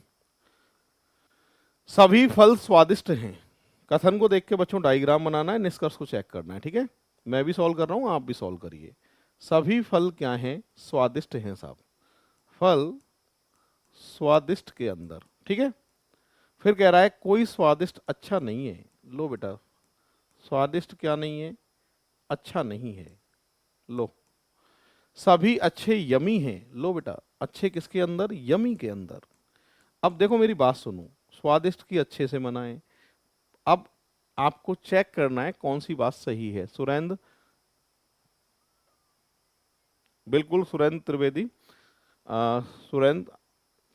सभी फल स्वादिष्ट हैं। कथन को देख के बच्चों डायग्राम बनाना है, निष्कर्ष को चेक करना है, ठीक है। मैं भी सॉल्व कर रहा हूं, आप भी सॉल्व करिए। सभी फल क्या हैं, स्वादिष्ट हैं साहब, फल स्वादिष्ट के अंदर, ठीक है। फिर कह रहा है कोई स्वादिष्ट अच्छा नहीं है। लो बेटा, स्वादिष्ट क्या नहीं है, अच्छा नहीं है। लो, सभी अच्छे यमी हैं। लो बेटा, अच्छे किसके अंदर, यमी के अंदर। अब देखो मेरी बात सुनो, स्वादिष्ट की अच्छे से मनाएं। अब आपको चेक करना है कौन सी बात सही है। सुरेंद्र, बिल्कुल सुरेंद्र त्रिवेदी, सुरेंद्र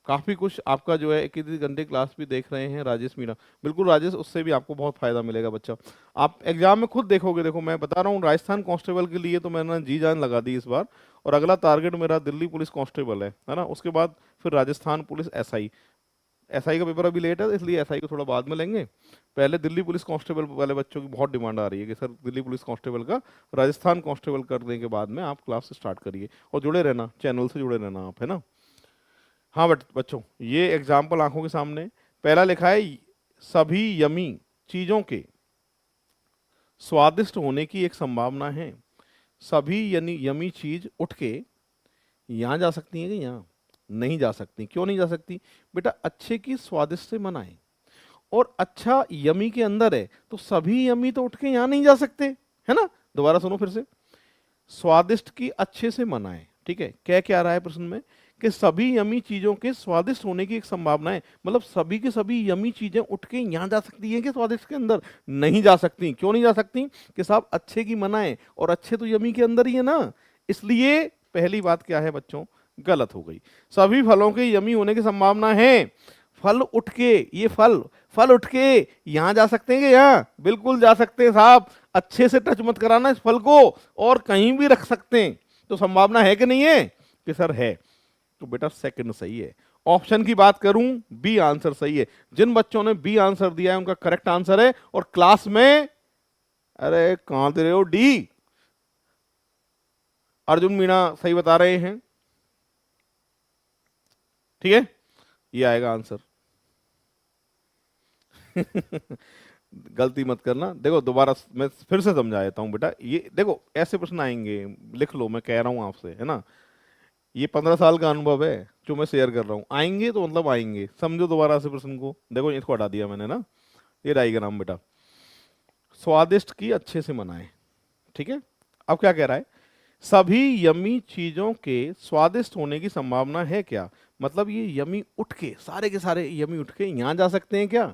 काफी कुछ आपका जो है, 21 घंटे क्लास भी देख रहे हैं। राजेश मीणा, बिल्कुल राजेश, उससे भी आपको बहुत फायदा मिलेगा बच्चा, आप एग्जाम में खुद देखोगे। देखो मैं बता रहा हूँ, राजस्थान कांस्टेबल के लिए तो मैंने जी जान लगा दी इस बार, और अगला टारगेट मेरा दिल्ली पुलिस कांस्टेबल है ना। उसके बाद फिर राजस्थान पुलिस एसआई, एसआई का पेपर अभी लेट है इसलिए एसआई को थोड़ा बाद में लेंगे। पहले दिल्ली पुलिस कांस्टेबल वाले बच्चों की बहुत डिमांड आ रही है कि सर दिल्ली पुलिस कांस्टेबल का राजस्थान कांस्टेबल करने के बाद में आप क्लास स्टार्ट करिए, और जुड़े रहना, चैनल से जुड़े रहना आप, है ना। हाँ बच्चों, ये एग्जाम्पल आंखों के सामने, पहला लिखा है सभी यमी चीजों के स्वादिष्ट होने की एक संभावना है। सभी यानी यमी चीज उठ के यहां जा सकती है कि यहाँ नहीं जा सकती। क्यों नहीं जा सकती बेटा, अच्छे की स्वादिष्ट से मना है, और अच्छा यमी के अंदर है, तो सभी यमी तो उठ के यहां नहीं जा सकते, है ना। दोबारा सुनो फिर से, स्वादिष्ट की अच्छे से मना है, ठीक है। क्या रहा है प्रश्न में कि सभी यमी चीजों के स्वादिष्ट होने की एक संभावना है, मतलब सभी की सभी यमी चीजें उठ के यहां जा सकती हैं कि स्वादिष्ट के अंदर नहीं जा सकती। क्यों नहीं जा सकती कि साहब अच्छे की मना है, और अच्छे तो यमी के अंदर ही है ना, इसलिए पहली बात क्या है बच्चों, गलत हो गई। सभी फलों के यमी होने की संभावना है, फल उठ के, ये फल उठ के यहां जा सकते हैं कि यहाँ, बिल्कुल जा सकते हैं साहब। अच्छे से टच मत कराना इस फल को, और कहीं भी रख सकते हैं, तो संभावना है कि नहीं है, कि सर है। तो बेटा सेकंड सही है। ऑप्शन की बात करूं, बी आंसर सही है। जिन बच्चों ने बी आंसर दिया है उनका करेक्ट आंसर है, और क्लास में, अरे कहां दे रहे हो, डी। अर्जुन मीणा सही बता रहे हैं, ठीक है, ये आएगा आंसर। गलती मत करना। देखो दोबारा मैं फिर से समझा देता हूं बेटा, ये देखो ऐसे प्रश्न आएंगे, लिख लो, मैं कह रहा हूं आपसे, है ना। ये 15 साल का अनुभव है जो मैं शेयर कर रहा हूं, आएंगे तो मतलब आएंगे, समझो दोबारा से प्रश्न को। देखो इसको हटा दिया मैंने ना, ये डायग्राम बेटा, स्वादिष्ट की अच्छे से मनाएं, ठीक है। अब क्या कह रहा है, सभी यमी चीजों के स्वादिष्ट होने की संभावना है क्या, मतलब ये यमी उठ के सारे के सारे यमी उठ के यहाँ जा सकते हैं क्या?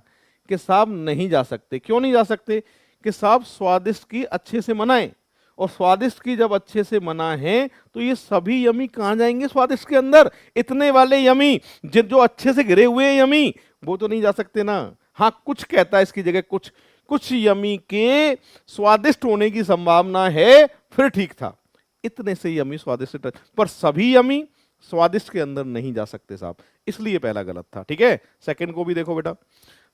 कि साहब नहीं जा सकते। क्यों नहीं जा सकते? कि साहब स्वादिष्ट की अच्छे से मनाएं, और स्वादिष्ट की जब अच्छे से मना है तो ये सभी यमी कहाँ जाएंगे? स्वादिष्ट के अंदर। इतने वाले यमी जो अच्छे से घिरे हुए यमी वो तो नहीं जा सकते ना। हाँ, कुछ कहता है इसकी जगह, कुछ कुछ यमी के स्वादिष्ट होने की संभावना है, फिर ठीक था। इतने से यमी स्वादिष्ट, पर सभी यमी स्वादिष्ट के अंदर नहीं जा सकते साहब, इसलिए पहला गलत था। ठीक है, सेकंड को भी देखो बेटा,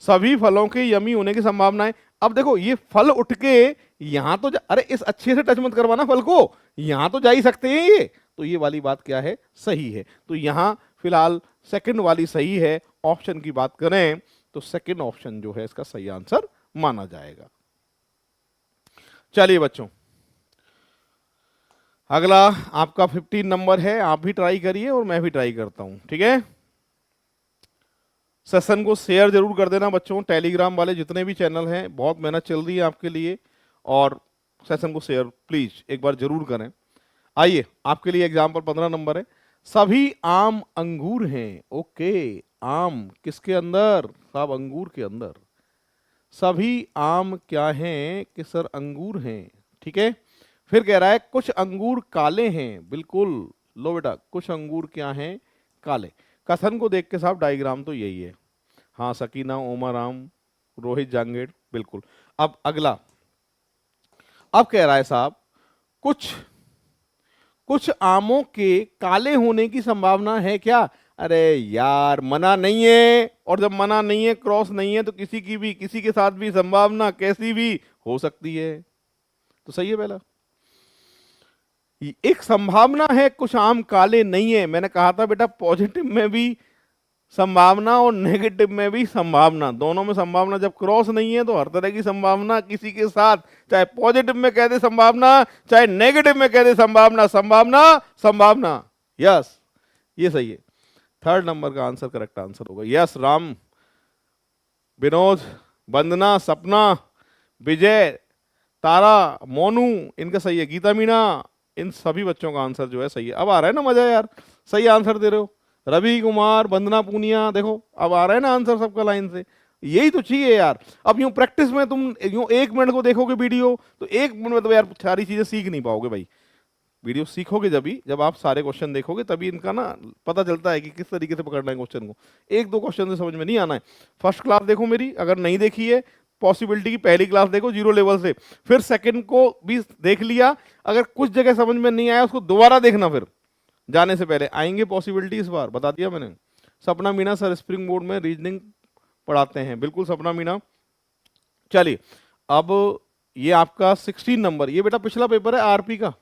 सभी फलों के यमी होने की संभावना है। अब देखो ये फल उठ के यहां तो अरे इस अच्छे से टच मत करवाना फल को, यहां तो जा ही सकते हैं ये, तो ये वाली बात क्या है? सही है। तो यहां फिलहाल सेकंड वाली सही है। ऑप्शन की बात करें तो सेकंड ऑप्शन जो है इसका सही आंसर माना जाएगा। चलिए बच्चों, अगला आपका 15 नंबर है, आप भी ट्राई करिए और मैं भी ट्राई करता हूं। ठीक है, सेशन को शेयर जरूर कर देना बच्चों, टेलीग्राम वाले जितने भी चैनल हैं, बहुत मेहनत चल रही है आपके लिए, और सेशन को शेयर प्लीज एक बार जरूर करें। आइए आपके लिए एग्जाम्पल 15 नंबर है, सभी आम अंगूर हैं। ओके, आम किसके अंदर? साहब अंगूर के अंदर। सभी आम क्या हैं? कि सर अंगूर हैं। ठीक है, फिर कह रहा है कुछ अंगूर काले हैं। बिल्कुल, लो बेटा, कुछ अंगूर क्या हैं? काले। कथन को देख के साहब डायग्राम तो यही है। हाँ, सकीना, ओमाराम, रोहित जांगेड़, बिल्कुल। अब अगला, अब कह रहा है साहब कुछ कुछ आमों के काले होने की संभावना है क्या? अरे यार, मना नहीं है, और जब मना नहीं है, क्रॉस नहीं है, तो किसी की भी किसी के साथ भी संभावना कैसी भी हो सकती है, तो सही है पहला। एक संभावना है कुछ आम काले नहीं है, मैंने कहा था बेटा पॉजिटिव में भी संभावना और नेगेटिव में भी संभावना, दोनों में संभावना जब क्रॉस नहीं है तो हर तरह की संभावना किसी के साथ, चाहे पॉजिटिव में कह दे संभावना, चाहे नेगेटिव में कह दे संभावना, संभावना संभावना। यस, ये सही है। थर्ड नंबर का आंसर करेक्ट आंसर होगा। यस, राम, विनोद, वंदना, सपना, विजय, तारा, मोनू, इनका सही है। गीता मीना, इन सभी बच्चों का आंसर जो है सही है। अब आ रहा है ना मजा यार, सही आंसर दे रहे हो। रवि कुमार, वंदना पूनिया, देखो अब आ रहा है ना आंसर सबका लाइन से, यही तो चाहिए यार। अब यूं प्रैक्टिस में तुम यूं 1 मिनट को देखोगे वीडियो, तो 1 मिनट में तो यार सारी चीजें सीख नहीं पाओगे भाई। वीडियो सीखोगे जब आप सारे क्वेश्चन देखोगे, तभी इनका ना पता चलता है कि किस तरीके से पकड़ना है क्वेश्चन को। 1-2 क्वेश्चन से समझ में नहीं आना है। फर्स्ट क्लास देखो मेरी, अगर नहीं देखी है पॉसिबिलिटी की पहली क्लास देखो 0 लेवल से, फिर सेकंड को भी देख लिया, अगर कुछ जगह समझ में नहीं आया उसको दोबारा देखना, फिर जाने से पहले आएंगे पॉसिबिलिटी, इस बार बता दिया मैंने। सपना मीना सर स्प्रिंग बोर्ड में रीजनिंग पढ़ाते हैं, बिल्कुल सपना मीना। चलिए, अब ये आपका 16 नंबर, ये बेटा पिछला पेपर है आरपी का,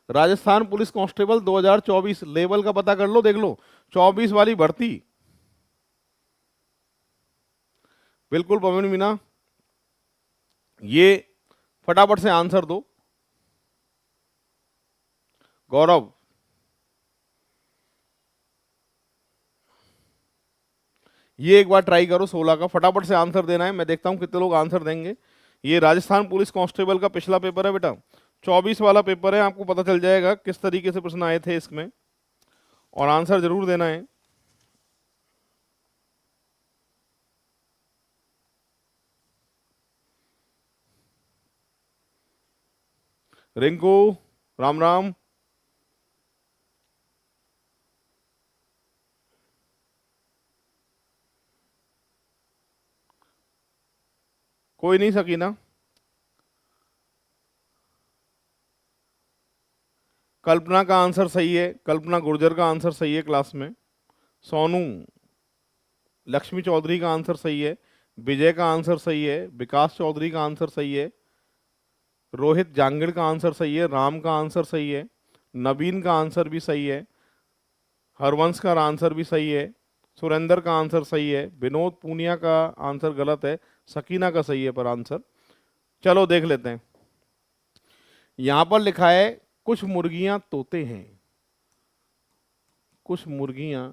राजस्थान पुलिस कांस्टेबल 2024, लेवल का पता कर लो, देख लो 24 वाली भर्ती। बिल्कुल पवन मीना, ये फटाफट से आंसर दो। गौरव, ये एक बार ट्राई करो 16 का, फटाफट से आंसर देना है, मैं देखता हूं कितने लोग आंसर देंगे। ये राजस्थान पुलिस कांस्टेबल का पिछला पेपर है बेटा, 24 वाला पेपर है, आपको पता चल जाएगा किस तरीके से प्रश्न आए थे इसमें, और आंसर जरूर देना है। रिंकू, राम राम, कोई नहीं सकी ना। कल्पना का आंसर सही है, कल्पना गुर्जर का आंसर सही है क्लास में। सोनू, लक्ष्मी चौधरी का आंसर सही है, विजय का आंसर सही है, विकास चौधरी का आंसर सही है, रोहित जांगड़ का आंसर सही है, राम का आंसर सही है, नवीन का आंसर भी सही है, हरवंश का आंसर भी सही है, सुरेंद्र का आंसर सही है, विनोद पूनिया का आंसर गलत है, सकीना का सही है पर आंसर। चलो देख लेते हैं, यहां पर लिखा है कुछ मुर्गियां तोते हैं। कुछ मुर्गियां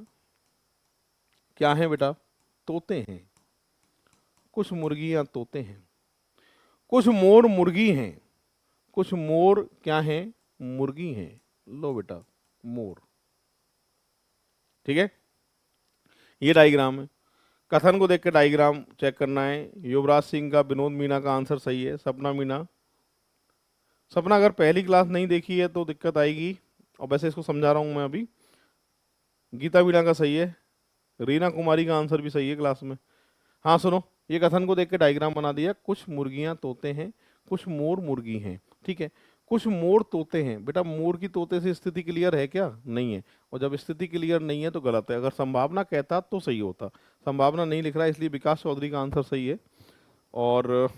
क्या हैं बेटा? तोते हैं। कुछ मुर्गियां तोते हैं। कुछ मोर मुर्गी हैं। कुछ मोर क्या हैं? मुर्गी हैं। लो बेटा, मोर। ठीक है, ये डायग्राम है। कथन को देख के डायग्राम चेक करना है। युवराज सिंह का विनोद मीना का आंसर सही है। सपना मीना, सपना अगर पहली क्लास नहीं देखी है तो दिक्कत आएगी, और वैसे इसको समझा रहा हूं मैं अभी। गीता मीना का सही है। रीना कुमारी का आंसर भी सही है क्लास में। हाँ सुनो, ये कथन को देख के डायग्राम बना दिया। कुछ मुर्गियां तोते हैं, कुछ मोर मुर्गी हैं, ठीक है। कुछ मोर तोते हैं, बेटा मोर की तोते से स्थिति क्लियर है क्या? नहीं है। और जब स्थिति क्लियर नहीं है तो गलत है। अगर संभावना कहता तो सही होता, संभावना नहीं लिख रहा है, इसलिए विकास चौधरी का आंसर सही है। और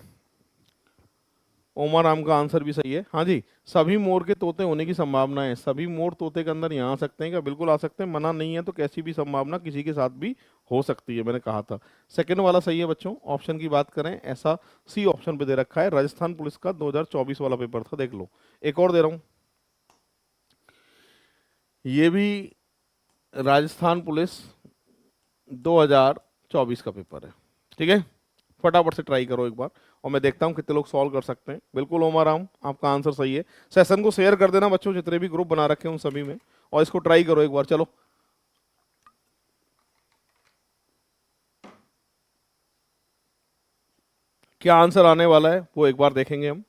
ओमा राम का आंसर भी सही है। हाँ जी, सभी मोर के तोते होने की संभावना है। सभी मोर तोते के अंदर यहाँ आ सकते हैं क्या? बिल्कुल आ सकते हैं, मना नहीं है। तो कैसी भी संभावना किसी के साथ भी हो सकती है, मैंने कहा था। सेकंड वाला सही है बच्चों। ऑप्शन की बात करें, ऐसा सी ऑप्शन पे दे रखा है। राजस्थान पुलिस का 2024 वाला पेपर था, देख लो। एक और दे रहा हूं, ये भी राजस्थान पुलिस 2024 का पेपर है, ठीक है। फटाफट से ट्राई करो एक बार, और मैं देखता हूं कितने लोग सॉल्व कर सकते हैं। बिल्कुल ओमा राम, आपका आंसर सही है। सेशन को शेयर कर देना बच्चों, जितने भी ग्रुप बना रखे हैं उन सभी में, और इसको ट्राई करो एक बार। चलो, क्या आंसर आने वाला है वो एक बार देखेंगे हम।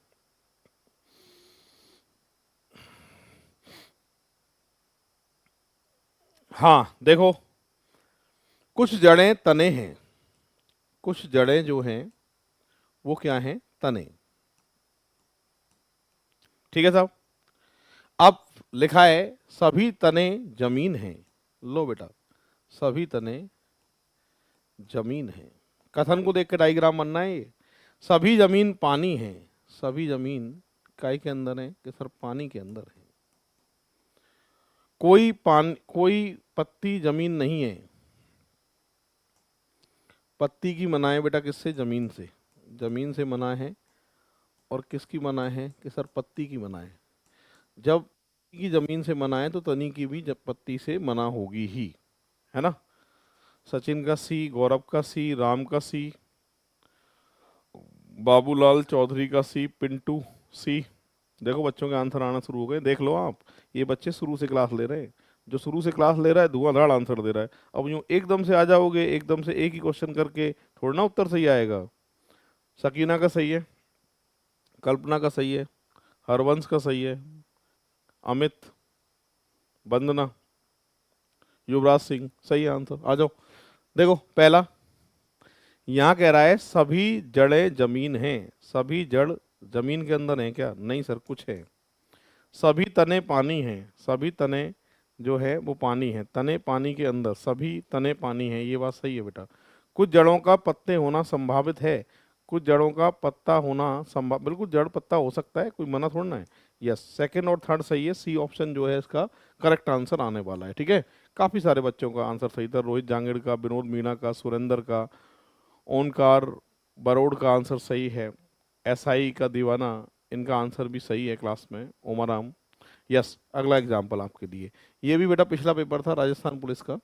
हाँ देखो, कुछ जड़ें तने हैं, कुछ जड़ें जो हैं वो क्या हैं? तने, ठीक है साहब। अब लिखा है सभी तने जमीन हैं। लो बेटा, सभी तने जमीन हैं। कथन को देख के डायग्राम बनना है ये। सभी जमीन पानी है, सभी जमीन काय के अंदर है कि सर? पानी के अंदर है। कोई पत्ती जमीन नहीं है। पत्ती की मना है बेटा किससे? जमीन से। जमीन से मना है। और किसकी मना है कि सर? पत्ती की मना है। जब की जमीन से मना है तो तनी की भी जब पत्ती से मना होगी ही, है ना। सचिन का सी, गौरव का सी, राम का सी, बाबूलाल चौधरी का सी, पिंटू सी। देखो बच्चों के आंसर आना शुरू हो गए, देख लो आप। ये बच्चे शुरू से क्लास ले रहे हैं, जो शुरू से क्लास ले रहा है धुआंधार आंसर दे रहा है। अब यूं एकदम से आ जाओगे, एकदम से एक ही क्वेश्चन करके थोड़ा ना उत्तर सही आएगा। सकीना का सही है, कल्पना का सही है, हरवंश का सही है, अमित, वंदना, युवराज सिंह, सही आंसर। आ जाओ, देखो पहला यहाँ कह रहा है सभी जड़ें जमीन हैं। सभी जड़ जमीन के अंदर है क्या? नहीं सर, कुछ है। सभी तने पानी हैं, सभी तने जो है वो पानी है। तने पानी के अंदर, सभी तने पानी है, ये बात सही है बेटा। कुछ जड़ों का पत्ते होना संभावित है, कुछ जड़ों का पत्ता होना संभव, बिल्कुल जड़ पत्ता हो सकता है, कोई मना थोड़ा ना है। यस, सेकंड और थर्ड सही है। सी ऑप्शन जो है इसका करेक्ट आंसर आने वाला है, ठीक है। काफी सारे बच्चों का आंसर सही था। रोहित जांगड़ का, विनोद मीणा का, सुरेंद्र का, ओनकार बरोड़ का आंसर सही है। एसआई का दीवाना, इनका आंसर भी सही है क्लास में। ओमाराम, यस। अगला एग्जाम्पल आपके लिए, ये भी बेटा पिछला पेपर था राजस्थान पुलिस का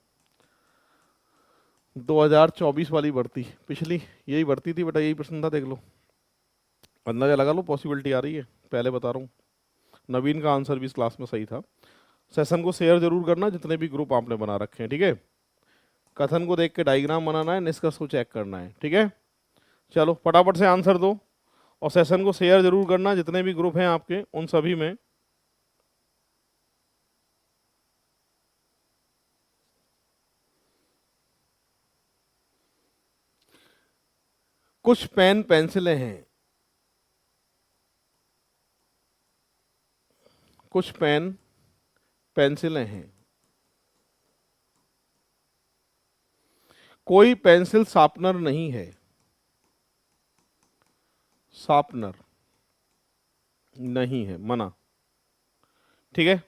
2024 वाली भर्ती, पिछली यही भर्ती थी बेटा, यही प्रश्न था, देख लो, अंदाजा लगा लो, पॉसिबिलिटी आ रही है, पहले बता रहा हूँ। नवीन का आंसर भी इस क्लास में सही था। सेशन को शेयर जरूर करना जितने भी ग्रुप आपने बना रखे हैं, ठीक है। कथन को देख के डायग्राम बनाना है, निष्कर्ष को चेक करना है, ठीक है। चलो फटाफट से आंसर दो, और सेशन को शेयर जरूर करना जितने भी ग्रुप हैं आपके उन सभी में। कुछ पेन पेंसिलें हैं, कुछ पेन पेंसिलें हैं। कोई पेंसिल शार्पनर नहीं है, शार्पनर नहीं है, मना, ठीक है।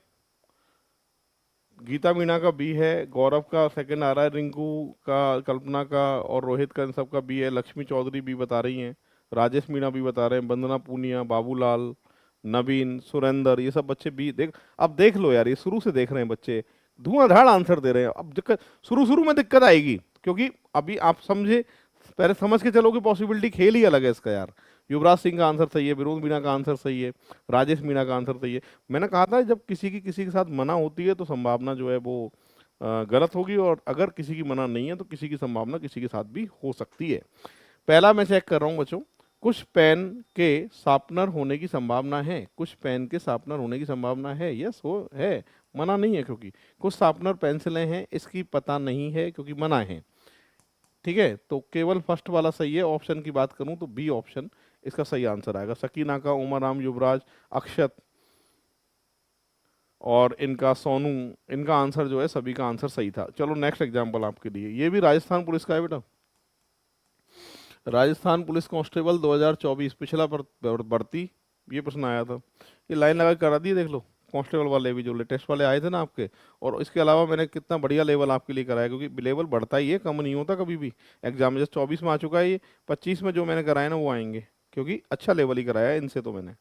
गीता मीणा का बी है, गौरव का सेकंड आ रहा है, रिंकू का, कल्पना का और रोहित का, इन सब का बी है। लक्ष्मी चौधरी भी बता रही हैं, राजेश मीणा भी बता रहे हैं, वंदना पूनिया, बाबूलाल, नवीन, सुरेंद्र, ये सब बच्चे बी। देख, अब देख लो यार, ये शुरू से देख रहे हैं बच्चे, धुआंधार आंसर दे रहे हैं। अब दिक्कत शुरू में दिक्कत आएगी, क्योंकि अभी आप समझे, पहले समझ के चलो कि पॉसिबिलिटी खेल ही अलग है इसका यार। युवराज सिंह का आंसर सही है, विनोद मीणा का आंसर सही है, राजेश मीणा का आंसर सही है। मैंने कहा था जब किसी के साथ मना होती है तो संभावना जो है वो गलत होगी, और अगर किसी की मना नहीं है तो किसी की संभावना किसी के साथ भी हो सकती है। पहला मैं चेक कर रहा हूँ बच्चों, कुछ पेन के शार्पनर होने की संभावना है, कुछ पेन के शार्पनर होने की संभावना है, यस हो है, मना नहीं है, क्योंकि कुछ शार्पनर पेंसिलें हैं इसकी पता नहीं है क्योंकि मना है। ठीक है, तो केवल फर्स्ट वाला सही है। ऑप्शन की बात करूं तो बी ऑप्शन इसका सही आंसर आएगा। सकीना का, उमराम, युवराज, अक्षत और इनका सोनू, इनका आंसर जो है सभी का आंसर सही था। चलो नेक्स्ट एग्जांपल आपके लिए, ये भी राजस्थान पुलिस का है बेटा। राजस्थान पुलिस कांस्टेबल 2024 पिछला भर्ती, ये प्रश्न आया था, ये लाइन लगा के करा दी, देख लो। कांस्टेबल वाले भी जो लेटेस्ट वाले आए थे ना आपके, और इसके अलावा मैंने कितना बढ़िया लेवल आपके लिए कराया, क्योंकि लेवल बढ़ता ही है, कम नहीं होता कभी भी। एग्जाम जैसे 24 में आ चुका है, ये 25 में जो मैंने कराया ना वो आएंगे, क्योंकि अच्छा लेवल ही कराया है इनसे तो मैंने।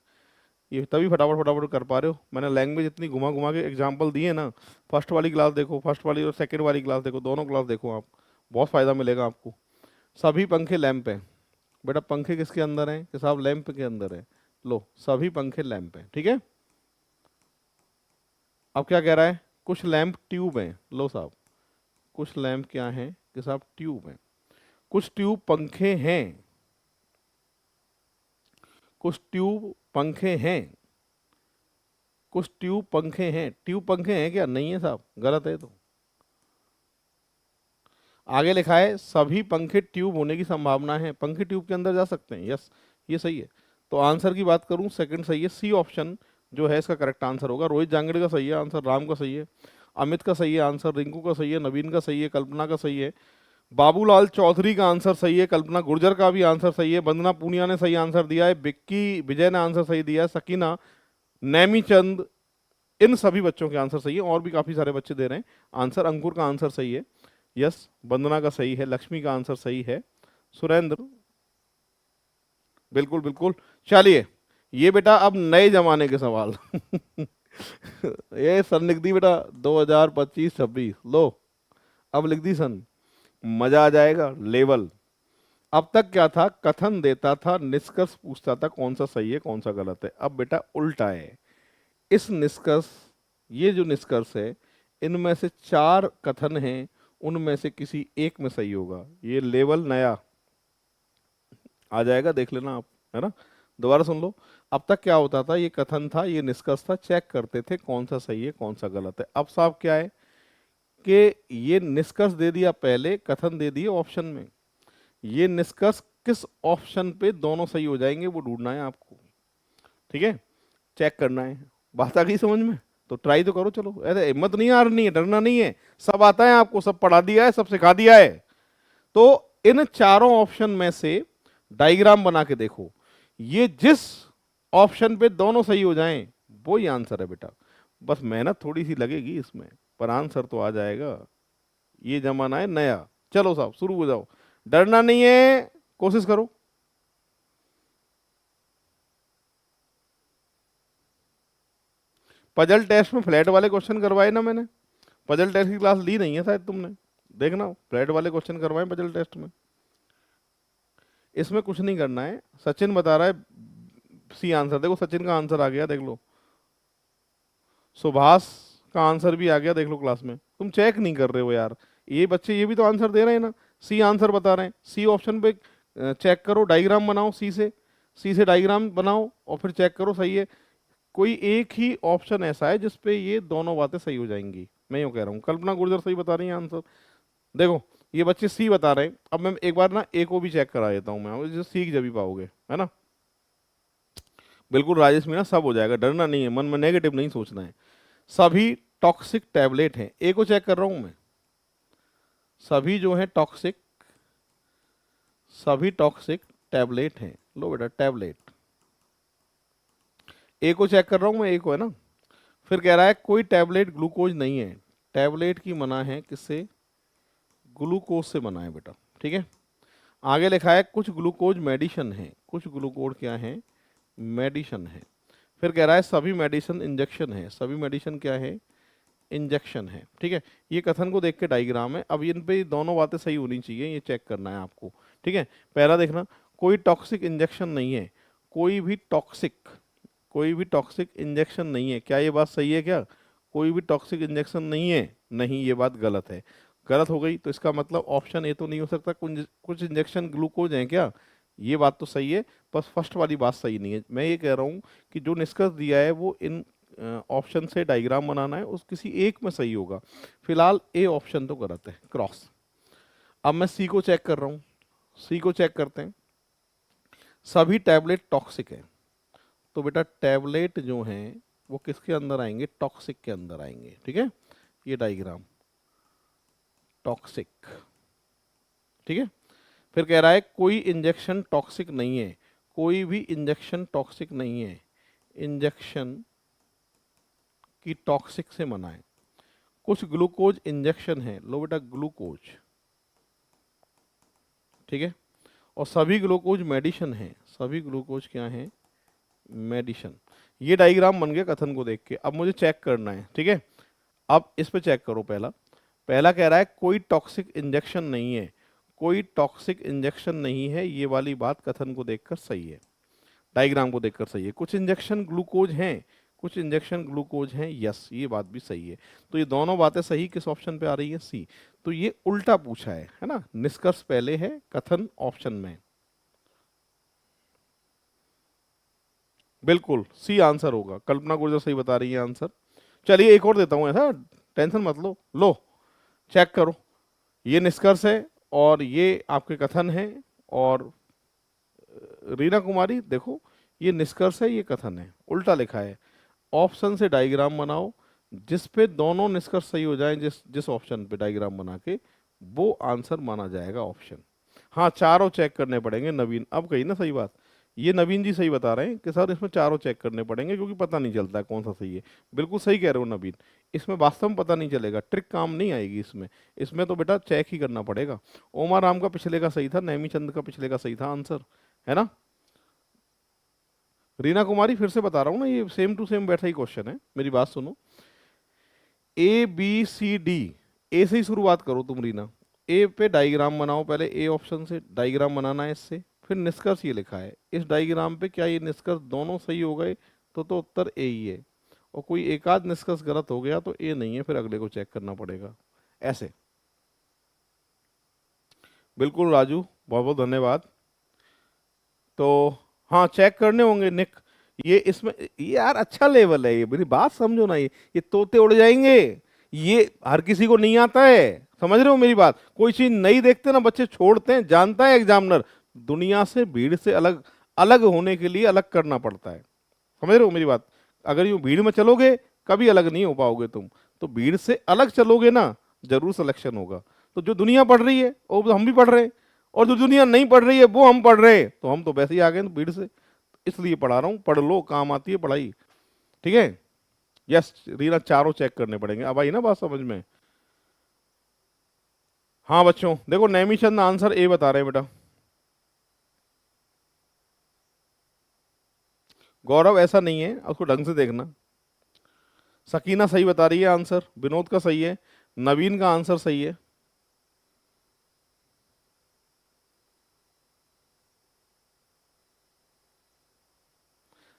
ये तभी फटाफट फटाफट कर पा रहे हो। मैंने लैंग्वेज इतनी घुमा घुमा के एग्जाम्पल दिए ना, फर्स्ट वाली क्लास देखो, फर्स्ट वाली और सेकेंड वाली क्लास देखो, दोनों क्लास देखो आप, बहुत फायदा मिलेगा आपको। सभी पंखे लैंप हैं बेटा, पंखे किसके अंदर हैं कि साहब, लैंप के अंदर है। लो, सभी पंखे लैंप हैं, ठीक है। अब क्या कह रहा है, कुछ लैंप ट्यूब हैं, लो साहब, कुछ लैंप क्या हैं कि साहब ट्यूब हैं, कुछ ट्यूब पंखे हैं, कुछ ट्यूब पंखे हैं, कुछ ट्यूब पंखे हैं। ट्यूब पंखे हैं क्या, नहीं है साहब, गलत है। तो आगे लिखा है सभी पंखे ट्यूब होने की संभावना है, पंखे ट्यूब के अंदर जा सकते हैं, यस ये सही है। तो आंसर की बात करूं, सेकंड सही है, सी ऑप्शन जो है इसका करेक्ट आंसर होगा। रोहित जांगड़े का सही है आंसर, राम का सही है, अमित का सही है आंसर, रिंकू का सही है, नवीन का सही है, कल्पना का सही है, बाबूलाल चौधरी का आंसर सही है, कल्पना गुर्जर का भी आंसर सही है, वंदना पूनिया ने सही आंसर दिया है, विक्की विजय ने आंसर सही दिया है, सकीना, नैमी चंद, इन सभी बच्चों के आंसर सही है। और भी काफी सारे बच्चे दे रहे हैं आंसर। अंकुर का आंसर सही है, यस, वंदना का सही है, लक्ष्मी का आंसर सही है, सुरेंद्र, बिल्कुल बिल्कुल। चलिए, ये बेटा अब नए जमाने के सवाल ये सन लिख दी बेटा 2025-26, लो अब लिख दी सन, मजा आ जाएगा। लेवल, अब तक क्या था, कथन देता था, निष्कर्ष पूछता था कौन सा सही है कौन सा गलत है। अब बेटा उल्टा है, इस निष्कर्ष, ये जो निष्कर्ष है इनमें से 4 कथन हैं, उनमें से किसी एक में सही होगा। ये लेवल नया आ जाएगा, देख लेना आप, है ना। दोबारा सुन लो, अब तक क्या होता था, ये कथन था, ये निष्कर्ष था, चेक करते थे कौन सा सही है कौन सा गलत है। अब साहब क्या है कि ये निष्कर्ष दे दिया पहले, कथन दे दिए ऑप्शन में, ये निष्कर्ष किस ऑप्शन पे दोनों सही हो जाएंगे वो ढूंढना है आपको, ठीक है, चेक करना है। बात आ गई समझ में, तो ट्राई तो करो। चलो, अरे हिम्मत नहीं हारनी है, डरना नहीं है, सब आता है आपको, सब पढ़ा दिया है, सब सिखा दिया है। तो इन चारों ऑप्शन में से डायग्राम बना के देखो, ये जिस ऑप्शन पे दोनों सही हो जाएं वो ही आंसर है बेटा। बस मेहनत थोड़ी सी लगेगी इसमें, पर आंसर तो आ जाएगा। ये जमाना है नया। चलो साहब शुरू हो जाओ, डरना नहीं है, कोशिश करो। पजल टेस्ट में फ्लैट वाले क्वेश्चन करवाए ना मैंने, पजल टेस्ट की क्लास ली नहीं है शायद तुमने, देखना फ्लैट वाले क्वेश्चन करवाए पजल टेस्ट में। इसमें कुछ नहीं करना है, सचिन बता रहा है सी आंसर, देखो सचिन का आंसर आ गया, देख लो, सुभाष का आंसर भी आ गया, देख लो क्लास में। तुम चेक नहीं कर रहे हो यार, ये बच्चे ये भी तो आंसर दे रहे हैं ना, सी आंसर बता रहे हैं, सी ऑप्शन पे चेक करो, डायग्राम बनाओ, सी से डायग्राम बनाओ और फिर चेक करो सही है। कोई एक ही ऑप्शन ऐसा है जिसपे ये दोनों बातें सही हो जाएंगी, मैं यूँ कह रहा हूँ। कल्पना गुर्जर सही बता रही है आंसर, देखो ये बच्चे सी बता रहे हैं। अब मैं एक बार ना ए को भी चेक करा देता हूँ मैं, जो सी जब भी पाओगे, है ना। बिल्कुल राजेश मीना, सब हो जाएगा, डरना नहीं है, मन में नेगेटिव नहीं सोचना है। सभी टॉक्सिक टैबलेट हैं, ए को चेक कर रहा हूं मैं, सभी जो है टॉक्सिक, सभी टॉक्सिक टैबलेट हैं। लो बेटा टैबलेट, ए को चेक कर रहा हूं मैं, ए को, है ना। फिर कह रहा है कोई टैबलेट ग्लूकोज नहीं है, टैबलेट की मना है किससे, ग्लूकोज से मना है बेटा, ठीक है। आगे लिखा है कुछ ग्लूकोज मेडिसिन है, कुछ ग्लूकोज क्या है, मेडिसिन है। फिर कह रहा है सभी मेडिसिन इंजेक्शन है, सभी मेडिसिन क्या है, इंजेक्शन है, ठीक है। ये कथन को देख के डायग्राम है। अब इन पे दोनों बातें सही होनी चाहिए, ये चेक करना है आपको, ठीक है। पहला देखना, कोई टॉक्सिक इंजेक्शन नहीं है, कोई भी टॉक्सिक इंजेक्शन नहीं है, क्या ये बात सही है क्या, कोई भी टॉक्सिक इंजेक्शन नहीं है, नहीं, ये बात गलत है, गलत हो गई। तो इसका मतलब ऑप्शन ए तो नहीं हो सकता, कुछ इंजेक्शन ग्लूकोज हैं क्या, ये बात तो सही है, बस फर्स्ट वाली बात सही नहीं है। मैं ये कह रहा हूँ कि जो निष्कर्ष दिया है वो इन ऑप्शन से डायग्राम बनाना है, उस किसी एक में सही होगा। फिलहाल ए ऑप्शन तो गलत है, क्रॉस। अब मैं सी को चेक कर रहा हूँ, सी को चेक करते हैं। सभी टैबलेट टॉक्सिक है, तो बेटा टैबलेट जो हैं वो किसके अंदर आएंगे, टॉक्सिक के अंदर आएंगे, ठीक है। ये डायग्राम टॉक्सिक, ठीक है। फिर कह रहा है कोई इंजेक्शन टॉक्सिक नहीं है, कोई भी इंजेक्शन टॉक्सिक नहीं है, इंजेक्शन की टॉक्सिक से मना है। कुछ ग्लूकोज इंजेक्शन है, लो बेटा ग्लूकोज, ठीक है। और सभी ग्लूकोज मेडिसिन है, सभी ग्लूकोज क्या है, मेडिसिन। ये डायग्राम बन गया कथन को देख के। अब मुझे चेक करना है, ठीक है। अब इस पे चेक करो। पहला पहला कह रहा है कोई टॉक्सिक इंजेक्शन नहीं है, कोई टॉक्सिक इंजेक्शन नहीं है, ये वाली बात कथन को देखकर सही है, डायग्राम को देखकर सही है। कुछ इंजेक्शन ग्लूकोज हैं, कुछ इंजेक्शन ग्लूकोज हैं, यस, ये बात भी सही है। तो ये दोनों बातें सही किस ऑप्शन पे आ रही है, सी। तो ये उल्टा पूछा है ना, निष्कर्ष पहले है, कथन ऑप्शन में। बिल्कुल सी आंसर होगा, कल्पना गुर्जर सही बता रही है आंसर। चलिए एक और देता हूं, ऐसा टेंशन मत लो, लो चेक करो। ये निष्कर्ष है और ये आपके कथन है। और रीना कुमारी देखो, ये निष्कर्ष है, ये कथन है, उल्टा लिखा है। ऑप्शन से डायग्राम बनाओ, जिस पे दोनों निष्कर्ष सही हो जाएं, जिस जिस ऑप्शन पे डायग्राम बना के, वो आंसर माना जाएगा ऑप्शन। हाँ, चारों चेक करने पड़ेंगे। नवीन अब कही ना सही बात, ये नवीन जी सही बता रहे हैं कि सर इसमें चारों चेक करने पड़ेंगे, क्योंकि पता नहीं चलता है कौन सा सही है। बिल्कुल सही कह रहे हो नवीन, इसमें वास्तव में पता नहीं चलेगा, ट्रिक काम नहीं आएगी इसमें। इसमें तो बेटा चेक ही करना पड़ेगा। ओमा राम का पिछले का सही था, नैमी चंद का पिछले का सही था आंसर, है ना। रीना कुमारी फिर से बता रहा हूँ ना, ये सेम टू सेम बैठा ही क्वेश्चन है, मेरी बात सुनो। ए बी सी डी, ए से ही शुरुआत करो तुम रीना। ए पे डायग्राम बनाओ, पहले ए ऑप्शन से डायग्राम बनाना है इससे, फिर निष्कर्ष ये लिखा है। इस डायग्राम पे क्या ये निष्कर्ष दोनों सही हो गए, तो उत्तर ए ही है। और कोई एक आध निष्कर्ष गलत हो गया तो ए नहीं है, फिर अगले को चेक करना पड़ेगा, ऐसे। बिल्कुल राजू, बहुत बहुत धन्यवाद। तो हाँ, चेक करने होंगे निक, ये इसमें, ये यार अच्छा लेवल है, ये मेरी बात समझो ना, ये तोते उड़ जाएंगे, ये हर किसी को नहीं आता है, समझ रहे हो मेरी बात। कोई चीज नहीं देखते ना बच्चे, छोड़ते हैं, जानता है एग्जामिनर, दुनिया से भीड़ से अलग अलग होने के लिए अलग करना पड़ता है, समझ रहे हो मेरी बात। अगर यूं भीड़ में चलोगे कभी अलग नहीं हो पाओगे तुम, तो भीड़ से अलग चलोगे ना, जरूर सिलेक्शन होगा। तो जो दुनिया पढ़ रही है वो हम भी पढ़ रहे हैं, और जो दुनिया नहीं पढ़ रही है वो हम पढ़ रहे हैं, तो हम तो वैसे ही आ गए भीड़ से, इसलिए पढ़ा रहा हूँ। पढ़ लो, काम आती है पढ़ाई, ठीक है। यस रीना, चारों चेक करने पड़ेंगे। अब आई ना बात समझ में। हाँ बच्चों देखो, नैमी चंद आंसर ए बता रहे हैं बेटा। गौरव ऐसा नहीं है, उसको ढंग से देखना। सकीना सही बता रही है आंसर, विनोद का सही है, नवीन का आंसर सही है।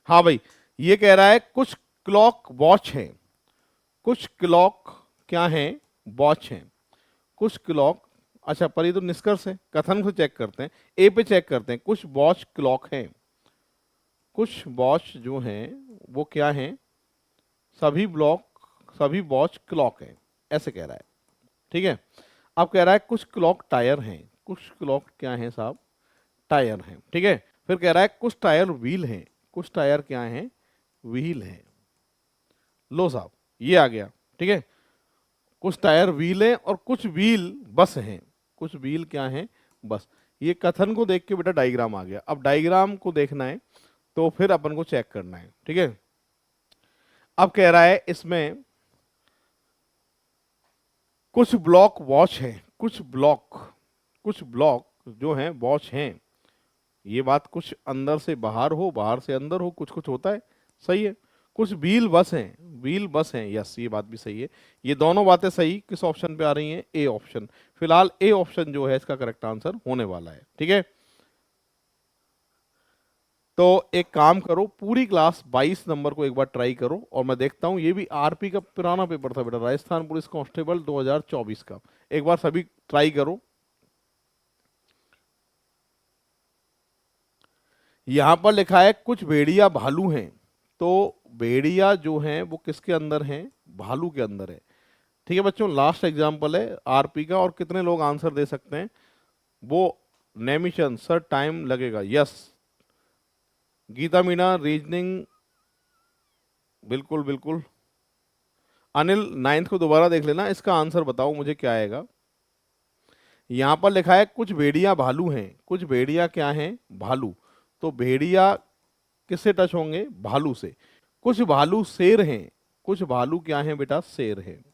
हाँ भाई, ये कह रहा है कुछ क्लॉक वॉच है, कुछ क्लॉक क्या है, वॉच है, कुछ क्लॉक। अच्छा पर ये तो निष्कर्ष है, कथन को चेक करते हैं, ए पे चेक करते हैं। कुछ वॉच क्लॉक है, कुछ वॉच जो हैं वो क्या हैं, सभी वॉच क्लॉक है, ऐसे कह रहा है, ठीक है। अब कह रहा है कुछ क्लॉक टायर हैं, कुछ क्लॉक क्या है साहब, टायर हैं, ठीक है। फिर कह रहा है कुछ टायर व्हील हैं, कुछ टायर क्या हैं, व्हील हैं। लो साहब ये आ गया, ठीक है। कुछ टायर व्हील हैं और कुछ व्हील बस हैं, कुछ व्हील क्या हैं, बस। ये कथन को देख के बेटा डायग्राम आ गया। अब डायग्राम को देखना है तो फिर अपन को चेक करना है, ठीक है। अब कह रहा है इसमें कुछ ब्लॉक वॉच है, कुछ ब्लॉक जो हैं वॉच हैं। ये बात कुछ अंदर से बाहर हो, बाहर से अंदर हो, कुछ कुछ होता है, सही है। कुछ व्हील बस हैं, व्हील बस हैं, यस ये बात भी सही है। ये दोनों बातें सही किस ऑप्शन पे आ रही हैं, ए ऑप्शन। फिलहाल ए ऑप्शन जो है इसका करेक्ट आंसर होने वाला है, ठीक है। तो एक काम करो, पूरी क्लास 22 नंबर को एक बार ट्राई करो, और मैं देखता हूँ, ये भी आरपी का पुराना पेपर था बेटा, राजस्थान पुलिस कांस्टेबल 2024 का। एक बार सभी ट्राई करो। यहां पर लिखा है कुछ भेड़िया भालू हैं, तो भेड़िया जो हैं वो किसके अंदर हैं? भालू के अंदर है। ठीक है बच्चों, लास्ट एग्जाम्पल है आरपी का, और कितने लोग आंसर दे सकते हैं? वो नेमिशन सर टाइम लगेगा, यस। गीता मीना रीजनिंग, बिल्कुल बिल्कुल। अनिल 9th को दोबारा देख लेना, इसका आंसर बताओ मुझे क्या आएगा। यहां पर लिखा है कुछ भेड़िया भालू हैं, कुछ भेड़िया क्या हैं? भालू। तो भेड़िया किससे टच होंगे? भालू से। कुछ भालू शेर हैं, कुछ भालू क्या हैं बेटा? शेर हैं।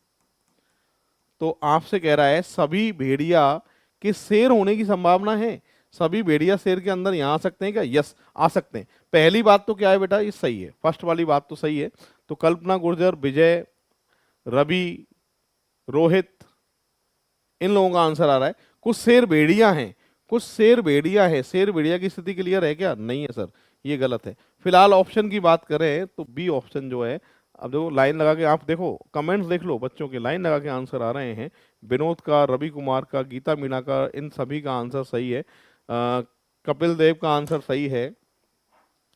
तो आपसे कह रहा है सभी भेड़िया के शेर होने की संभावना है। सभी भेड़िया शेर के अंदर यहां आ सकते हैं क्या? यस, आ सकते हैं। पहली बात तो क्या है बेटा? ये सही है, फर्स्ट वाली बात तो सही है। तो कल्पना गुर्जर, विजय, रवि, रोहित, इन लोगों का आंसर आ रहा है। कुछ शेर भेड़िया हैं, कुछ शेर भेड़िया है। शेर भेड़िया की स्थिति क्लियर है क्या? नहीं है सर, ये गलत है। फिलहाल ऑप्शन की बात करें तो बी ऑप्शन जो है, अब देखो लाइन लगा के आप देखो, कमेंट्स देख लो बच्चों के, लाइन लगा के आंसर आ रहे हैं। विनोद का, रवि कुमार का, गीता मीणा का, इन सभी का आंसर सही है। कपिल देव का आंसर सही है,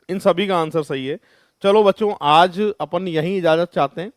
इन सभी का आंसर सही है। चलो बच्चों, आज अपन यहीं इजाजत चाहते हैं।